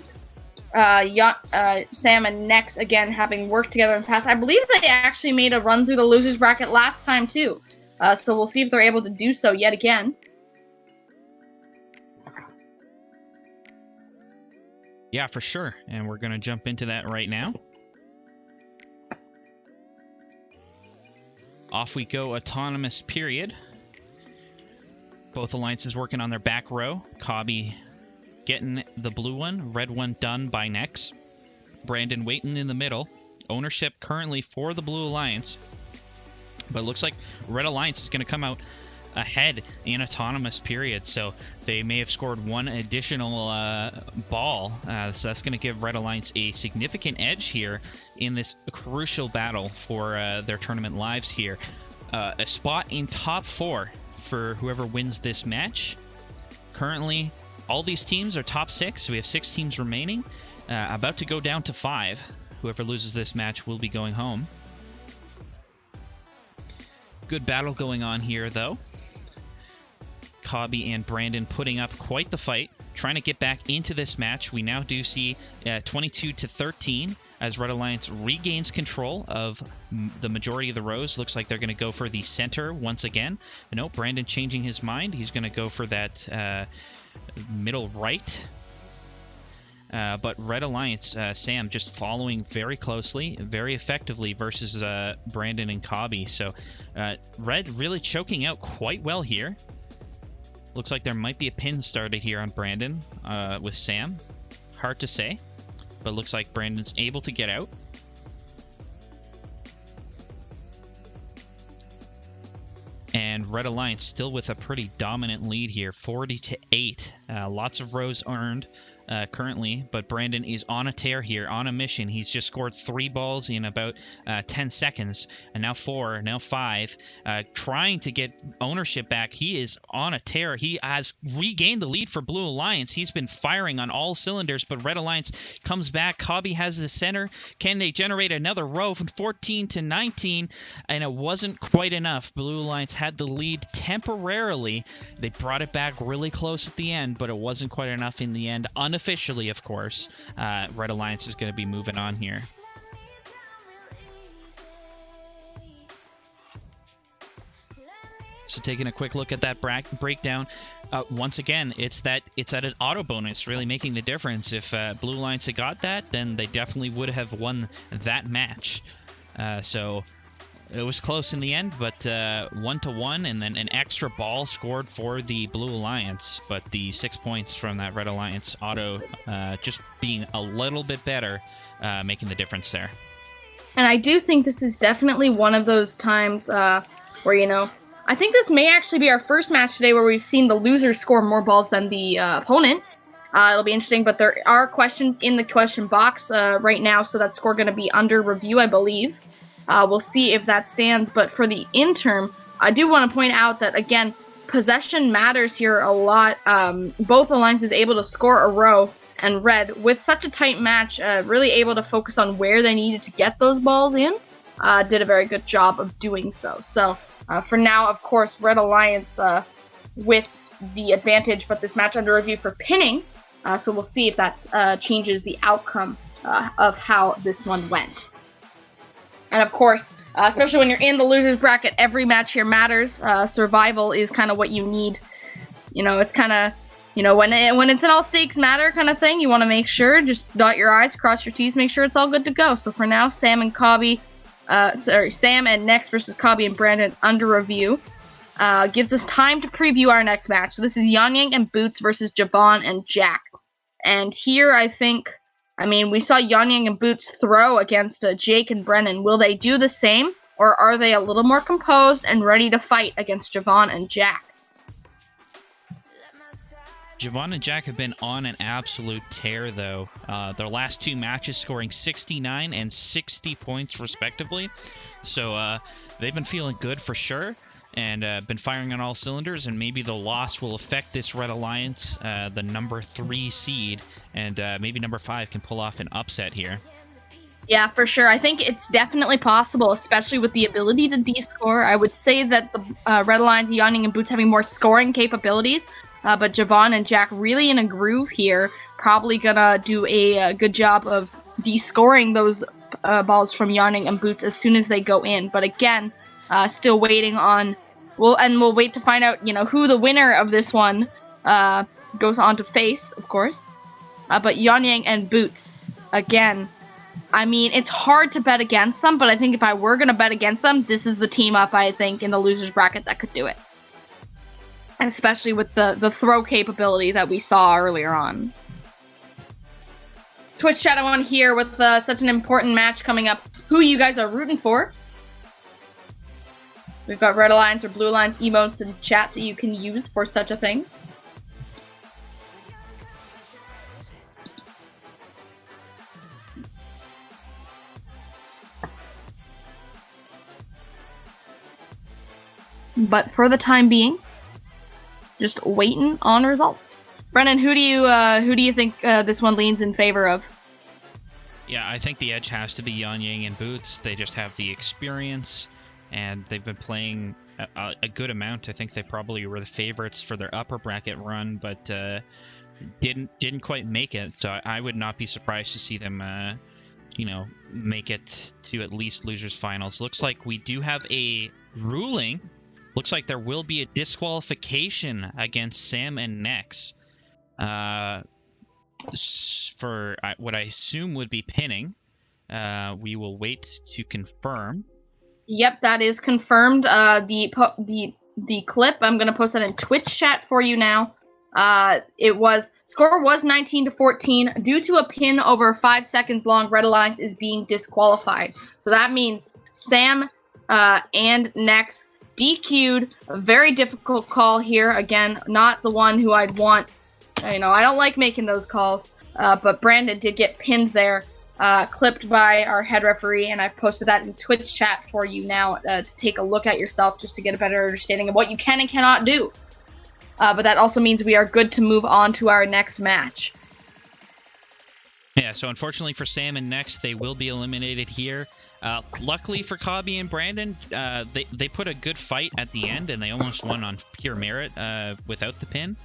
Sam and Nex, again, having worked together in the past. I believe they actually made a run through the losers bracket last time, too. So we'll see if they're able to do so yet again. Yeah, for sure. And we're going to jump into that right now. Off we go, autonomous period. Both alliances working on their back row. Cobby getting the blue one, red one done by Nex. Brandon waiting in the middle. Ownership currently for the Blue Alliance. But it looks like Red Alliance is going to come out ahead in autonomous period. So they may have scored one additional ball. So that's going to give Red Alliance a significant edge here in this crucial battle for their tournament lives here. A spot in top 4 for whoever wins this match. Currently, all these teams are top 6, so we have 6 teams remaining. About to go down to 5. Whoever loses this match will be going home. Good battle going on here, though. Cobby and Brandon putting up quite the fight, trying to get back into this match. We now do see 22-13 as Red Alliance regains control of the majority of the rows. Looks like they're going to go for the center once again. No, Brandon changing his mind. He's going to go for that middle right. But Red Alliance, Sam, just following very closely, very effectively versus Brandon and Cobby. So Red really choking out quite well here. Looks like there might be a pin started here on Brandon with Sam. Hard to say, but looks like Brandon's able to get out. And Red Alliance still with a pretty dominant lead here, 40-8. Lots of rows earned currently, but Brandon is on a tear here, on a mission. He's just scored 3 balls in about 10 seconds, and now 4, now 5, trying to get ownership back. He is on a tear. He has regained the lead for Blue Alliance. He's been firing on all cylinders, but Red Alliance comes back. Cobby has the center. Can they generate another row from 14-19? And it wasn't quite enough. Blue Alliance had the lead temporarily. They brought it back really close at the end, but it wasn't quite enough in the end. Unofficially, of course, Red Alliance is going to be moving on here. So taking a quick look at that breakdown, once again, it's at an auto bonus really making the difference. If Blue Alliance had got that, then they definitely would have won that match. So it was close in the end, but 1-1, and then an extra ball scored for the Blue Alliance. But the 6 points from that Red Alliance auto just being a little bit better, making the difference there. And I do think this is definitely one of those times where, I think this may actually be our first match today where we've seen the losers score more balls than the opponent. It'll be interesting, but there are questions in the question box right now, so that score going to be under review, I believe. We'll see if that stands, but for the interim, I do want to point out that, again, possession matters here a lot. Both alliances able to score a row, and Red, with such a tight match, really able to focus on where they needed to get those balls in, did a very good job of doing so. So, for now, of course, Red Alliance with the advantage, but this match under review for pinning, so we'll see if that changes the outcome of how this one went. And of course, especially when you're in the losers bracket, every match here matters. Survival is kind of what you need. You know, it's kind of, you know, when it's an all stakes matter kind of thing, you want to make sure, just dot your I's, cross your T's, make sure it's all good to go. So for now, Sam and Nex versus Cobby and Brandon under review. Gives us time to preview our next match. So this is Yanyang and Boots versus Javon and Jack. And here we saw Yanyang and Boots throw against Jake and Brennan. Will they do the same, or are they a little more composed and ready to fight against Javon and Jack? Javon and Jack have been on an absolute tear, though. Their last two matches scoring 69 and 60 points, respectively. So they've been feeling good for sure, and been firing on all cylinders, and maybe the loss will affect this Red Alliance, the number 3 seed, and maybe number 5 can pull off an upset here. Yeah, for sure. I think it's definitely possible, especially with the ability to D-score. I would say that the Red Alliance, Yanyang, and Boots having more scoring capabilities, but Javon and Jack really in a groove here, probably gonna do a good job of D-scoring those balls from Yanyang and Boots as soon as they go in. But again, still waiting on... We'll wait to find out, who the winner of this one goes on to face, of course. But Yanyang and Boots, again, it's hard to bet against them, but I think if I were going to bet against them, this is the team up, I think, in the losers bracket that could do it. Especially with the throw capability that we saw earlier on. Twitch chat, I want to hear with such an important match coming up, who you guys are rooting for. We've got Red Alliance or Blue Alliance emotes in chat that you can use for such a thing. But for the time being, just waiting on results. Brennan, who do you think this one leans in favor of? Yeah, I think the edge has to be Yanyang and Boots. They just have the experience, and they've been playing a good amount. I think they probably were the favorites for their upper bracket run, but didn't quite make it. So I would not be surprised to see them, make it to at least losers finals. Looks like we do have a ruling. Looks like there will be a disqualification against Sam and Nex for what I assume would be pinning. We will wait to confirm. Yep, that is confirmed. The clip, I'm going to post that in Twitch chat for you now. Score was 19-14. Due to a pin over 5 seconds long, Red Alliance is being disqualified. So that means Sam and Nex DQ'd. A very difficult call here. Again, not the one who I'd want. I don't like making those calls. But Brandon did get pinned there. Clipped by our head referee, and I've posted that in Twitch chat for you now to take a look at yourself just to get a better understanding of what you can and cannot do. But that also means we are good to move on to our next match. Yeah, so unfortunately for Sam and Nex, they will be eliminated here. Luckily for Cobby and Brandon, they put a good fight at the end, and they almost won on pure merit without the pin.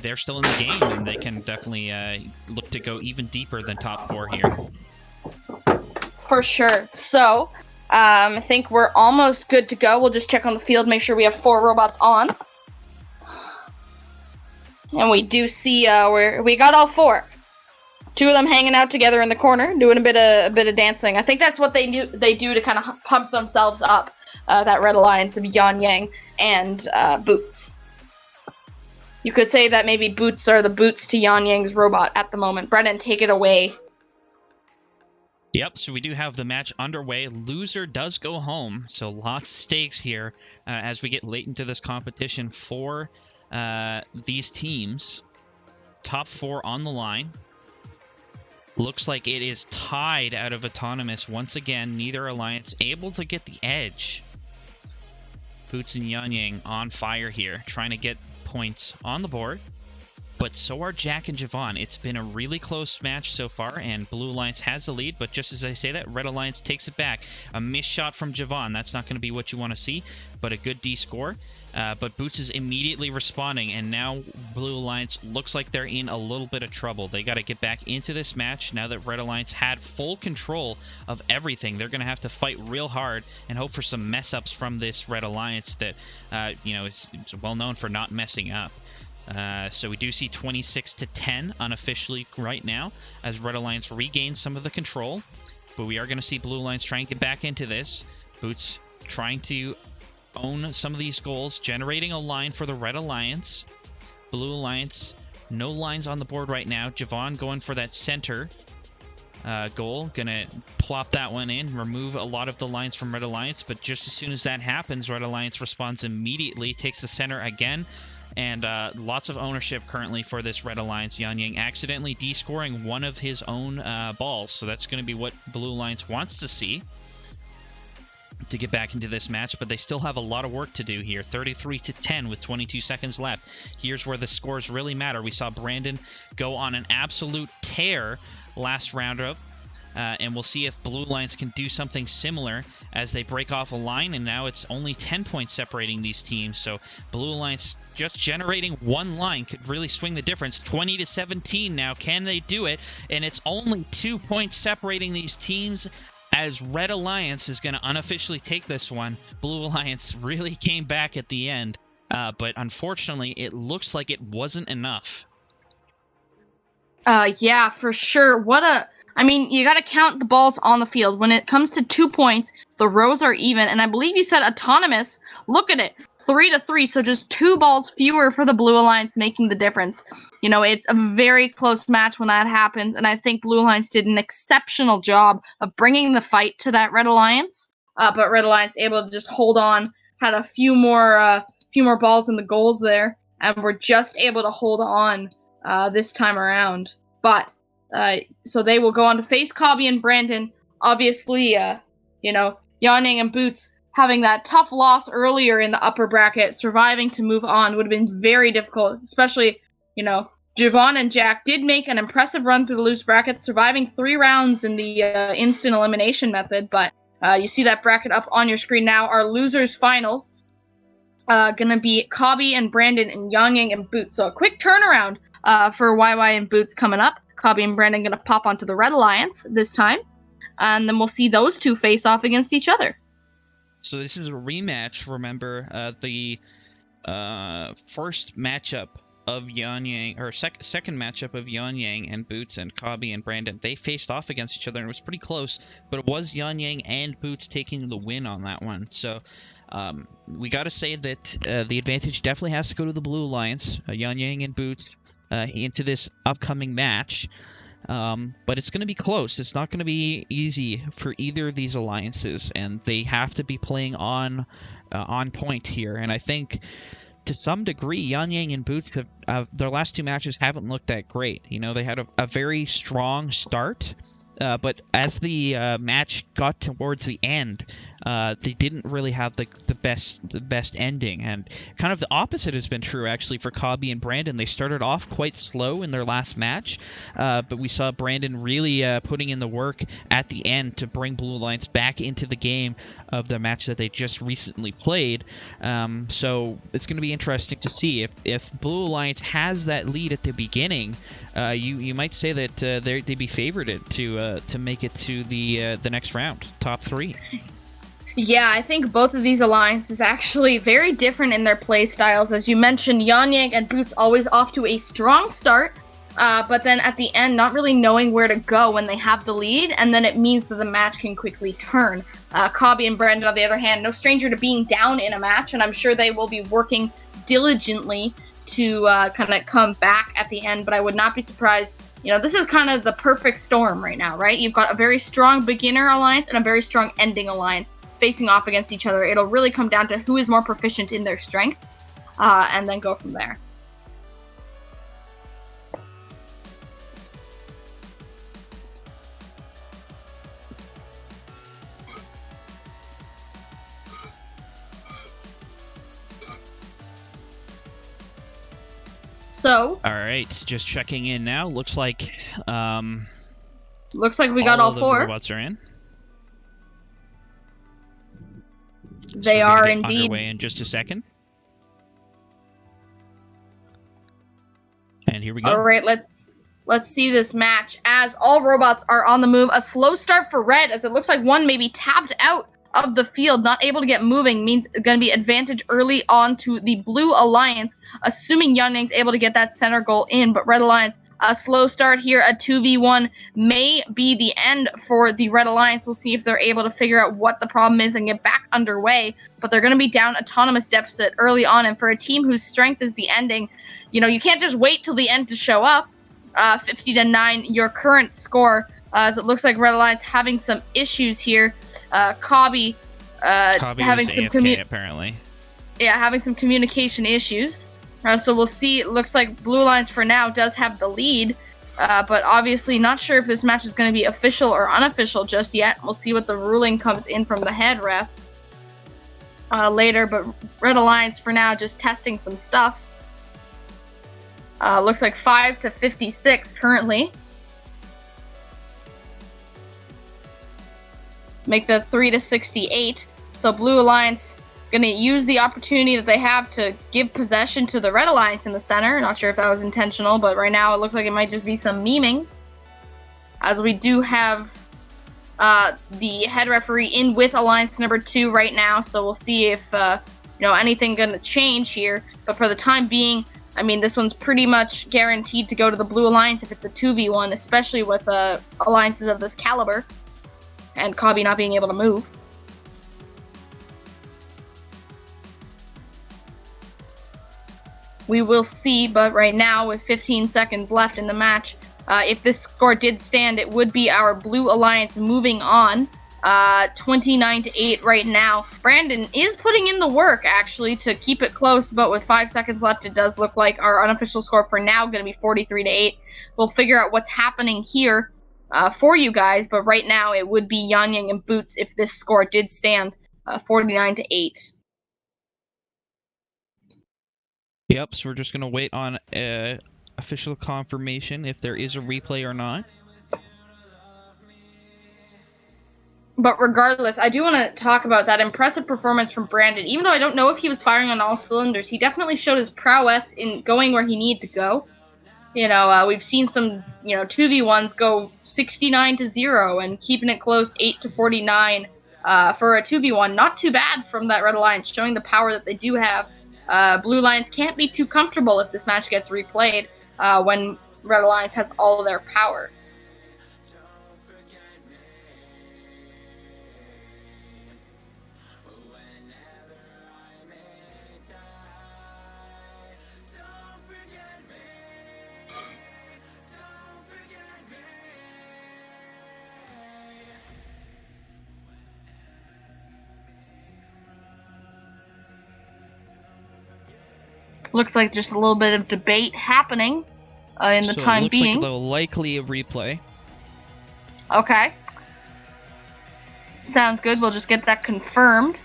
They're still in the game, and they can definitely look to go even deeper than top 4 here. For sure. So, I think we're almost good to go. We'll just check on the field, make sure we have 4 robots on. And we do see we got all 4. 2 of them hanging out together in the corner, doing a bit of dancing. I think that's what they do to kind of pump themselves up. That Red Alliance of Yanyang and Boots. You could say that maybe Boots are the Boots to Yanyang's robot at the moment. Brennan, take it away. Yep, so we do have the match underway. Loser does go home, so lots of stakes here as we get late into this competition for these teams. Top 4 on the line. Looks like it is tied out of Autonomous once again. Neither alliance able to get the edge. Boots and Yanyang on fire here, trying to get points on the board. But so are Jack and Javon. It's been a really close match so far, and Blue Alliance has the lead. But just as I say that, Red Alliance takes it back. A missed shot from Javon. That's not going to be what you want to see, but a good D score. But Boots is immediately responding, and now Blue Alliance looks like they're in a little bit of trouble. They got to get back into this match now that Red Alliance had full control of everything. They're going to have to fight real hard and hope for some mess-ups from this Red Alliance that, is well known for not messing up. So we do see 26-10 unofficially right now as Red Alliance regains some of the control. But we are going to see Blue Alliance try and get back into this. Boots trying to own some of these goals, generating a line for the Red Alliance. Blue Alliance, no lines on the board right now. Javon going for that center goal. Going to plop that one in, remove a lot of the lines from Red Alliance. But just as soon as that happens, Red Alliance responds immediately, takes the center again. And lots of ownership currently for this Red Alliance. Yanyang accidentally de-scoring one of his own balls. So that's going to be what Blue Alliance wants to see to get back into this match. But they still have a lot of work to do here. 33-10 with 22 seconds left. Here's where the scores really matter. We saw Brandon go on an absolute tear last roundup. And we'll see if Blue Alliance can do something similar as they break off a line. And now it's only 10 points separating these teams. So Blue Alliance just generating one line could really swing the difference. 20-17 now. Can they do it? And it's only 2 points separating these teams as Red Alliance is going to unofficially take this one. Blue Alliance really came back at the end. But unfortunately, it looks like it wasn't enough. Yeah, for sure. You got to count the balls on the field. When it comes to 2 points, the rows are even. And I believe you said Autonomous. Look at it. 3-3. So just 2 balls fewer for the Blue Alliance, making the difference. It's a very close match when that happens. And I think Blue Alliance did an exceptional job of bringing the fight to that Red Alliance. But Red Alliance able to just hold on, had a few more balls in the goals there. And were just able to hold on this time around. But so they will go on to face Cobby and Brandon. Obviously, Yanyang and Boots having that tough loss earlier in the upper bracket, surviving to move on would have been very difficult. Especially, Javon and Jack did make an impressive run through the loose bracket, surviving 3 rounds in the instant elimination method. But you see that bracket up on your screen now. Our losers finals gonna be Cobby and Brandon and Yanyang and Boots. So a quick turnaround for YY and Boots coming up. Cobby and Brandon going to pop onto the Red Alliance this time. And then we'll see those two face off against each other. So this is a rematch. Remember, the first matchup of Yanyang, or second matchup of Yanyang and Boots and Cobby and Brandon, they faced off against each other, and it was pretty close. But it was Yanyang and Boots taking the win on that one. So we got to say that the advantage definitely has to go to the Blue Alliance, Yanyang and Boots, into this upcoming match. But it's going to be close. It's not going to be easy for either of these alliances, and they have to be playing on point here. And I think to some degree, Yanyang and Boots have their last 2 matches haven't looked that great. They had a very strong start, but as the match got towards the end, they didn't really have the best ending. And kind of the opposite has been true actually for Cobby and Brandon. They started off quite slow in their last match, but we saw Brandon really putting in the work at the end to bring Blue Alliance back into the game of the match that they just recently played. So it's going to be interesting to see if Blue Alliance has that lead at the beginning. You might say that they'd be favored to make it to the next round, top 3. Yeah, I think both of these alliances actually very different in their play styles. As you mentioned, Yanyang and Boots always off to a strong start, but then at the end not really knowing where to go when they have the lead, and then it means that the match can quickly turn. Cobby and Brandon, on the other hand, no stranger to being down in a match, and I'm sure they will be working diligently to kind of come back at the end, but I would not be surprised. This is kind of the perfect storm right now, right? You've got a very strong beginner alliance and a very strong ending alliance facing off against each other. It'll really come down to who is more proficient in their strength, and then go from there. So, all right, just checking in now. Looks like we got all of the four. robots are in. They So we're are gonna get indeed. underway in just a second. And here we go. All right, let's see this match as all robots are on the move. A slow start for red, as it looks like one may be tapped out of the field, not able to get moving, means going to be advantage early on to the blue alliance, assuming Yunling's able to get that center goal in. But red alliance, a slow start here, a 2v1 may be the end for the red alliance. We'll see if they're able to figure out what the problem is and get back underway. But they're going to be down autonomous deficit early on, and for a team whose strength is the ending, you can't just wait till the end to show up. 50-9, your current score. As it looks like Red Alliance having some issues here. Cobby having some AFK, apparently. having some communication issues. So we'll see. It looks like Blue Alliance for now does have the lead, but obviously not sure if this match is going to be official or unofficial just yet. We'll see what the ruling comes in from the head ref later. But Red Alliance for now just testing some stuff. Looks like 5-56 currently. Make the 3-68. So Blue Alliance going to use the opportunity that they have to give possession to the Red Alliance in the center. Not sure if that was intentional, but right now it looks like it might just be some memeing. As we do have the head referee in with Alliance number 2 right now, so we'll see if anything going to change here. But for the time being, I mean, this one's pretty much guaranteed to go to the Blue Alliance if it's a 2v1, especially with alliances of this caliber. And Cobby not being able to move. We will see, but right now, with 15 seconds left in the match, if this score did stand, it would be our Blue Alliance moving on. 29-8 right now. Brandon is putting in the work, actually, to keep it close, but with 5 seconds left, it does look like our unofficial score for now going to be 43-8. We'll figure out what's happening here for you guys, but right now it would be Yanyang and Boots if this score did stand, 49-8. Yep, so we're just going to wait on official confirmation if there is a replay or not. But regardless, I do want to talk about that impressive performance from Brandon. Even though I don't know if he was firing on all cylinders, he definitely showed his prowess in going where he needed to go. We've seen some, 2v1s go 69-0 and keeping it close 8-49 for a 2v1. Not too bad from that Red Alliance, showing the power that they do have. Blue Alliance can't be too comfortable if this match gets replayed when Red Alliance has all of their power. Looks like just a little bit of debate happening in the time being. Looks like the likely replay. Okay. Sounds good. We'll just get that confirmed.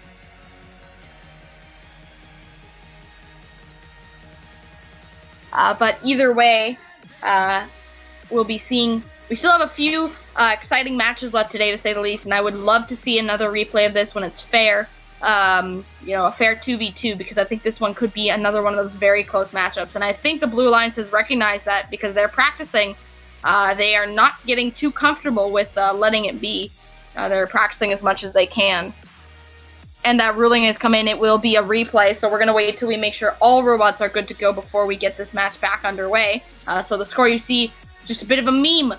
But either way, we'll be seeing... We still have a few exciting matches left today, to say the least, and I would love to see another replay of this when it's fair. A fair 2v2, because I think this one could be another one of those very close matchups. And I think the Blue Alliance has recognized that because they're practicing. They are not getting too comfortable with letting it be. They're practicing as much as they can. And that ruling has come in. It will be a replay, so we're going to wait till we make sure all robots are good to go before we get this match back underway. So the score you see, just a bit of a meme.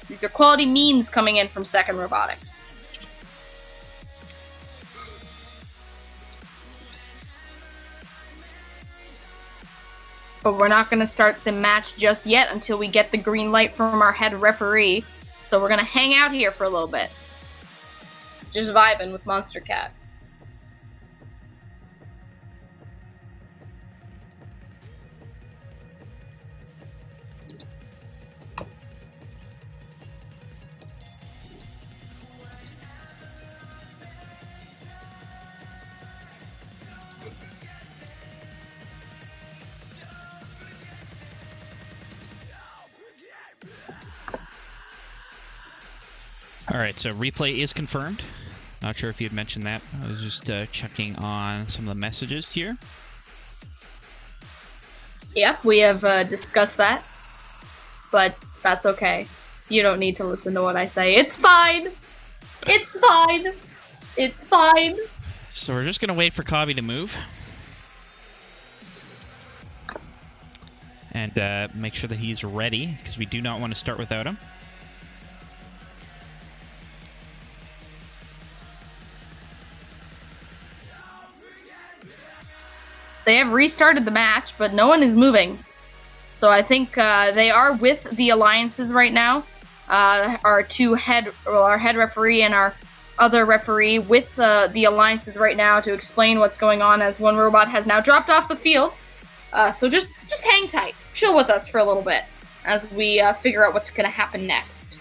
These are quality memes coming in from Second Robotics. but we're not going to start the match just yet until we get the green light from our head referee. So we're going to hang out here for a little bit. Just vibing with Monster Cat. All right, so replay is confirmed. Not sure if you had mentioned that. I was just checking on some of the messages here. Yep, we have discussed that, but that's okay. You don't need to listen to what I say. It's fine. It's fine. It's fine. So we're just going to wait for Cobby to move. And make sure that he's ready, because we do not want to start without him. They have restarted the match, but no one is moving. So I think they are with the alliances right now. Our head referee and our other referee with the alliances right now to explain what's going on, as one robot has now dropped off the field. So just hang tight. Chill with us for a little bit as we figure out what's going to happen next.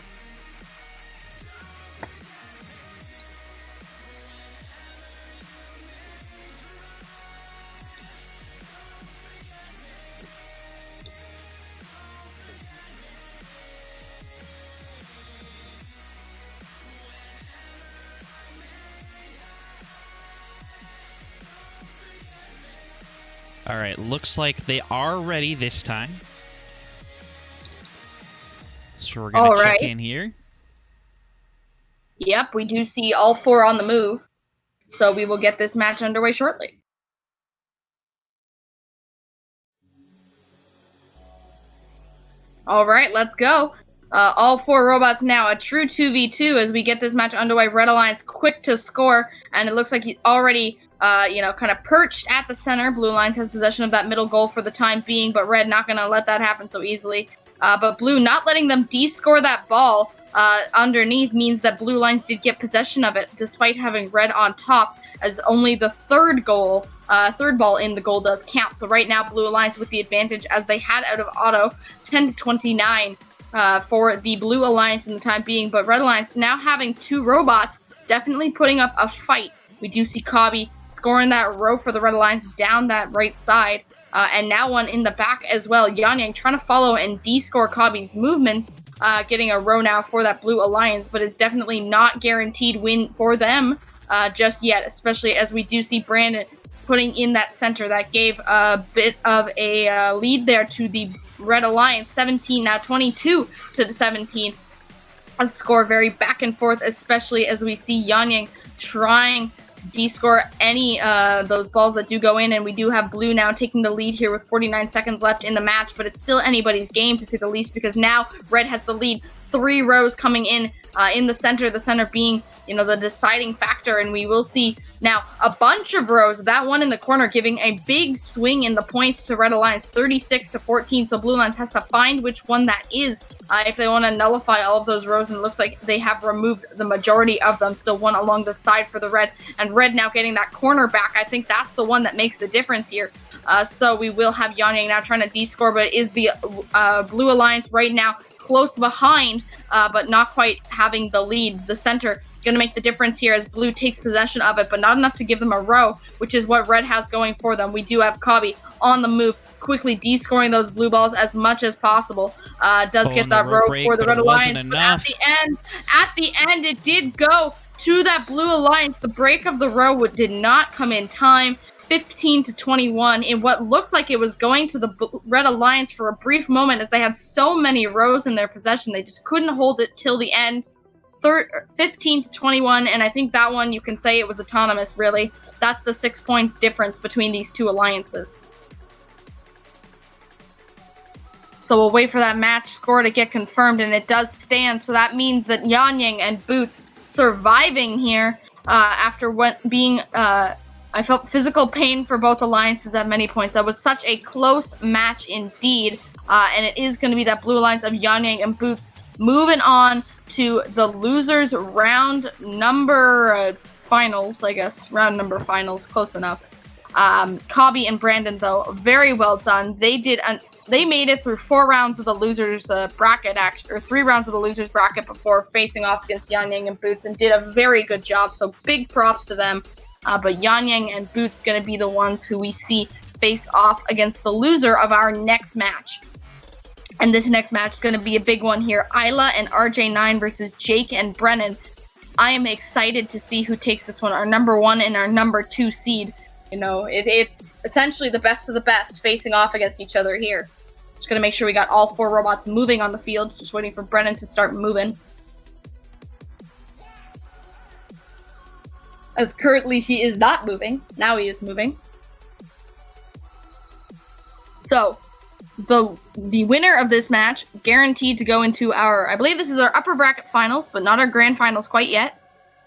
All right, looks like they are ready this time. So we're going to check in here. Yep, we do see all four on the move. So we will get this match underway shortly. All right, let's go. All four robots now, a true 2v2 as we get this match underway. Red Alliance quick to score, and it looks like he's already kind of perched at the center. Blue Alliance has possession of that middle goal for the time being, but Red not going to let that happen so easily. But Blue not letting them de-score that ball underneath means that Blue Alliance did get possession of it, despite having Red on top, as only the third ball in the goal does count. So right now, Blue Alliance with the advantage, as they had out of auto, 10-29 for the Blue Alliance in the time being. But Red Alliance now having two robots, definitely putting up a fight. We do see Cobby scoring that row for the Red Alliance down that right side. And now one in the back as well. Yang trying to follow and de-score Cobby's movements. Getting a row now for that Blue Alliance, but is definitely not guaranteed win for them just yet. Especially as we do see Brandon putting in that center. That gave a bit of a lead there to the Red Alliance. 17, now 22-17. A score very back and forth, especially as we see Yang trying to de-score any those balls that do go in, and we do have Blue now taking the lead here with 49 seconds left in the match, but it's still anybody's game to say the least, because now Red has the lead. 3 rows coming in the center being the deciding factor, and we will see now a bunch of rows. That one in the corner giving a big swing in the points to Red Alliance, 36-14. So Blue Alliance has to find which one that is if they want to nullify all of those rows, and it looks like they have removed the majority of them. Still one along the side for the Red, and Red now getting that corner back. I think that's the one that makes the difference here. So we will have Yang now trying to de-score, but it is the Blue Alliance right now close behind, but not quite having the lead. The center going to make the difference here as Blue takes possession of it, but not enough to give them a row, which is what Red has going for them. We do have Cobby on the move, quickly de-scoring those blue balls as much as possible. Does get that row for the Red Alliance, but at the end, it did go to that Blue Alliance. The break of the row did not come in time. 15-21 in what looked like it was going to the Red Alliance for a brief moment, as they had so many rows in their possession. They just couldn't hold it till the end. 15-21, and I think that one you can say it was autonomous, really. That's the 6 points difference between these two alliances. So we'll wait for that match score to get confirmed, and it does stand. So that means that Yang and Boots surviving here after being I felt physical pain for both alliances at many points. That was such a close match indeed. And it is going to be that blue alliance of Yang Yang and Boots moving on to the losers round number finals, I guess. Round number finals, close enough. Cobby and Brandon, though, very well done. They made it through 4 rounds of the losers bracket, or 3 rounds of the losers bracket before facing off against Yang Yang and Boots, and did a very good job. So big props to them. But Yang Yang and Boots going to be the ones who we see face off against the loser of our next match. And this next match is going to be a big one here. Isla and RJ9 versus Jake and Brennan. I am excited to see who takes this one. Our number 1 and our number 2 seed. You know, it's essentially the best of the best facing off against each other here. Just going to make sure we got all 4 robots moving on the field. Just waiting for Brennan to start moving. As currently he is not moving. Now he is moving. So, the winner of this match guaranteed to go into our, I believe this is our upper bracket finals, but not our grand finals quite yet.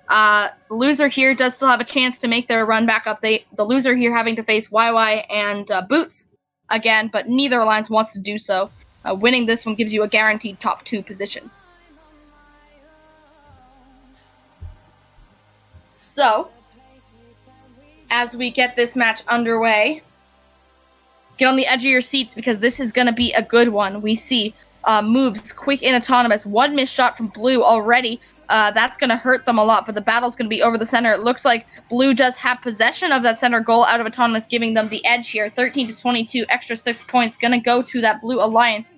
The loser here does still have a chance to make their run back up. The loser here having to face YY and Boots again, but neither alliance wants to do so. Winning this one gives you a guaranteed top 2 position. So, as we get this match underway, get on the edge of your seats because this is going to be a good one. We see moves, quick and autonomous. 1 missed shot from Blue already. That's going to hurt them a lot, but the battle's going to be over the center. It looks like Blue does have possession of that center goal out of autonomous, giving them the edge here. 13-22, extra 6 points, going to go to that Blue alliance.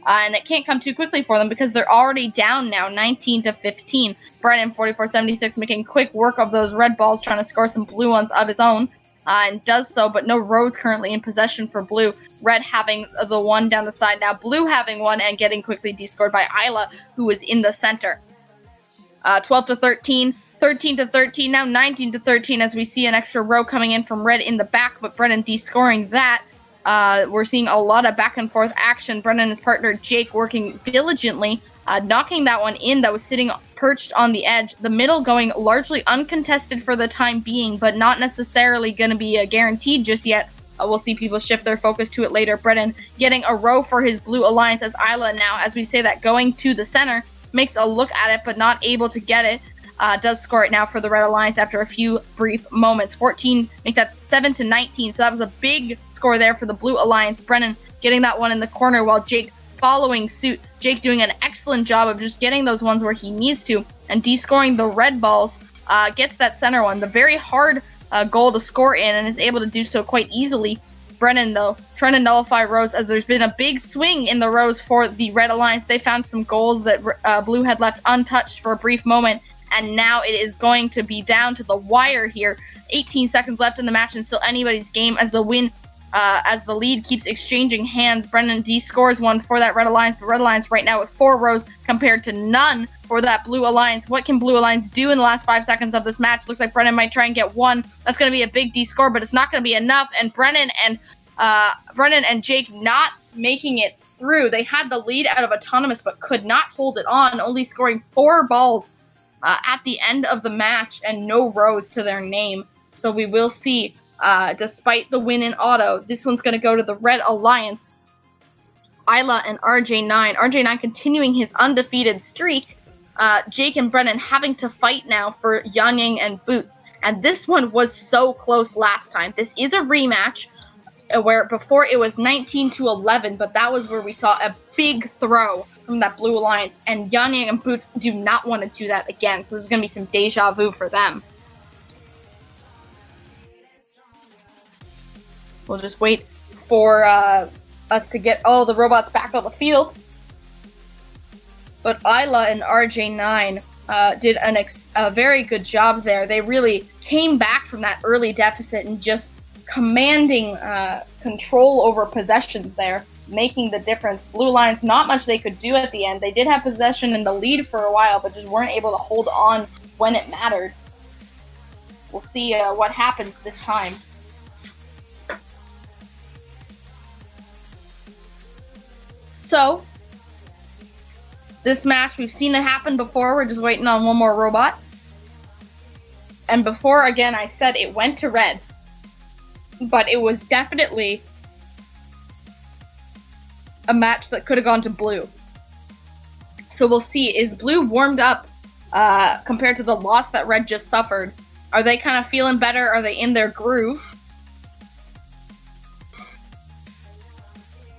And it can't come too quickly for them because they're already down now, 19-15. Brennan, 44-76, making quick work of those red balls, trying to score some blue ones of his own. And does so, but no Rose currently in possession for Blue. Red having the one down the side now. Blue having one and getting quickly descored by Isla, who is in the center. 12-13, 13-13, now 19-13 as we see an extra row coming in from Red in the back, but Brennan descoring that. We're seeing a lot of back and forth action. Brennan and his partner Jake working diligently, knocking that one in that was sitting perched on the edge. The middle going largely uncontested for the time being, but not necessarily going to be guaranteed just yet. We'll see people shift their focus to it later. Brennan getting a row for his Blue alliance as Isla now, as we say that, going to the center, makes a look at it, but not able to get it. Does score it now for the Red Alliance after a few brief moments. 14, make that 7-19. So that was a big score there for the Blue Alliance. Brennan getting that one in the corner while Jake following suit. Jake doing an excellent job of just getting those ones where he needs to and descoring the red balls. Gets that center one. The very hard goal to score in and is able to do so quite easily. Brennan, though, trying to nullify Rose as there's been a big swing in the rows for the Red Alliance. They found some goals that Blue had left untouched for a brief moment. And now it is going to be down to the wire here. 18 seconds left in the match and still anybody's game as the lead keeps exchanging hands. Brennan D scores one for that Red Alliance, but Red Alliance right now with 4 rows compared to none for that Blue Alliance. What can Blue Alliance do in the last 5 seconds of this match? Looks like Brennan might try and get one. That's going to be a big D score, but it's not going to be enough. And Brennan and Jake not making it through. They had the lead out of autonomous, but could not hold it on, only scoring 4 balls at the end of the match and no rows to their name. So we will see, despite the win in auto, this one's going to go to the Red Alliance. Isla and RJ9. RJ9 continuing his undefeated streak. Jake and Brennan having to fight now for Yang Yang and Boots. And this one was so close last time. This is a rematch where before it was 19-11, but that was where we saw a big throw from that Blue Alliance, and Yang Yang and Boots do not want to do that again, so this is going to be some deja vu for them. We'll just wait for us to get all the robots back on the field. But Isla and RJ9 did a very good job there. They really came back from that early deficit and just commanding control over possessions there, making the difference. Blue Alliance, not much they could do at the end. They did have possession in the lead for a while, but just weren't able to hold on when it mattered. We'll see what happens this time. So, this match, we've seen it happen before. We're just waiting on one more robot. And before, again, I said it went to Red. but it was definitely a match that could have gone to blue. So we'll see. Is blue warmed up compared to the loss that red just suffered? Are they kind of feeling better? Are they in their groove?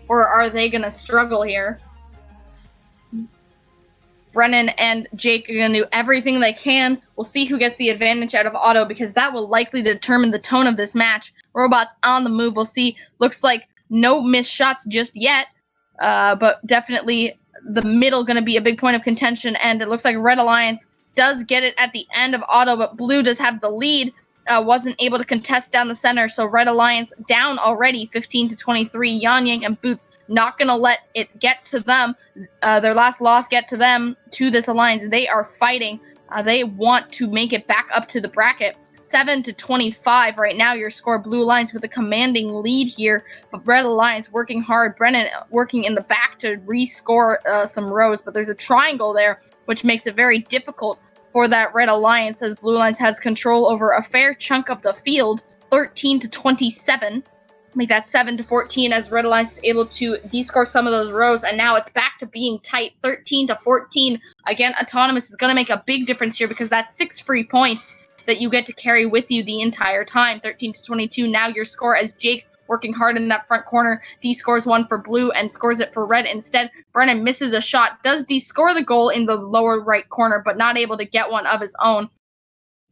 Or are they going to struggle here? Brennan and Jake are going to do everything they can. We'll see who gets the advantage out of auto, because that will likely determine the tone of this match. Robots on the move. We'll see. Looks like no missed shots just yet, but definitely the middle going to be a big point of contention, and it looks like Red Alliance does get it at the end of auto, but blue does have the lead. Wasn't able to contest down the center, so Red Alliance down already 15-23. Yanyang and Boots not going to let it get to them. Their last loss get to them, to this alliance. They are fighting. They want to make it back up to the bracket. 7-25 right now, your score. Blue Alliance with a commanding lead here, but Red Alliance working hard. Brennan working in the back to rescore some rows, but there's a triangle there, which makes it very difficult for that Red Alliance, as Blue Alliance has control over a fair chunk of the field. 13-27. Make that 7-14 as Red Alliance is able to descore some of those rows, and now it's back to being tight. 13-14. Again, Autonomous is going to make a big difference here, because that's 6 free points that you get to carry with you the entire time. 13-22 now your score, as Jake working hard in that front corner descores one for blue and scores it for red instead. Brennan misses a shot, does descore the goal in the lower right corner, but not able to get one of his own.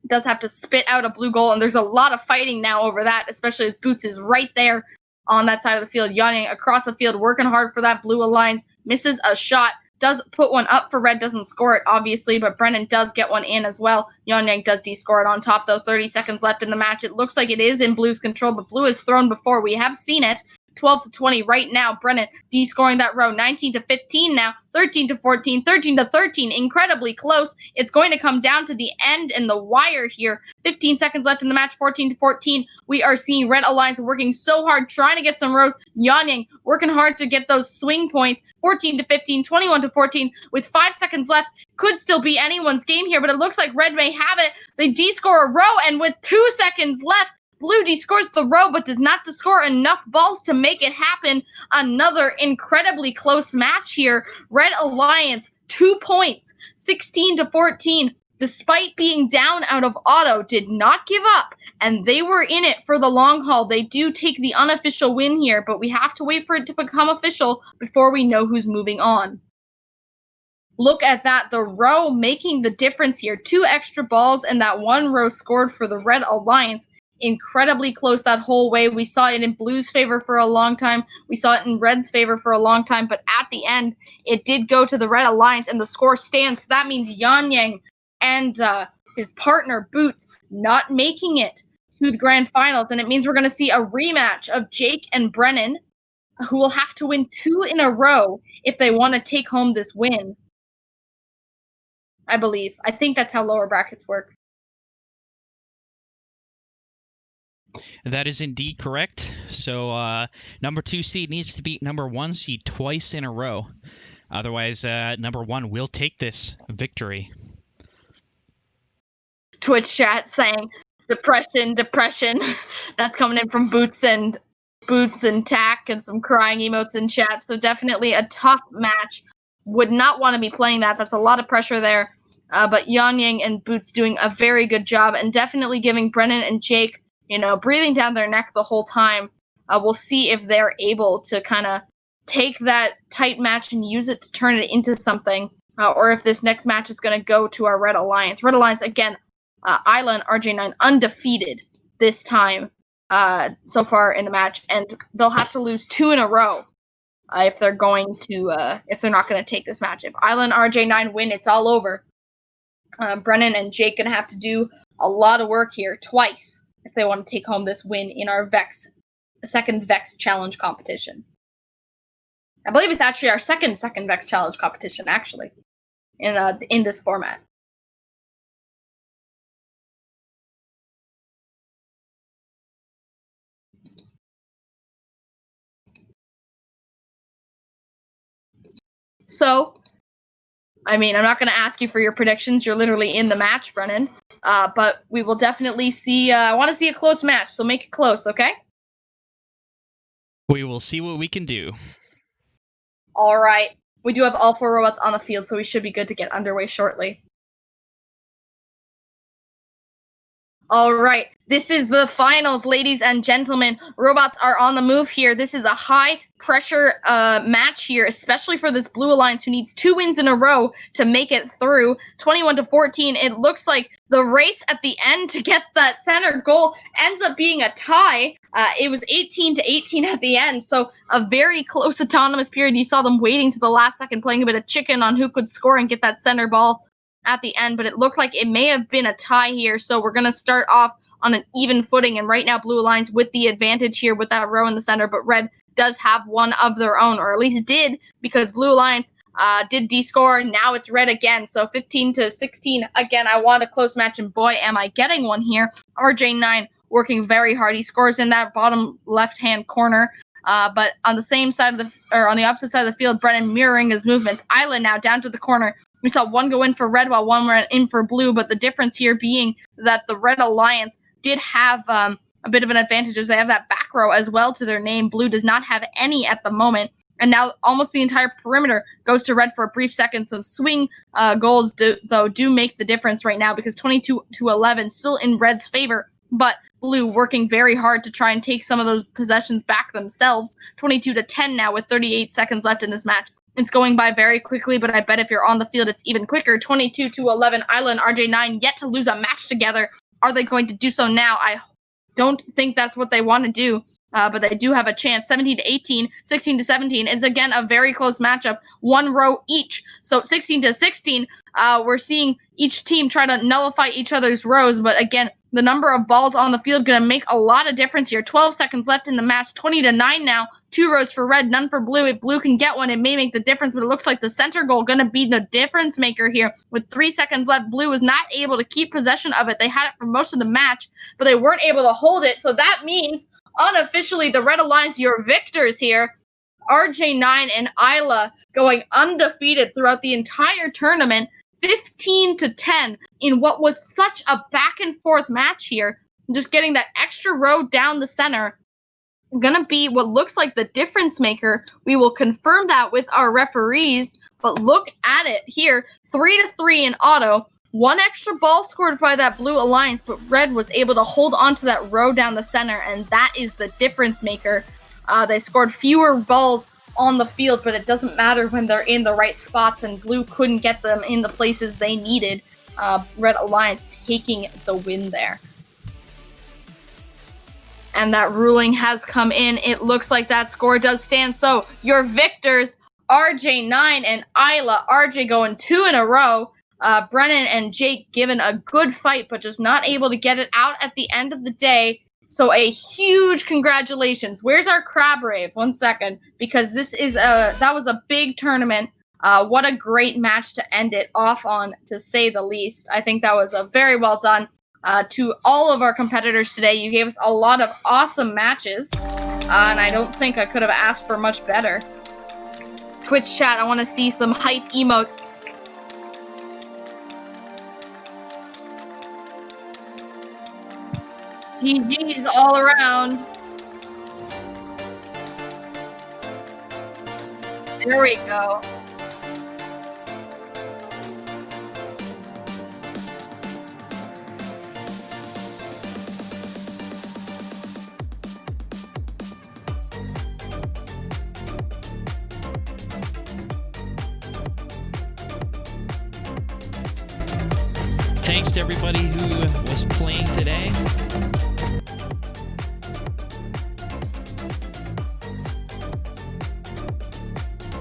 Does have to spit out a blue goal, and there's a lot of fighting now over that, especially as Boots is right there on that side of the field. Yawning across the field, working hard for that Blue Alliance, misses a shot, does put one up for red, doesn't score it, obviously, but Brennan does get one in as well. Yanyang does descore it on top, though. 30 seconds left in the match. It looks like it is in Blue's control, but Blue has thrown before. We have seen it. 12-20 right now. Brennan descoring that row. 19-15 now. 13-14. 13-13. Incredibly close. It's going to come down to the end and the wire here. 15 seconds left in the match. 14-14. We are seeing Red Alliance working so hard, trying to get some rows. Yanyang working hard to get those swing points. 14-15. 21-14. With 5 seconds left. Could still be anyone's game here, but it looks like Red may have it. They descore a row, and with 2 seconds left, Blue descores the row, but does not descore enough balls to make it happen. Another incredibly close match here. Red Alliance, 2 points, 16-14. Despite being down out of auto, did not give up, and they were in it for the long haul. They do take the unofficial win here, but we have to wait for it to become official before we know who's moving on. Look at that, the row making the difference here. 2 extra balls, and that 1 row scored for the Red Alliance. Incredibly close that whole way. We saw it in Blue's favor for a long time. We saw it in Red's favor for a long time, but at the end, it did go to the Red Alliance, and the score stands. So that means Yanyang and his partner, Boots, not making it to the grand finals, and it means we're going to see a rematch of Jake and Brennan, who will have to win 2 in a row if they want to take home this win. I believe. I think that's how lower brackets work. That is indeed correct. So number 2 seed needs to beat number 1 seed twice in a row. Otherwise, number 1 will take this victory. Twitch chat saying depression. That's coming in from Boots and Tack and some crying emotes in chat. So definitely a tough match. Would not want to be playing that. That's a lot of pressure there. But Yanyang and Boots doing a very good job, and definitely giving Brennan and Jake, breathing down their neck the whole time. We'll see if they're able to kind of take that tight match and use it to turn it into something, or if this next match is going to go to our Red Alliance. Red Alliance, again, Isla and RJ9 undefeated this time so far in the match, and they'll have to lose 2 in a row if they're going to, if they're not going to take this match. If Isla and RJ9 win, it's all over. Brennan and Jake going to have to do a lot of work here twice if they want to take home this win in our second Vex Challenge competition. I believe it's actually our second Vex Challenge competition, actually, in this format. So, I mean, I'm not going to ask you for your predictions. You're literally in the match, Brennan. But we will definitely see. I want to see a close match, so make it close, okay? We will see what we can do. All right. We do have all 4 robots on the field, so we should be good to get underway shortly. All right. This is the finals, ladies and gentlemen. Robots are on the move here. This is a high-pressure match here, especially for this Blue Alliance who needs 2 wins in a row to make it through. 21-14. It looks like the race at the end to get that center goal ends up being a tie. It was 18-18 at the end, so a very close autonomous period. You saw them waiting to the last second, playing a bit of chicken on who could score and get that center ball at the end, but it looked like it may have been a tie here, so we're going to start off on an even footing, and right now Blue Alliance with the advantage here with that row in the center, but Red does have one of their own, or at least did, because Blue Alliance did de-score. Now it's Red again, so 15-16. Again, I want a close match, and boy, am I getting one here. RJ9 working very hard. He scores in that bottom left-hand corner. But on the same side of on the opposite side of the field, Brennan mirroring his movements. Isla now down to the corner. We saw one go in for Red while one went in for Blue, but the difference here being that the Red Alliance did have a bit of an advantage as they have that back row as well to their name. Blue does not have any at the moment. And now almost the entire perimeter goes to Red for a brief second. Some swing goals do make the difference right now because 22-11 still in Red's favor, but Blue working very hard to try and take some of those possessions back themselves. 22-10 now with 38 seconds left in this match. It's going by very quickly, but I bet if you're on the field, it's even quicker. 22-11, Isla and RJ9 yet to lose a match together. Are they going to do so now? I don't think that's what they want to do, but they do have a chance. 17-18, 16-17. It's, again, a very close matchup. 1 row each. So 16-16, we're seeing each team try to nullify each other's rows, but again, the number of balls on the field going to make a lot of difference here. 12 seconds left in the match. 20-9 now. 2 rows for Red, none for Blue. If Blue can get one, it may make the difference, but it looks like the center goal going to be the difference maker here. With 3 seconds left, Blue was not able to keep possession of it. They had it for most of the match, but they weren't able to hold it. So that means, unofficially, the Red Alliance, your victors here, RJ9 and Isla, going undefeated throughout the entire tournament. 15-10 in what was such a back and forth match here. Just getting that extra row down the center. Gonna be what looks like the difference maker. We will confirm that with our referees, but look at it here. 3-3 in auto. 1 extra ball scored by that Blue Alliance, but Red was able to hold on to that row down the center, and that is the difference maker. They scored fewer balls on the field, but it doesn't matter when they're in the right spots, and Blue couldn't get them in the places they needed. Red Alliance taking the win there. And that ruling has come in. It looks like that score does stand. So your victors, RJ9 and Isla. RJ going 2 in a row. Brennan and Jake given a good fight, but just not able to get it out at the end of the day. So a huge congratulations. Where's our crab rave? 1 second, because that was a big tournament. What a great match to end it off on, to say the least. I think that was a very well done. To all of our competitors today, you gave us a lot of awesome matches, and I don't think I could have asked for much better. Twitch chat, I want to see some hype emotes. GG's all around. There we go. Thanks to everybody who was playing today.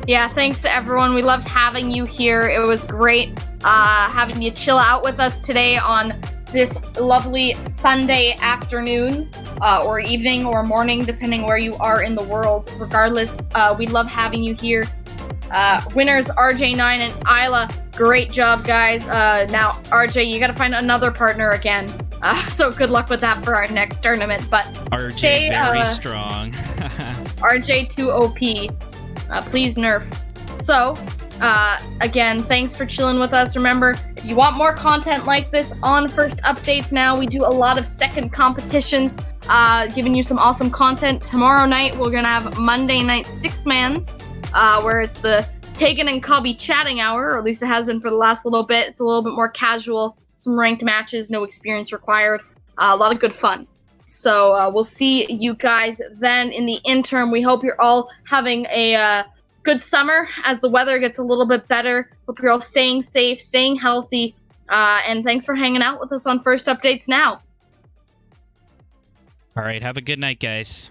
Yeah, thanks to everyone. We loved having you here. It was great having you chill out with us today on this lovely Sunday afternoon or evening or morning, depending where you are in the world. Regardless, we love having you here. Winners RJ9 and Isla, great job, guys. Now, RJ, you got to find another partner again. So good luck with that for our next tournament. But RJ very strong. RJ 2 OP. Please nerf. So, again, thanks for chilling with us. Remember, if you want more content like this on First Updates now, we do a lot of second competitions giving you some awesome content. Tomorrow night, we're going to have Monday Night Six-Mans, where it's the Tegan and Cobby chatting hour, or at least it has been for the last little bit. It's a little bit more casual, some ranked matches, no experience required, a lot of good fun. So we'll see you guys then. In the interim, we hope you're all having a good summer as the weather gets a little bit better. Hope you're all staying safe, staying healthy, and thanks for hanging out with us on First Updates Now. All right, have a good night, guys.